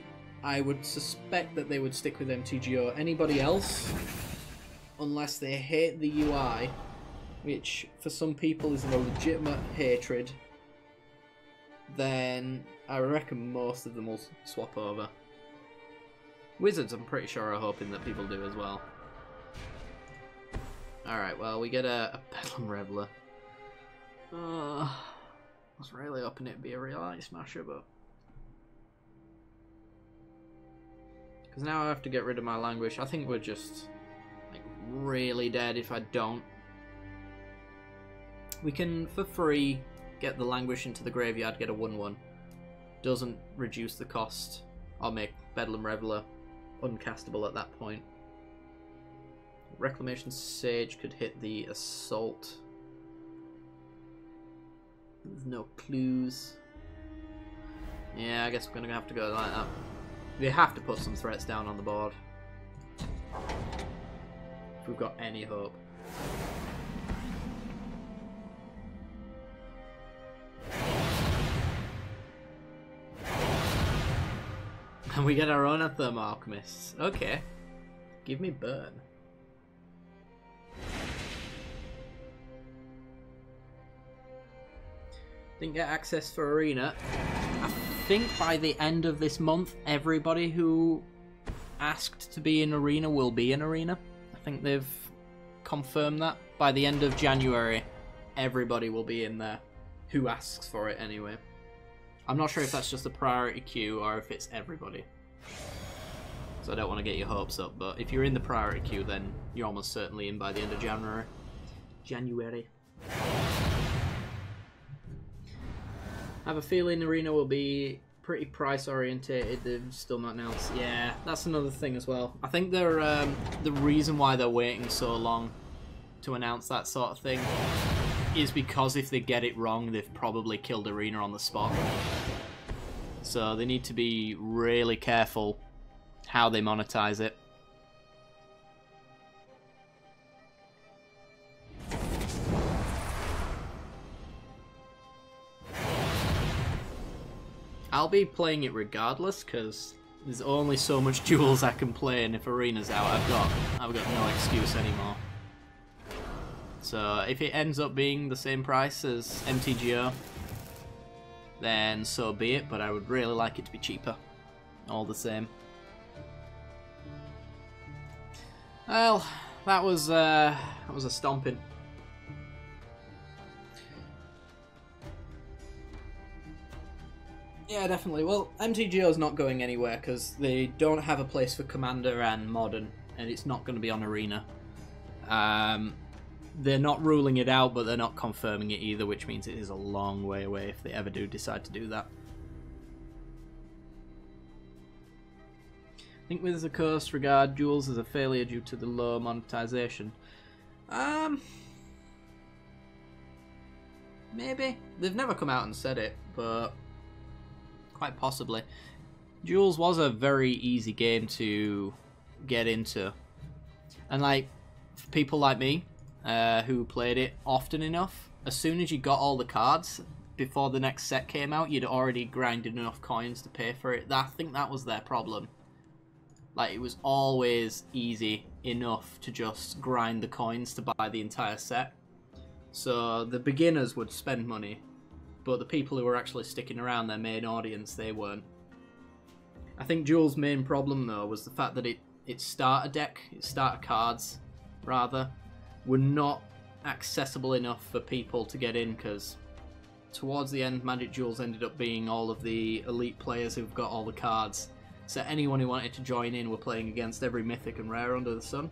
I would suspect that they would stick with MTGO. Anybody else, unless they hate the UI, which for some people is a legitimate hatred, then I reckon most of them will swap over. Wizards, I'm pretty sure, are hoping that people do as well. Alright, well, we get a Bedlam Reveler. I was really hoping it'd be a real Ice Smasher, but... Because now I have to get rid of my Languish. I think we're just, like, really dead if I don't. We can, for free, get the Languish into the graveyard, get a 1/1. Doesn't reduce the cost, or make Bedlam Reveler uncastable at that point. Reclamation Sage could hit the Assault. There's no clues. Yeah, I guess we're gonna have to go like that. We have to put some threats down on the board if we've got any hope. And we get our own Thermo Alchemists. Okay. Give me burn. Didn't get access for Arena. I think by the end of this month, everybody who asked to be in Arena will be in Arena. I think they've confirmed that. By the end of January, everybody will be in there who asks for it anyway. I'm not sure if that's just a priority queue or if it's everybody. So I don't want to get your hopes up, but if you're in the priority queue, then you're almost certainly in by the end of January. I have a feeling Arena will be pretty price orientated. They've still not announced. Yeah, that's another thing as well. I think they're the reason why they're waiting so long to announce that sort of thing is because if they get it wrong, they've probably killed Arena on the spot. So they need to be really careful how they monetize it. I'll be playing it regardless, because there's only so much Duels I can play, and if Arena's out, I've got no excuse anymore. So if it ends up being the same price as MTGO, then so be it, but I would really like it to be cheaper, all the same. Well, that was a stomping. Yeah, definitely. Well, MTGO's not going anywhere because they don't have a place for Commander and Modern, and it's not going to be on Arena. They're not ruling it out, but they're not confirming it either, which means it is a long way away if they ever do decide to do that. I think Wizards of the Coast regard Duels as a failure due to the low monetization. Maybe. They've never come out and said it, but quite possibly. Duels was a very easy game to get into. And like, for people like me, who played it often enough, as soon as you got all the cards, before the next set came out, you'd already grinded enough coins to pay for it. I think that was their problem. Like, it was always easy enough to just grind the coins to buy the entire set. So the beginners would spend money, but the people who were actually sticking around, their main audience, they weren't. I think Duel's main problem, though, was the fact that its starter cards, rather, were not accessible enough for people to get in, because towards the end, Magic Duels ended up being all of the elite players who've got all the cards. So anyone who wanted to join in were playing against every mythic and rare under the sun.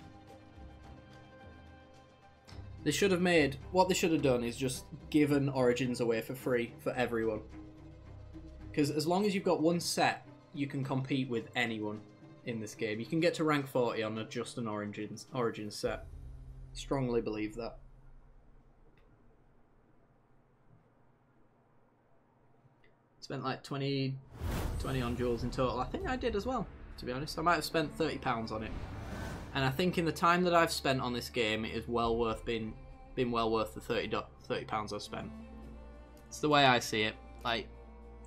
They should have made... What they should have done is just given Origins away for free for everyone. Because as long as you've got one set, you can compete with anyone in this game. You can get to rank 40 on just an Origins set. Strongly believe that. Spent like 20 on Duels in total. I think I did as well, to be honest. I might have spent £30 on it. And I think in the time that I've spent on this game, it is well worth been well worth the £30 I've spent. It's the way I see it. Like,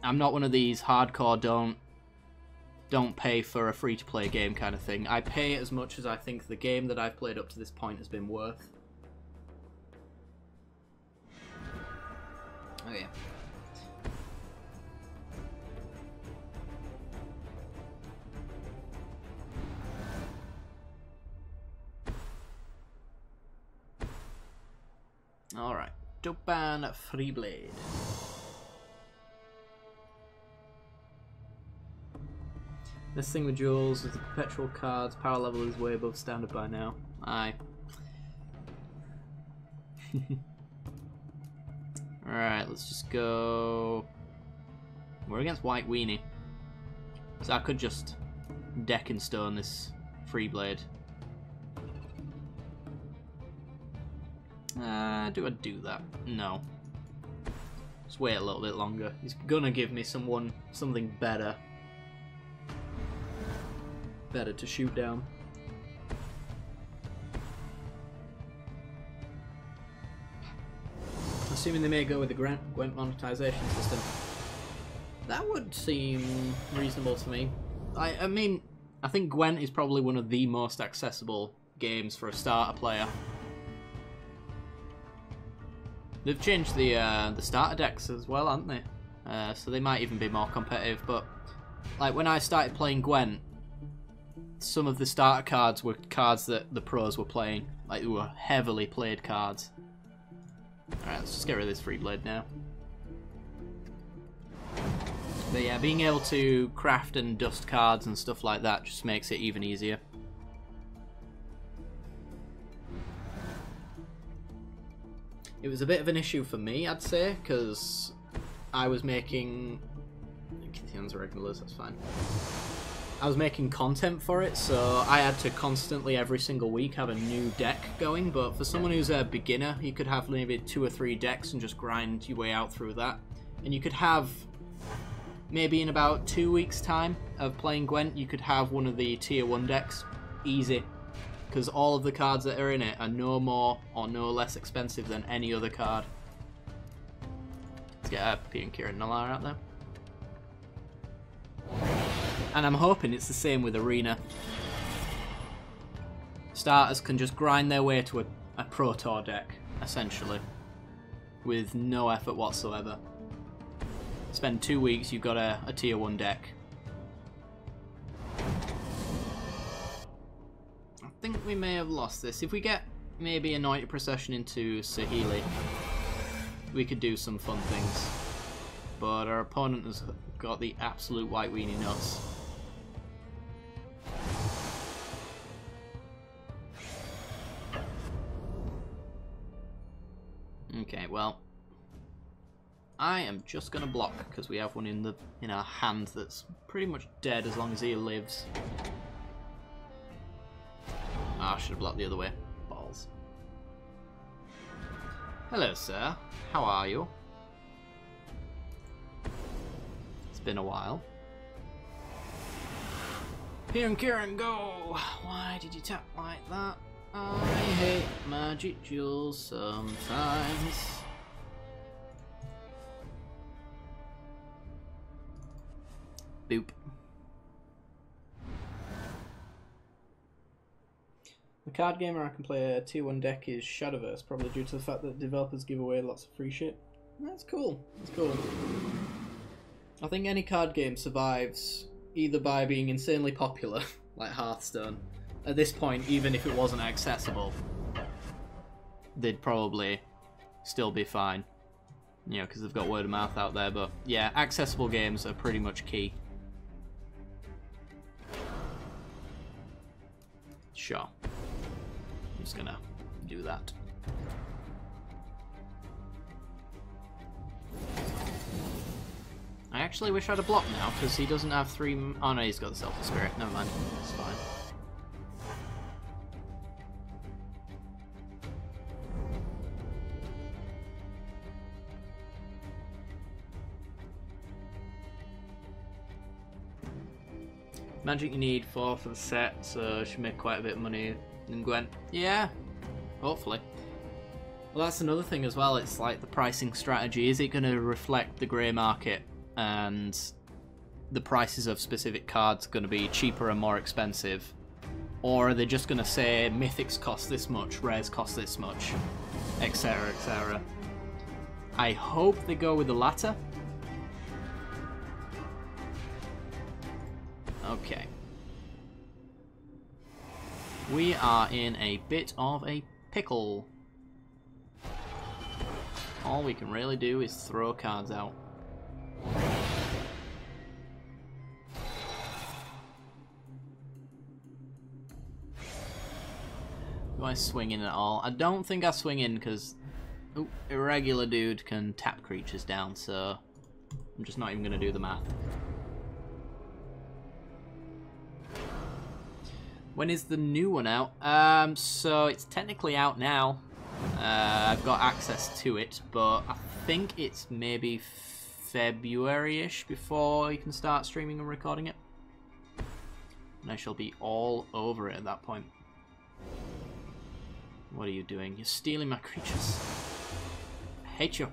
I'm not one of these hardcore don't pay for a free-to-play game kind of thing. I pay as much as I think the game that I've played up to this point has been worth. Oh yeah. Alright, Dopan Freeblade. This thing with Duels is the perpetual cards. Power level is way above standard by now. Aye. Alright, let's just go... We're against White Weenie. So I could just deck and stone this Freeblade. Do I do that? No. Just wait a little bit longer. He's gonna give me something better. Better to shoot down. Assuming they may go with the Gwent monetization system. That would seem reasonable to me. I mean, I think Gwent is probably one of the most accessible games for a starter player. They've changed the starter decks as well, haven't they? So they might even be more competitive. But like when I started playing Gwent, some of the starter cards were cards that the pros were playing. Like they were heavily played cards. Alright, let's just get rid of this Freeblade now. But yeah, being able to craft and dust cards and stuff like that just makes it even easier. It was a bit of an issue for me, I'd say, because I was making... Kithian's regulars, that's fine. I was making content for it, so I had to constantly, every single week, have a new deck going, but for someone who's a beginner, you could have maybe 2 or 3 decks and just grind your way out through that. And you could have, maybe in about 2 weeks' time of playing Gwent, you could have one of the tier 1 decks. Easy. Because all of the cards that are in it are no more or no less expensive than any other card. Let's get a P and Kieran Nallar out there. And I'm hoping it's the same with Arena. Starters can just grind their way to a Pro Tour deck, essentially. With no effort whatsoever. Spend 2 weeks, you've got a tier 1 deck. I think we may have lost this. If we get maybe Anointed Procession into Saheeli, we could do some fun things. but our opponent has got the absolute white weenie nuts. Okay, well, I am just gonna block because we have one in our hand that's pretty much dead as long as he lives. I should have blocked the other way. Balls. Hello, sir. How are you? It's been a while. Here and Kieran, go! Why did you tap like that? I hate magic jewels sometimes. Boop. The card game where I can play a tier 1 deck is Shadowverse, probably due to the fact that developers give away lots of free shit. That's cool. That's cool. I think any card game survives either by being insanely popular, like Hearthstone. At this point, even if it wasn't accessible, they'd probably still be fine. You know, because they've got word of mouth out there, but yeah, accessible games are pretty much key. Sure. I'm just gonna do that. I actually wish I'd have blocked now, because he doesn't have 3... Oh no, he's got the Selfless Spirit. Never mind. It's fine. Magic you need 4 for the set, so I should make quite a bit of money in Gwent. Yeah, hopefully. Well, that's another thing as well. It's like the pricing strategy. Is it going to reflect the grey market and the prices of specific cards going to be cheaper and more expensive? Or are they just going to say mythics cost this much, rares cost this much, etc, etc? I hope they go with the latter. Okay. We are in a bit of a pickle. All we can really do is throw cards out. Do I swing in at all? I don't think I swing in because irregular dude can tap creatures down, so I'm just not even going to do the math. When is the new one out? So it's technically out now. I've got access to it, but I think it's maybe February-ish before you can start streaming and recording it. And I shall be all over it at that point. What are you doing? You're stealing my creatures. I hate you.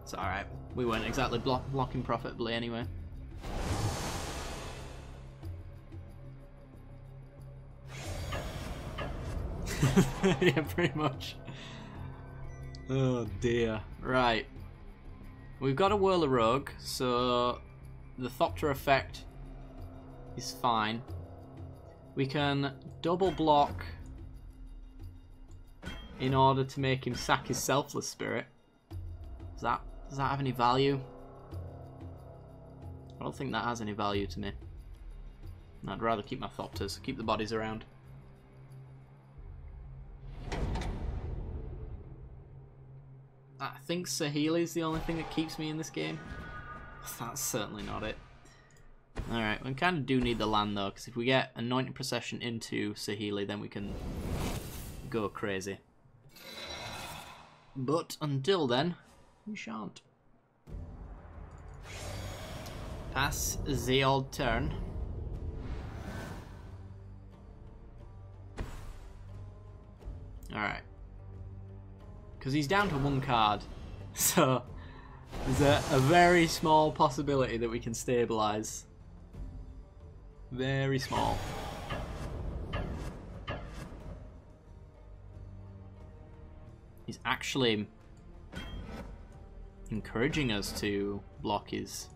It's alright. We weren't exactly blocking profitably anyway. Yeah, pretty much. Oh dear. Right. We've got a Whirler Rogue, so the Thopter effect is fine. We can double block in order to make him sack his Selfless Spirit. Does that have any value? I don't think that has any value to me. I'd rather keep my Thopters, keep the bodies around. I think Saheeli is the only thing that keeps me in this game. That's certainly not it. Alright, we kind of do need the land though, because if we get Anointing Procession into Saheeli, then we can go crazy. But until then, we shan't. Pass the old turn. Alright. Because he's down to 1 card, so there's a very small possibility that we can stabilise. Very small. He's actually encouraging us to block his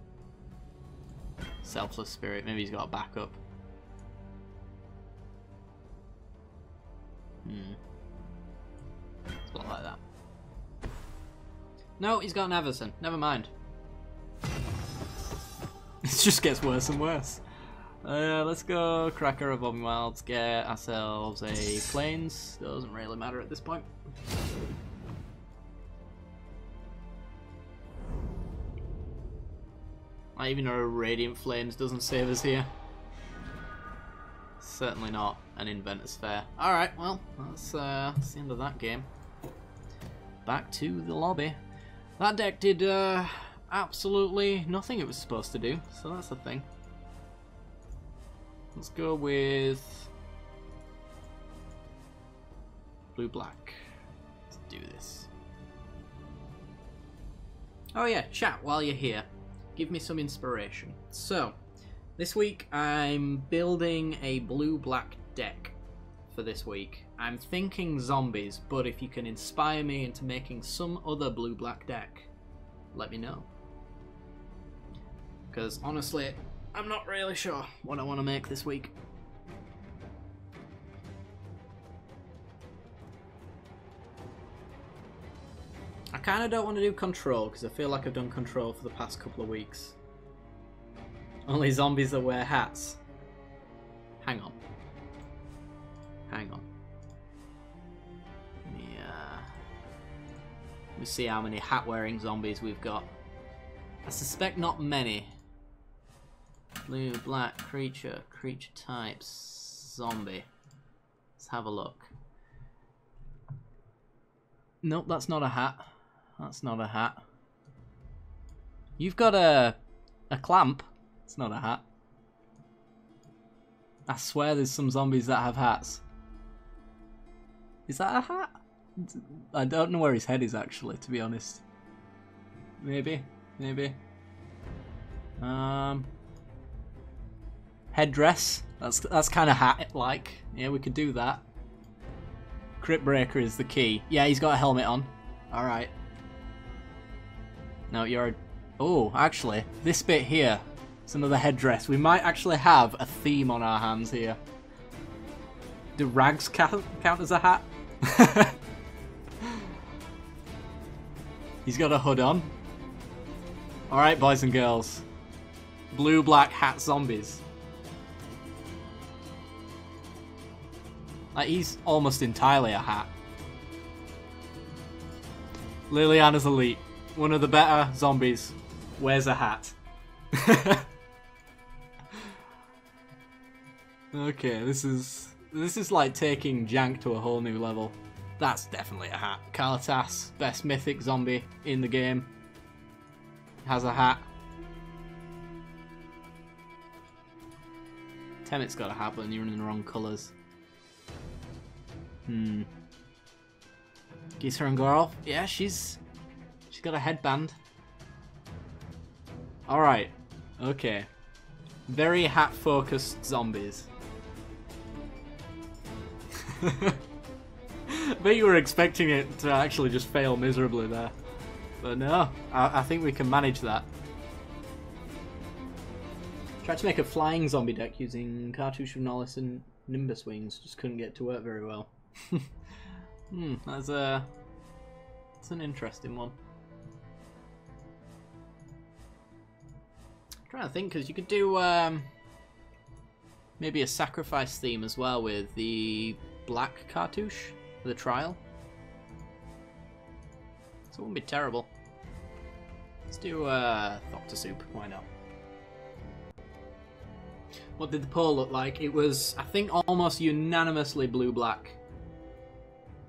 Selfless Spirit. Maybe he's got a backup. Let's block like that. No, he's got an Everson. Never mind. It just gets worse and worse. Let's go Cracker Evolving Wilds, get ourselves a Plains. Doesn't really matter at this point. Not even a Radiant Flames doesn't save us here. Certainly not an Inventor's Fair. Alright, well, that's the end of that game. Back to the lobby. That deck did absolutely nothing it was supposed to do, so that's a thing. Let's go with blue-black. Let's do this. Oh yeah, chat while you're here. Give me some inspiration. So, this week I'm building a blue-black deck for this week. I'm thinking zombies, but if you can inspire me into making some other blue-black deck, let me know. Because honestly, I'm not really sure what I want to make this week. I kind of don't want to do control because I feel like I've done control for the past couple of weeks. Only zombies that wear hats. Hang on. Hang on. Yeah. Let me see how many hat-wearing zombies we've got. I suspect not many. Blue, black, creature, creature types, zombie. Let's have a look. Nope, that's not a hat. That's not a hat. You've got a clamp. It's not a hat. I swear there's some zombies that have hats. Is that a hat? I don't know where his head is actually, to be honest. Maybe. Maybe. Headdress. That's kind of hat-like. Yeah, we could do that. Crypt Breaker is the key. Yeah, he's got a helmet on. Alright. No, you're... Oh, actually, this bit here. It's another headdress. We might actually have a theme on our hands here. Do rags count as a hat? He's got a hood on. Alright, boys and girls. Blue, black, hat zombies. Like, he's almost entirely a hat. Liliana's Elite. One of the better zombies. Wears a hat. Okay, this is like taking Jank to a whole new level. That's definitely a hat. Kalatas, best mythic zombie in the game. Has a hat. Temet's got a hat, but you're in the wrong colours. Gisa and Gorl. Yeah, she's got a headband. Alright. Okay. Very hat-focused zombies. I bet you were expecting it to actually just fail miserably there. But no, I think we can manage that. Tried to make a flying zombie deck using Cartouche of Nollis and Nimbus Wings. Just couldn't get to work very well. That's an interesting one. I'm trying to think, because you could do maybe a sacrifice theme as well with the black cartouche for the trial. So it wouldn't be terrible. Let's do Thoctor Soup, why not? What did the poll look like? It was, I think, almost unanimously blue-black.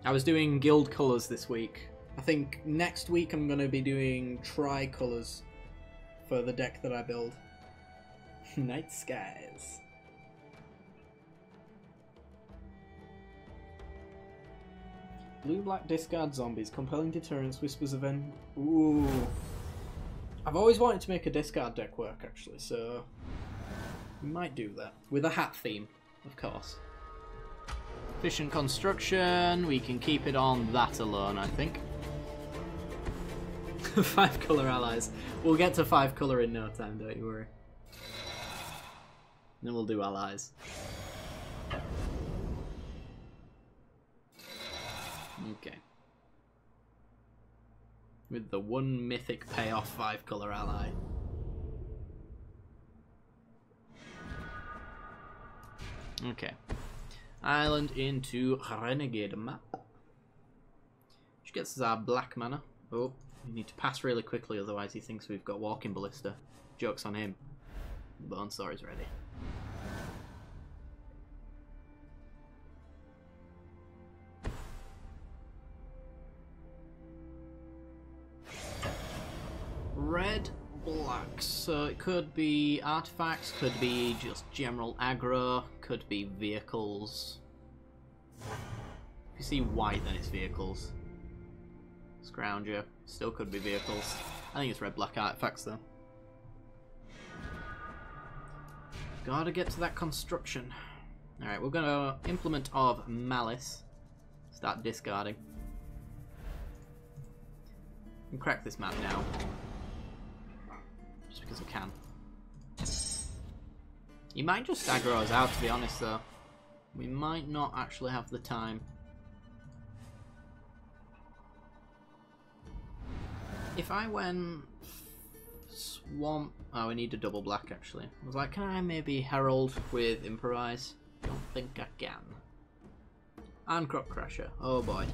I was doing guild colours this week. I think next week I'm going to be doing tri-colours for the deck that I build. Night Skies. Blue-black discard zombies. Compelling deterrence, whispers of end. Ooh. I've always wanted to make a discard deck work, actually, so we might do that. With a hat theme, of course. Efficient construction, we can keep it on that alone, I think. 5 colour allies. We'll get to 5 colour in no time, don't you worry. Then we'll do allies. Okay. With the one mythic payoff 5 colour ally. Okay. Island into Renegade map. Which gets us our black mana. Oh, we need to pass really quickly, otherwise he thinks we've got Walking Ballista. Joke's on him. Bonesaw is ready. Red, black. So it could be artifacts, could be just general aggro, could be vehicles. If you see white, then it's vehicles. Scrounger, still could be vehicles. I think it's red, black artifacts though. Gotta get to that construction. Alright, we're gonna implement of Malice. Start discarding. And crack this map now. Just because I can. He might just aggro us out, to be honest though. We might not actually have the time. If I went Swamp... Oh, we need a double black actually. I was like, can I maybe Herald with Improvise? Don't think I can. And Crop Crusher. Oh boy.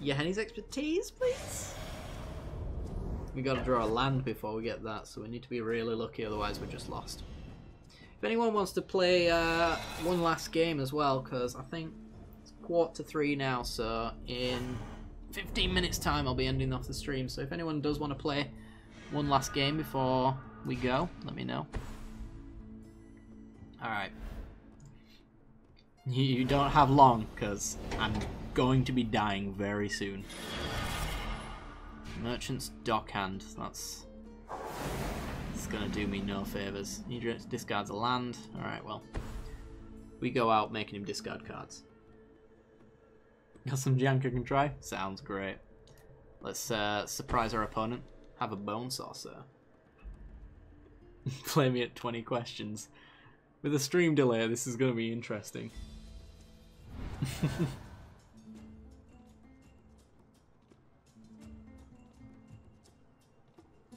Yeah, Henny's expertise, please? We gotta draw a land before we get that, so we need to be really lucky, otherwise we're just lost. If anyone wants to play one last game as well, because I think it's 2:45 now, so in 15 minutes time I'll be ending off the stream, so if anyone does want to play one last game before we go, let me know. Alright. You don't have long, because I'm going to be dying very soon. Merchant's Dockhand, that's gonna do me no favours. He discards a land. Alright, well. We go out making him discard cards. Got some jank I can try? Sounds great. Let's surprise our opponent. Have a Bone Saucer. Play me at 20 questions. With a stream delay, this is gonna be interesting.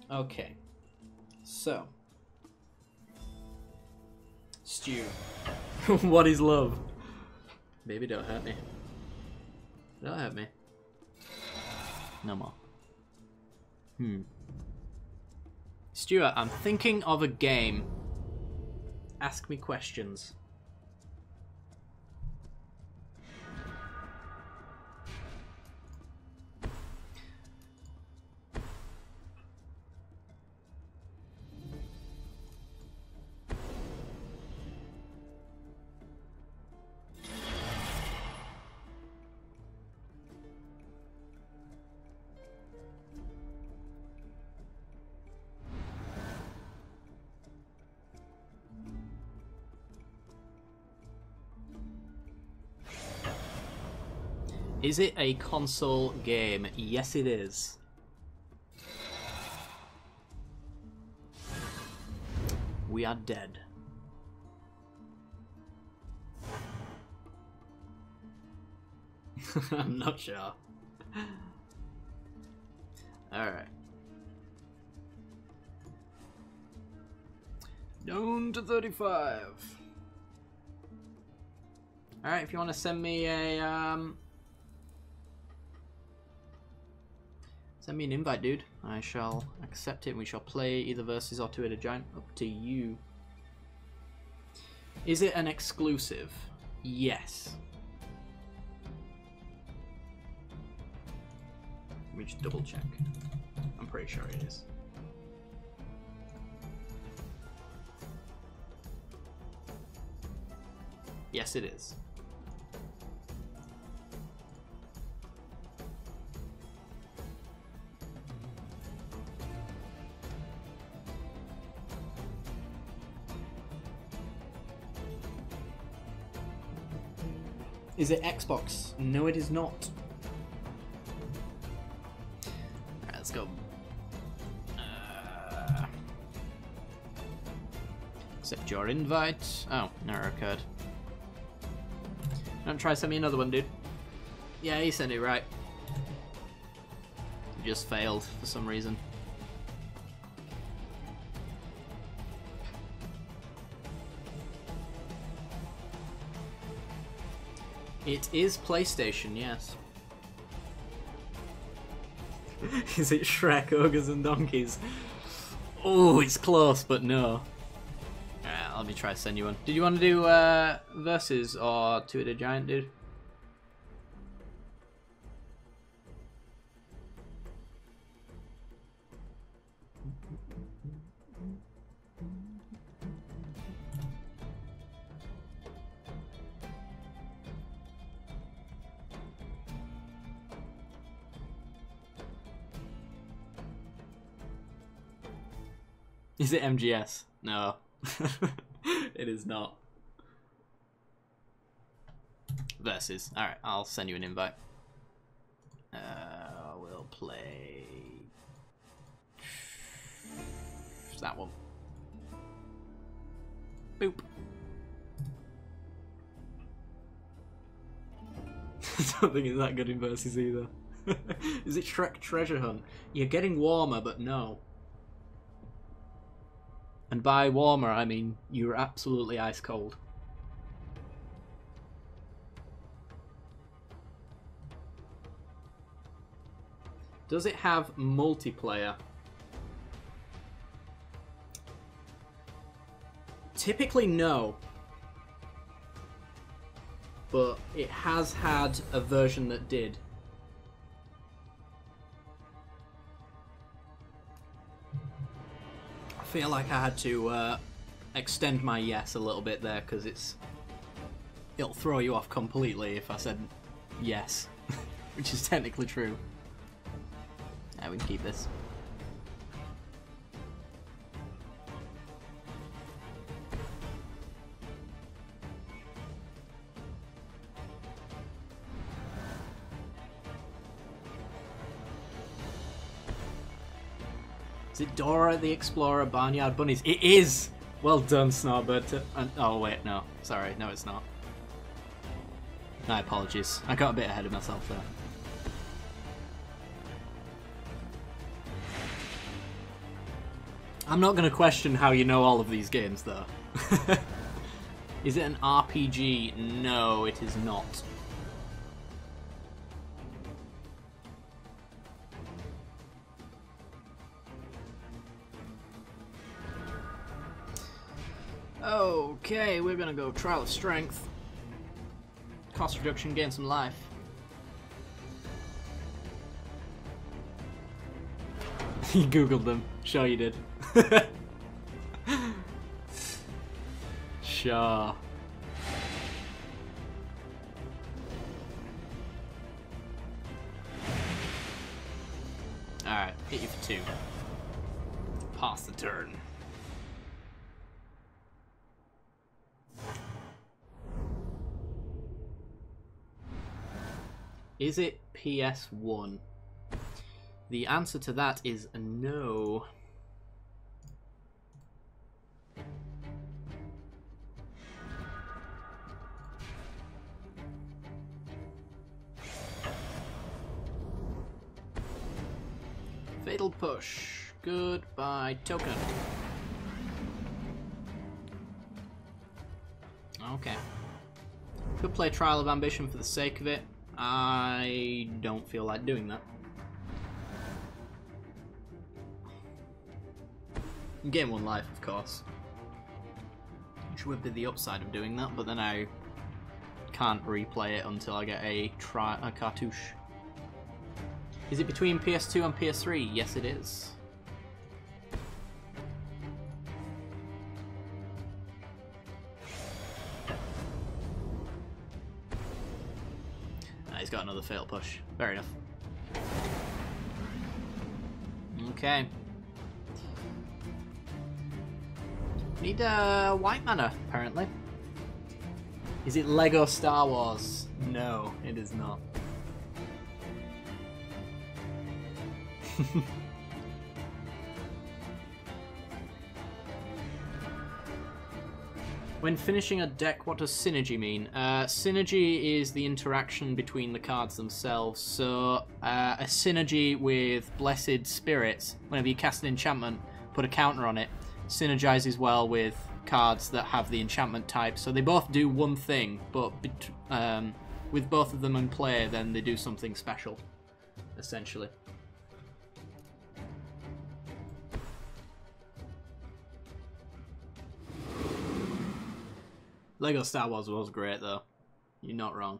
Okay, so Stew. What is love? Baby, don't hurt me. Don't hurt me. No more. Stuart, I'm thinking of a game. Ask me questions. Is it a console game? Yes, it is. We are dead. I'm not sure. Alright. Down to 35. Alright, if you want to send me a send me an invite, dude. I shall accept it and we shall play either versus or two-headed giant. Up to you. Is it an exclusive? Yes. Let me just double check. I'm pretty sure it is. Yes, it is. Is it Xbox? No, it is not. Alright, let's go. Accept your invite. Oh, never occurred. Don't try to send me another one, dude. Yeah, he sent it right. It just failed for some reason. It is PlayStation, yes. Is it Shrek, Ogres and Donkeys? Oh, it's close, but no. Alright, let me try to send you one. Did you want to do Versus or Two-Headed Giant, dude? Is it MGS? No. It is not. Versus. Alright, I'll send you an invite. We'll play... that one. Boop. I don't think it's that good in Versus either. Is it Shrek Treasure Hunt? You're getting warmer, but no. And by warmer, I mean you're absolutely ice cold. Does it have multiplayer? Typically no. But it has had a version that did. I feel like I had to extend my yes a little bit there because it'll throw you off completely if I said yes, which is technically true. Yeah, we can keep this. Is it Dora the Explorer Barnyard Bunnies? It is! Well done, Snowbird. Oh, wait, no. Sorry, no, it's not. My apologies. I got a bit ahead of myself there. I'm not going to question how you know all of these games, though. Is it an RPG? No, it is not. Okay, we're gonna go Trial of Strength. Cost reduction, gain some life. You googled them. Sure you did. Sure. Alright, hit you for 2. Pass the turn. Is it PS1? The answer to that is no. Fatal Push. Goodbye, token. Okay. Could play Trial of Ambition for the sake of it. I don't feel like doing that. Gain 1 life, of course. Which would be the upside of doing that, but then I can't replay it until I get a cartouche. Is it between PS2 and PS3? Yes, it is. He's got another fatal push. Fair enough. Okay. Need white mana, apparently. Is it Lego Star Wars? No, it is not. When finishing a deck, what does synergy mean? Synergy is the interaction between the cards themselves. So a synergy with Blessed Spirits, whenever you cast an enchantment, put a counter on it, synergizes well with cards that have the enchantment type. So they both do one thing, but with both of them in play, then they do something special, essentially. Lego Star Wars was great though. You're not wrong.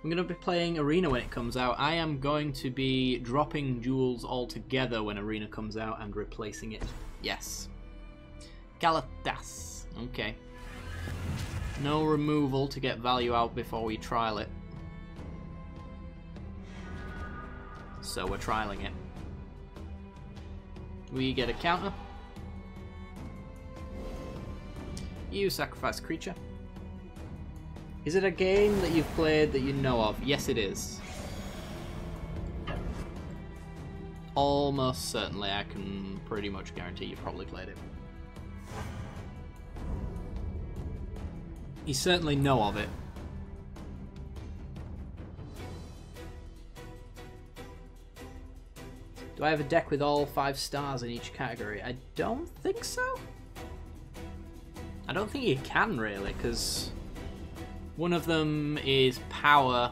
I'm going to be playing Arena when it comes out. I am going to be dropping Duels altogether when Arena comes out and replacing it. Yes. Galatas. Okay. No removal to get value out before we trial it. So we're trialing it. We get a counter. You sacrifice a creature. Is it a game that you've played that you know of? Yes, it is. Almost certainly, I can pretty much guarantee you've probably played it. You certainly know of it. Do I have a deck with all 5 stars in each category? I don't think so. I don't think you can really, because one of them is power.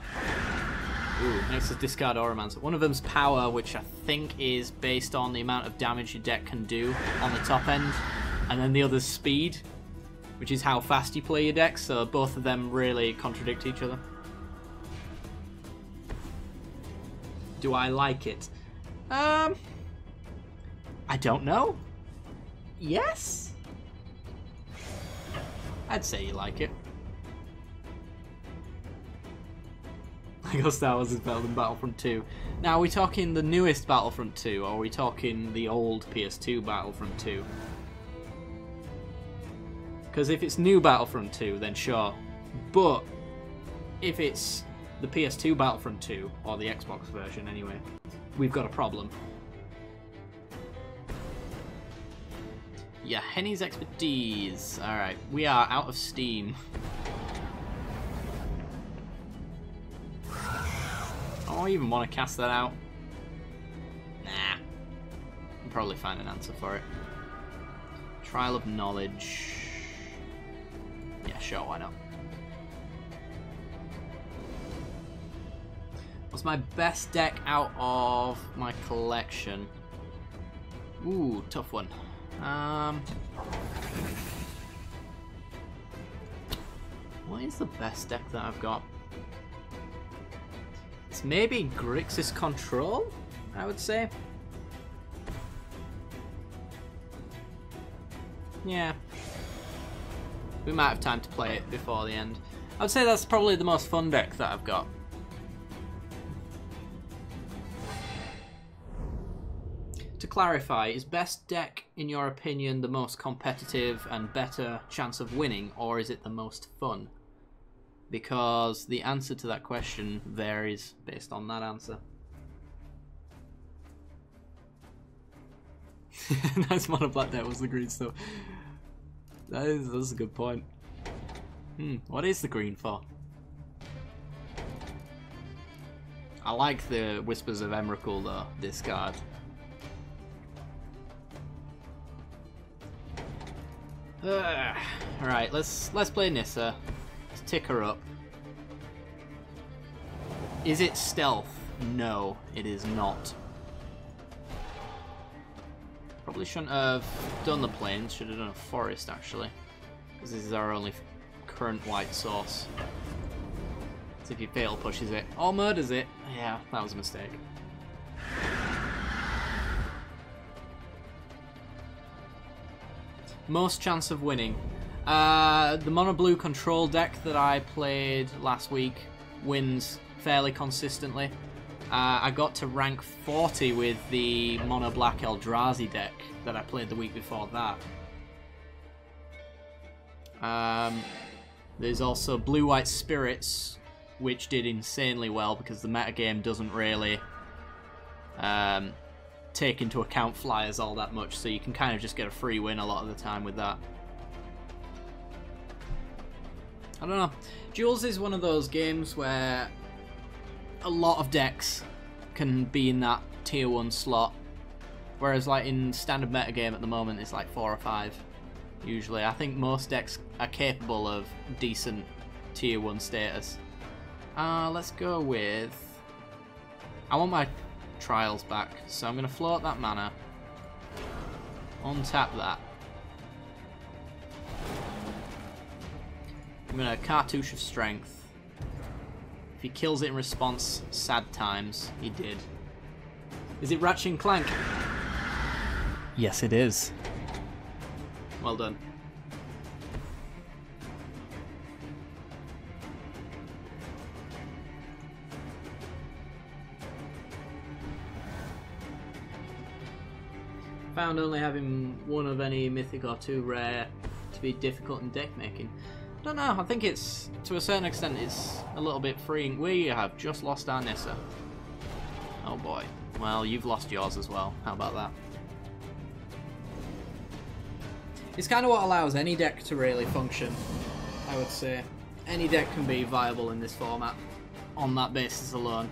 Ooh, next is discard Auramancer. One of them's power, which I think is based on the amount of damage your deck can do on the top end, and then the other's speed, which is how fast you play your deck, so both of them really contradict each other. Do I like it? I don't know. Yes? I'd say you like it. Lego Star Wars is better than Battlefront 2. Now, are we talking the newest Battlefront 2, or are we talking the old PS2 Battlefront 2? Because if it's new Battlefront 2, then sure. But if it's the PS2 Battlefront 2, or the Xbox version anyway, we've got a problem. Yeah, Henny's expertise. Alright, we are out of steam. Oh, I even want to cast that out. Nah. I'll probably find an answer for it. Trial of Knowledge. Yeah, sure, why not? What's my best deck out of my collection? Ooh, tough one. What is the best deck that I've got? It's maybe Grixis Control, I would say. Yeah. We might have time to play it before the end. I would say that's probably the most fun deck that I've got. To clarify, is best deck, in your opinion, the most competitive and better chance of winning, or is it the most fun? Because the answer to that question varies based on that answer. Nice mono black deck was the green stuff. That's a good point. What is the green for? I like the Whispers of Emrakul though, discard. Alright, let's play Nissa. Let's tick her up. Is it stealth? No, it is not. Probably shouldn't have done the plains, should have done a forest actually. Because this is our only current white source. So if he fatal pushes it, or murders it, yeah, that was a mistake. Most chance of winning. The mono blue control deck that I played last week wins fairly consistently. I got to rank 40 with the mono black Eldrazi deck that I played the week before that. There's also blue white spirits, which did insanely well because the metagame doesn't really take into account flyers all that much, so you can kind of just get a free win a lot of the time with that. I don't know. Duels is one of those games where a lot of decks can be in that tier 1 slot, whereas like in standard metagame at the moment it's like 4 or 5. Usually, I think most decks are capable of decent tier 1 status. Let's go with... I want my trials back, so I'm going to float that mana. Untap that. I'm going to Cartouche of Strength. If he kills it in response, sad times. He did. Is it Ratchet and Clank? Yes, it is. Well done. Found only having one of any mythic or two rare to be difficult in deck making. I don't know, I think it's, to a certain extent, it's a little bit freeing. We have just lost our Nissa. Oh boy. Well, you've lost yours as well. How about that? It's kind of what allows any deck to really function, I would say. Any deck can be viable in this format on that basis alone.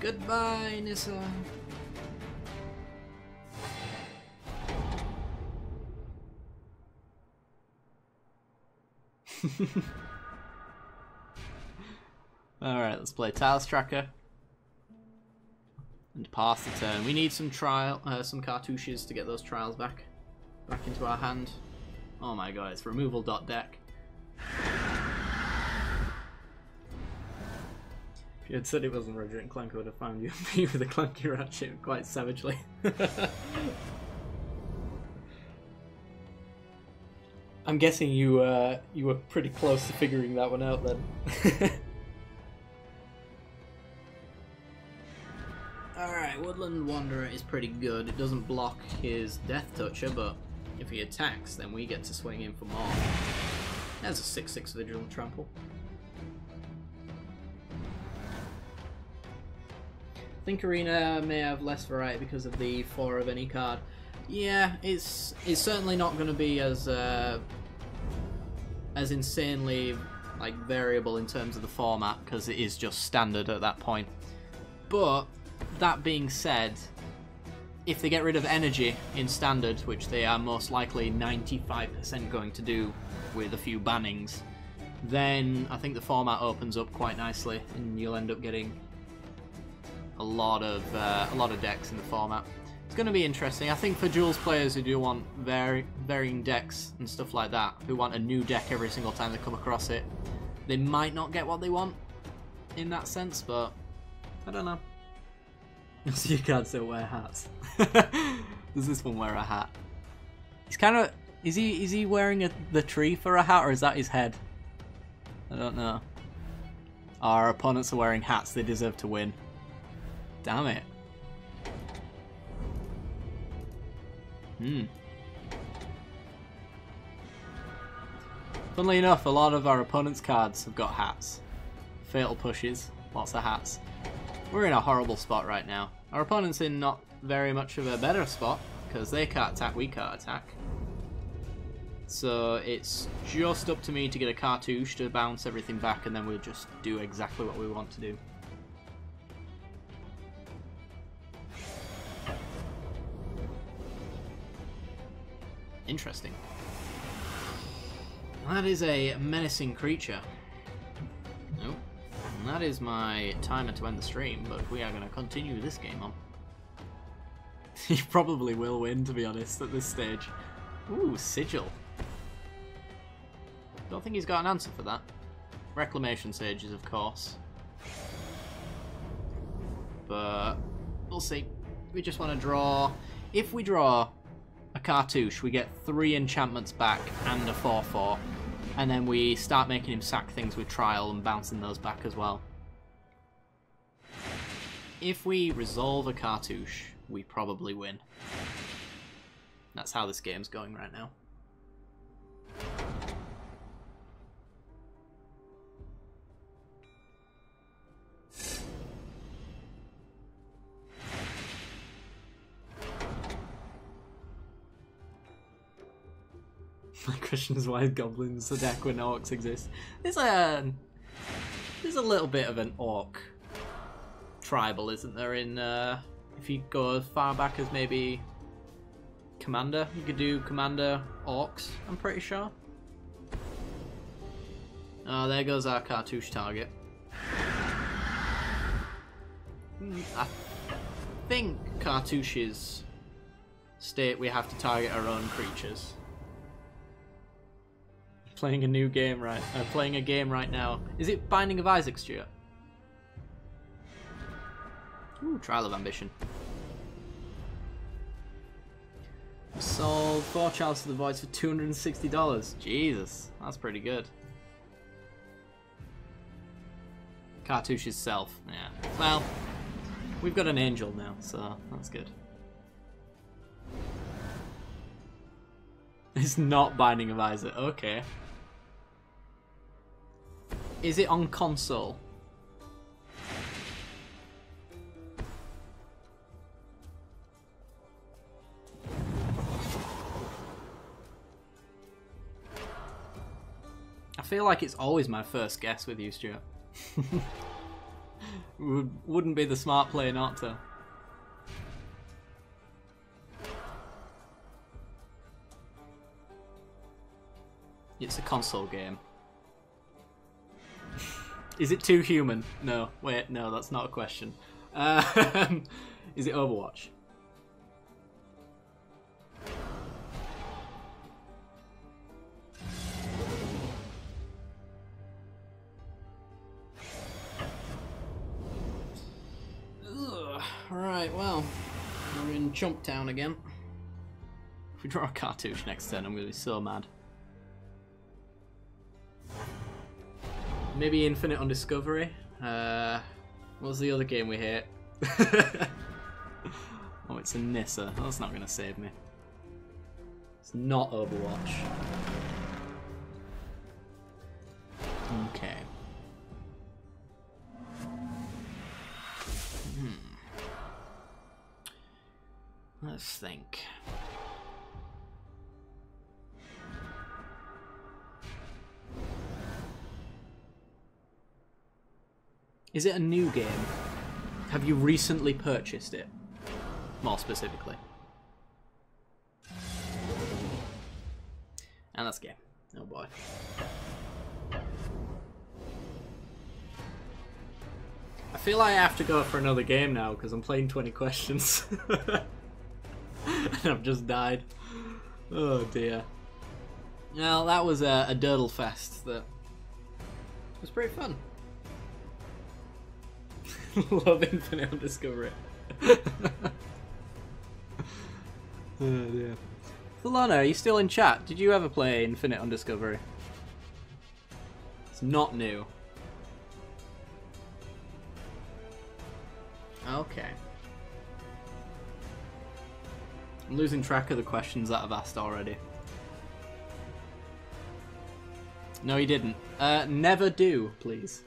Goodbye, Nissa. Alright, let's play Tiles Tracker. And pass the turn. We need some some cartouches to get those trials back into our hand. Oh my god, it's removal.deck. If you had said it wasn't Ratchet and Clank, I would have found you with a clunky Ratchet quite savagely. I'm guessing you were pretty close to figuring that one out then. Alright, Woodland Wanderer is pretty good. It doesn't block his Death Toucher, but if he attacks, then we get to swing in for more. There's a 6/6 Vigilant Trample. I think Arena may have less variety because of the 4 of any card. Yeah, it's certainly not going to be as insanely like variable in terms of the format because it is just standard at that point. But that being said, if they get rid of energy in standard, which they are most likely 95% going to do with a few bannings, then I think the format opens up quite nicely, and you'll end up getting a lot of decks in the format. It's going to be interesting. I think for Duels players who do want varying decks and stuff like that, who want a new deck every single time they come across it, they might not get what they want in that sense, but I don't know. So your cards don't wear hats. Does this one wear a hat? He's kind of... Is he wearing the tree for a hat, or is that his head? I don't know. Our opponents are wearing hats. They deserve to win. Damn it. Funnily enough, a lot of our opponents' cards have got hats. Fatal pushes, lots of hats. We're in a horrible spot right now. Our opponent's in not very much of a better spot, because they can't attack, we can't attack. So it's just up to me to get a cartouche to bounce everything back, and then we'll just do exactly what we want to do. Interesting. That is a menacing creature. Nope. And that is my timer to end the stream, but we are going to continue this game on. He probably will win, to be honest, at this stage. Ooh, Sigil. Don't think he's got an answer for that. Reclamation Sages, of course. But we'll see. We just want to draw... If we draw a cartouche, we get 3 enchantments back and a 4/4. And then we start making him sack things with Trial and bouncing those back as well. If we resolve a cartouche, we probably win. That's how this game's going right now. My question is, why goblins a deck when orcs exist? There's a little bit of an orc tribal, isn't there? In if you go as far back as maybe Commander, you could do Commander Orcs, I'm pretty sure. Oh, there goes our cartouche target. I think cartouches state we have to target our own creatures. Playing a new game playing a game right now. Is it Binding of Isaac, Stuart? Ooh, Trial of Ambition. Sold 4 Chalice of the Voids for $260. Jesus, that's pretty good. Cartouche's self, yeah. Well, we've got an angel now, so that's good. It's not Binding of Isaac, okay. Is it on console? I feel like it's always my first guess with you, Stuart. Wouldn't be the smart play not to. It's a console game. Is it too human? No. Wait, no, that's not a question. Is it Overwatch? Right, well, we're in Chump Town again. If we draw a cartouche next turn, I'm going to be so mad. Maybe Infinite on Discovery. What's the other game we hate? Oh, it's a Nissa. That's not going to save me. It's not Overwatch. Okay. Let's think. Is it a new game? Have you recently purchased it? More specifically. And that's game. Oh boy. I feel like I have to go for another game now because I'm playing 20 questions. And I've just died. Oh dear. Well, that was a Durdle Fest that was pretty fun. Love Infinite on Discovery. Oh dear. Solana, are you still in chat? Did you ever play Infinite on Discovery? It's not new. Okay. I'm losing track of the questions that I've asked already. No, you didn't. Never do, please.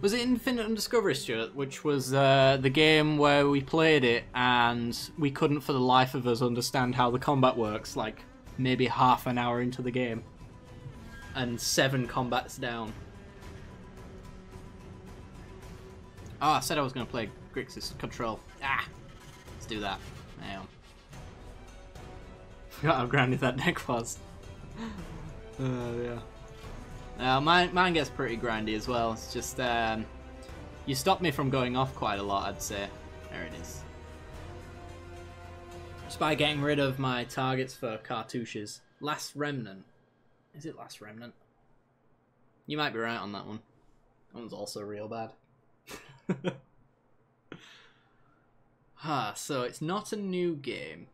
Was it Infinite on Discovery, Stuart? Which was the game where we played it and we couldn't for the life of us understand how the combat works, like maybe half an hour into the game. And 7 combats down. Oh, I said I was going to play Grixis Control. Ah! Let's do that. Hang on. Forgot how grounded that deck was. Yeah. Mine gets pretty grindy as well. It's just, you stopped me from going off quite a lot, I'd say. There it is. Just by getting rid of my targets for cartouches. Last Remnant. Is it Last Remnant? You might be right on that one. That one's also real bad. So it's not a new game.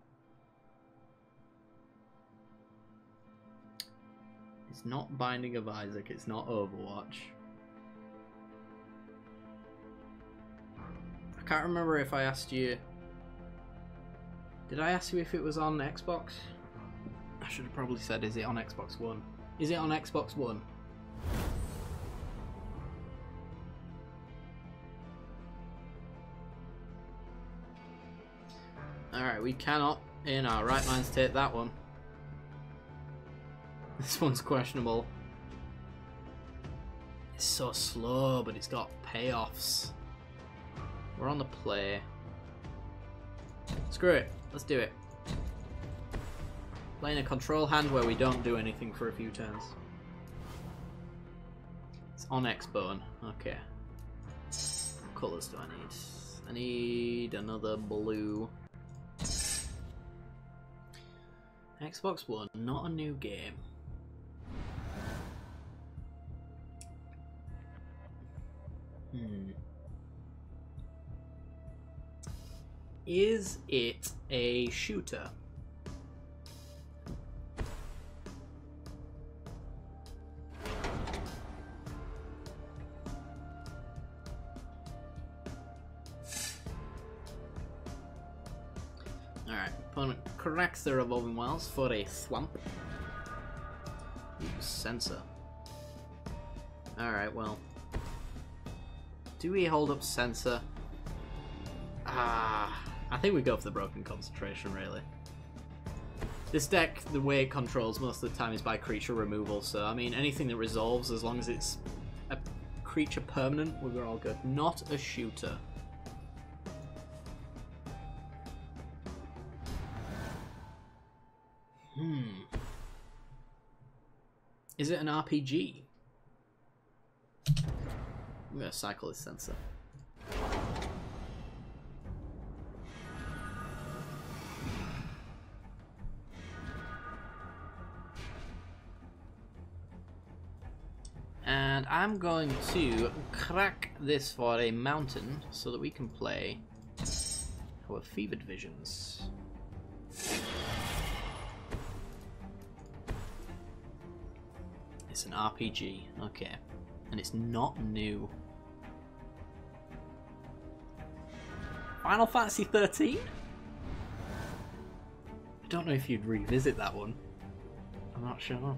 It's not Binding of Isaac, it's not Overwatch. I can't remember if I asked you... Did I ask you if it was on Xbox? I should have probably said, is it on Xbox One? Is it on Xbox One? Alright, we cannot in our right minds take that one. This one's questionable. It's so slow, but it's got payoffs. We're on the play. Screw it. Let's do it. Playing a control hand where we don't do anything for a few turns. It's on X-Bone. Okay. What colours do I need? I need another blue. Xbox One, not a new game. Is it a shooter? Alright, opponent corrects the revolving wells for a swamp. Ooh, sensor. Alright, well. Do we hold up sensor? I think we go for the broken concentration, really. This deck, the way it controls most of the time is by creature removal, so I mean anything that resolves, as long as it's a creature permanent, we're all good. Not a shooter. Is it an RPG? I'm gonna cycle this sensor. And I'm going to crack this for a mountain so that we can play our Fevered Visions. It's an RPG, okay. And it's not new. Final Fantasy 13? I don't know if you'd revisit that one. I'm not sure.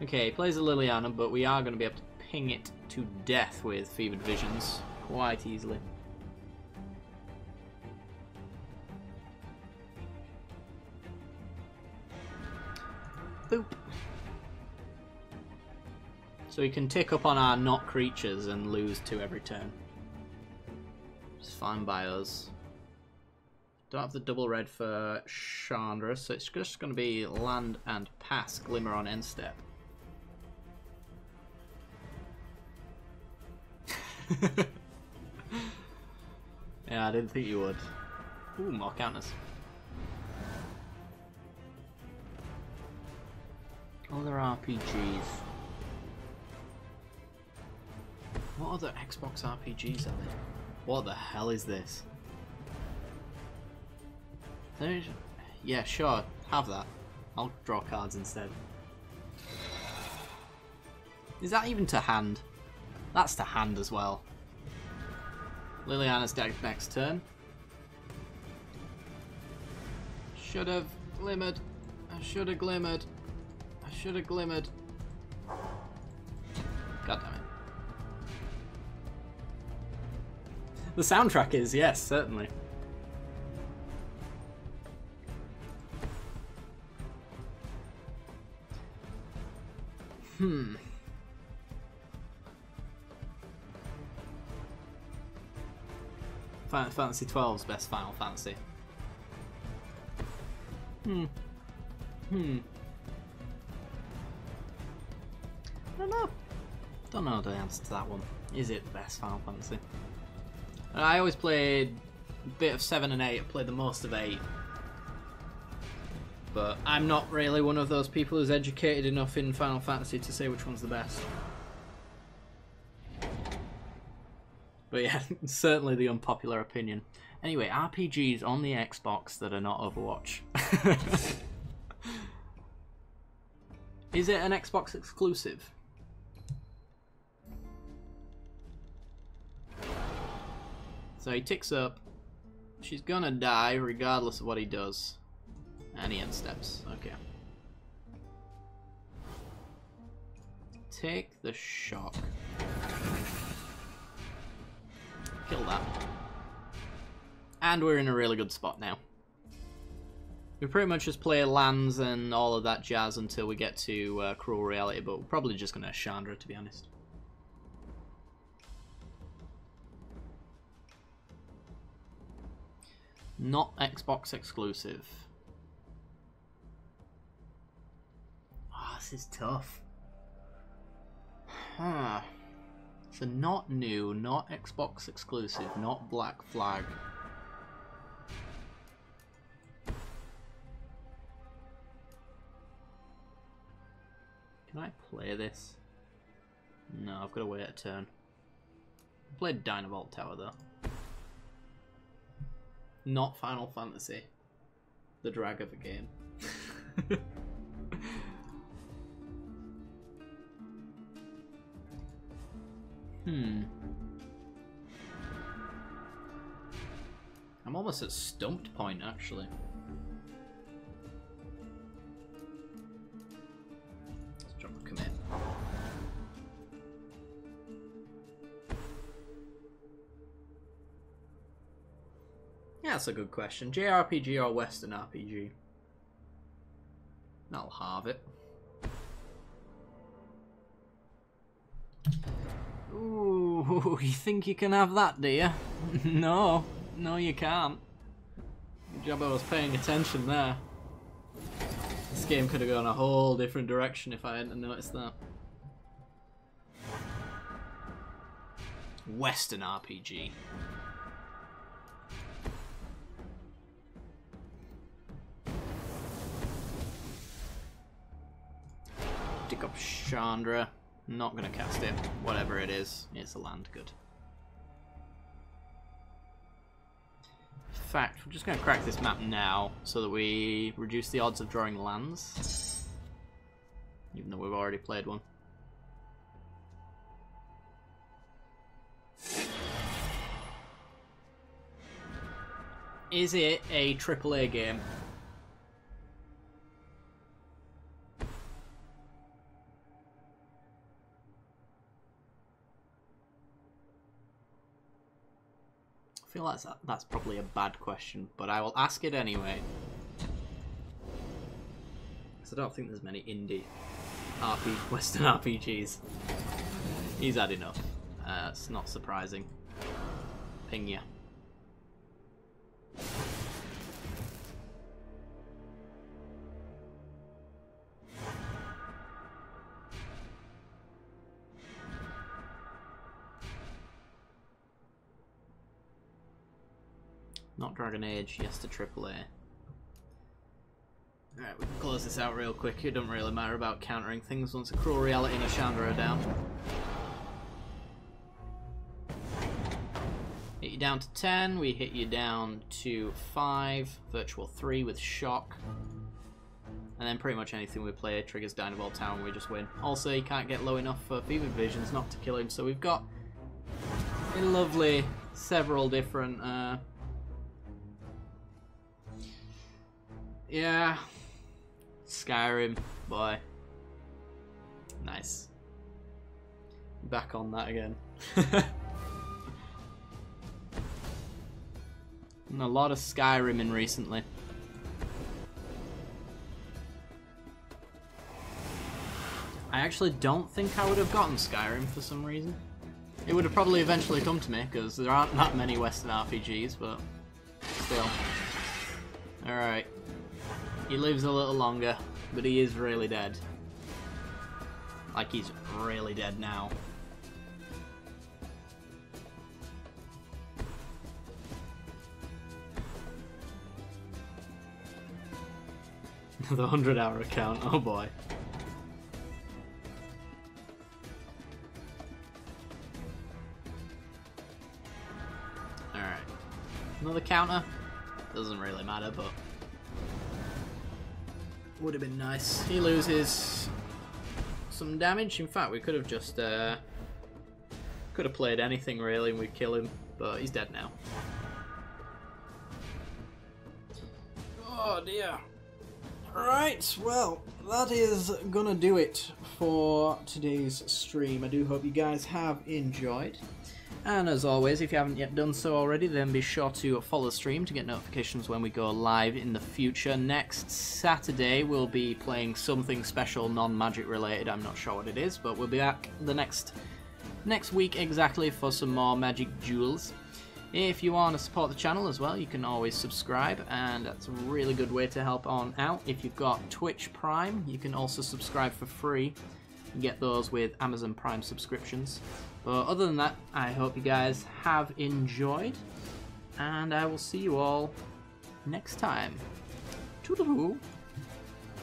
Okay, he plays a Liliana, but we are going to be able to ping it to death with Fevered Visions quite easily. Boop. So we can tick up on our not creatures and lose 2 every turn. It's fine by us. Don't have the double red for Chandra, so it's just going to be land and pass Glimmer on end step. Yeah, I didn't think you would. Ooh, more counters. Other RPGs. What other Xbox RPGs are there? What the hell is this? Yeah, sure, have that. I'll draw cards instead. Is that even to hand? That's to hand as well. Liliana's deck next turn. Should have glimmered. I should have glimmered. I should have glimmered. God damn it. The soundtrack is, yes, certainly. Final Fantasy XII's best Final Fantasy. I don't know. Don't know the answer to that one. Is it the best Final Fantasy? I always played a bit of 7 and 8. I played the most of 8. But I'm not really one of those people who's educated enough in Final Fantasy to say which one's the best. But yeah, certainly the unpopular opinion. Anyway, RPGs on the Xbox that are not Overwatch. Is it an Xbox exclusive? So he ticks up. She's gonna die regardless of what he does. And he end steps. Okay. Take the shock. Kill that. And we're in a really good spot now. We pretty much just play lands and all of that jazz until we get to Cruel Reality, but we're probably just going to Chandra, to be honest. Not Xbox exclusive. Oh, this is tough. Huh. So not new, not Xbox exclusive, not Black Flag. Can I play this? No, I've got to wait a turn. I played Dynavolt Tower though. Not Final Fantasy. The drag of a game. I'm almost at stumped point actually. Let's drop a commit. Yeah, that's a good question. JRPG or Western RPG? I'll have it. Ooh, you think you can have that, do you? No, no you can't. Good job I was paying attention there. This game could have gone a whole different direction if I hadn't noticed that. Western RPG. Pick up Chandra. Not gonna cast it. Whatever it is, it's a land. Good. In fact, we're just gonna crack this map now so that we reduce the odds of drawing lands. Even though we've already played one. Is it a AAA game? I feel like that's probably a bad question, but I will ask it anyway. Because I don't think there's many indie Western RPGs. He's had enough. It's not surprising. Ping ya. Not Dragon Age, yes to AAA. Alright, we can close this out real quick. It doesn't really matter about countering things once a Cruel Reality and a Chandra are down. Hit you down to 10, we hit you down to 5, Virtual 3 with Shock. And then pretty much anything we play triggers Dynavolt Tower and we just win. Also, you can't get low enough for Fever Visions not to kill him, so we've got a lovely several different... yeah, Skyrim, boy, nice. Back on that again. And a lot of Skyrim in recently. I actually don't think I would have gotten Skyrim for some reason. It would have probably eventually come to me because there aren't that many Western RPGs, but still. Alright. He lives a little longer, but he is really dead. Like he's really dead now. The 100-hour account, oh boy. Alright. Another counter? Doesn't really matter, but... would have been nice. He loses some damage. In fact, we could have just could have played anything really and we'd kill him, but he's dead now. Oh dear. Right, well, that is gonna do it for today's stream. I do hope you guys have enjoyed. And as always, if you haven't yet done so already, then be sure to follow the stream to get notifications when we go live in the future. Next Saturday, we'll be playing something special, non-magic related. I'm not sure what it is, but we'll be back the next week exactly for some more Magic Duels. If you want to support the channel as well, you can always subscribe, and that's a really good way to help on out. If you've got Twitch Prime, you can also subscribe for free. You get those with Amazon Prime subscriptions. But other than that, I hope you guys have enjoyed, and I will see you all next time. Toodaloo!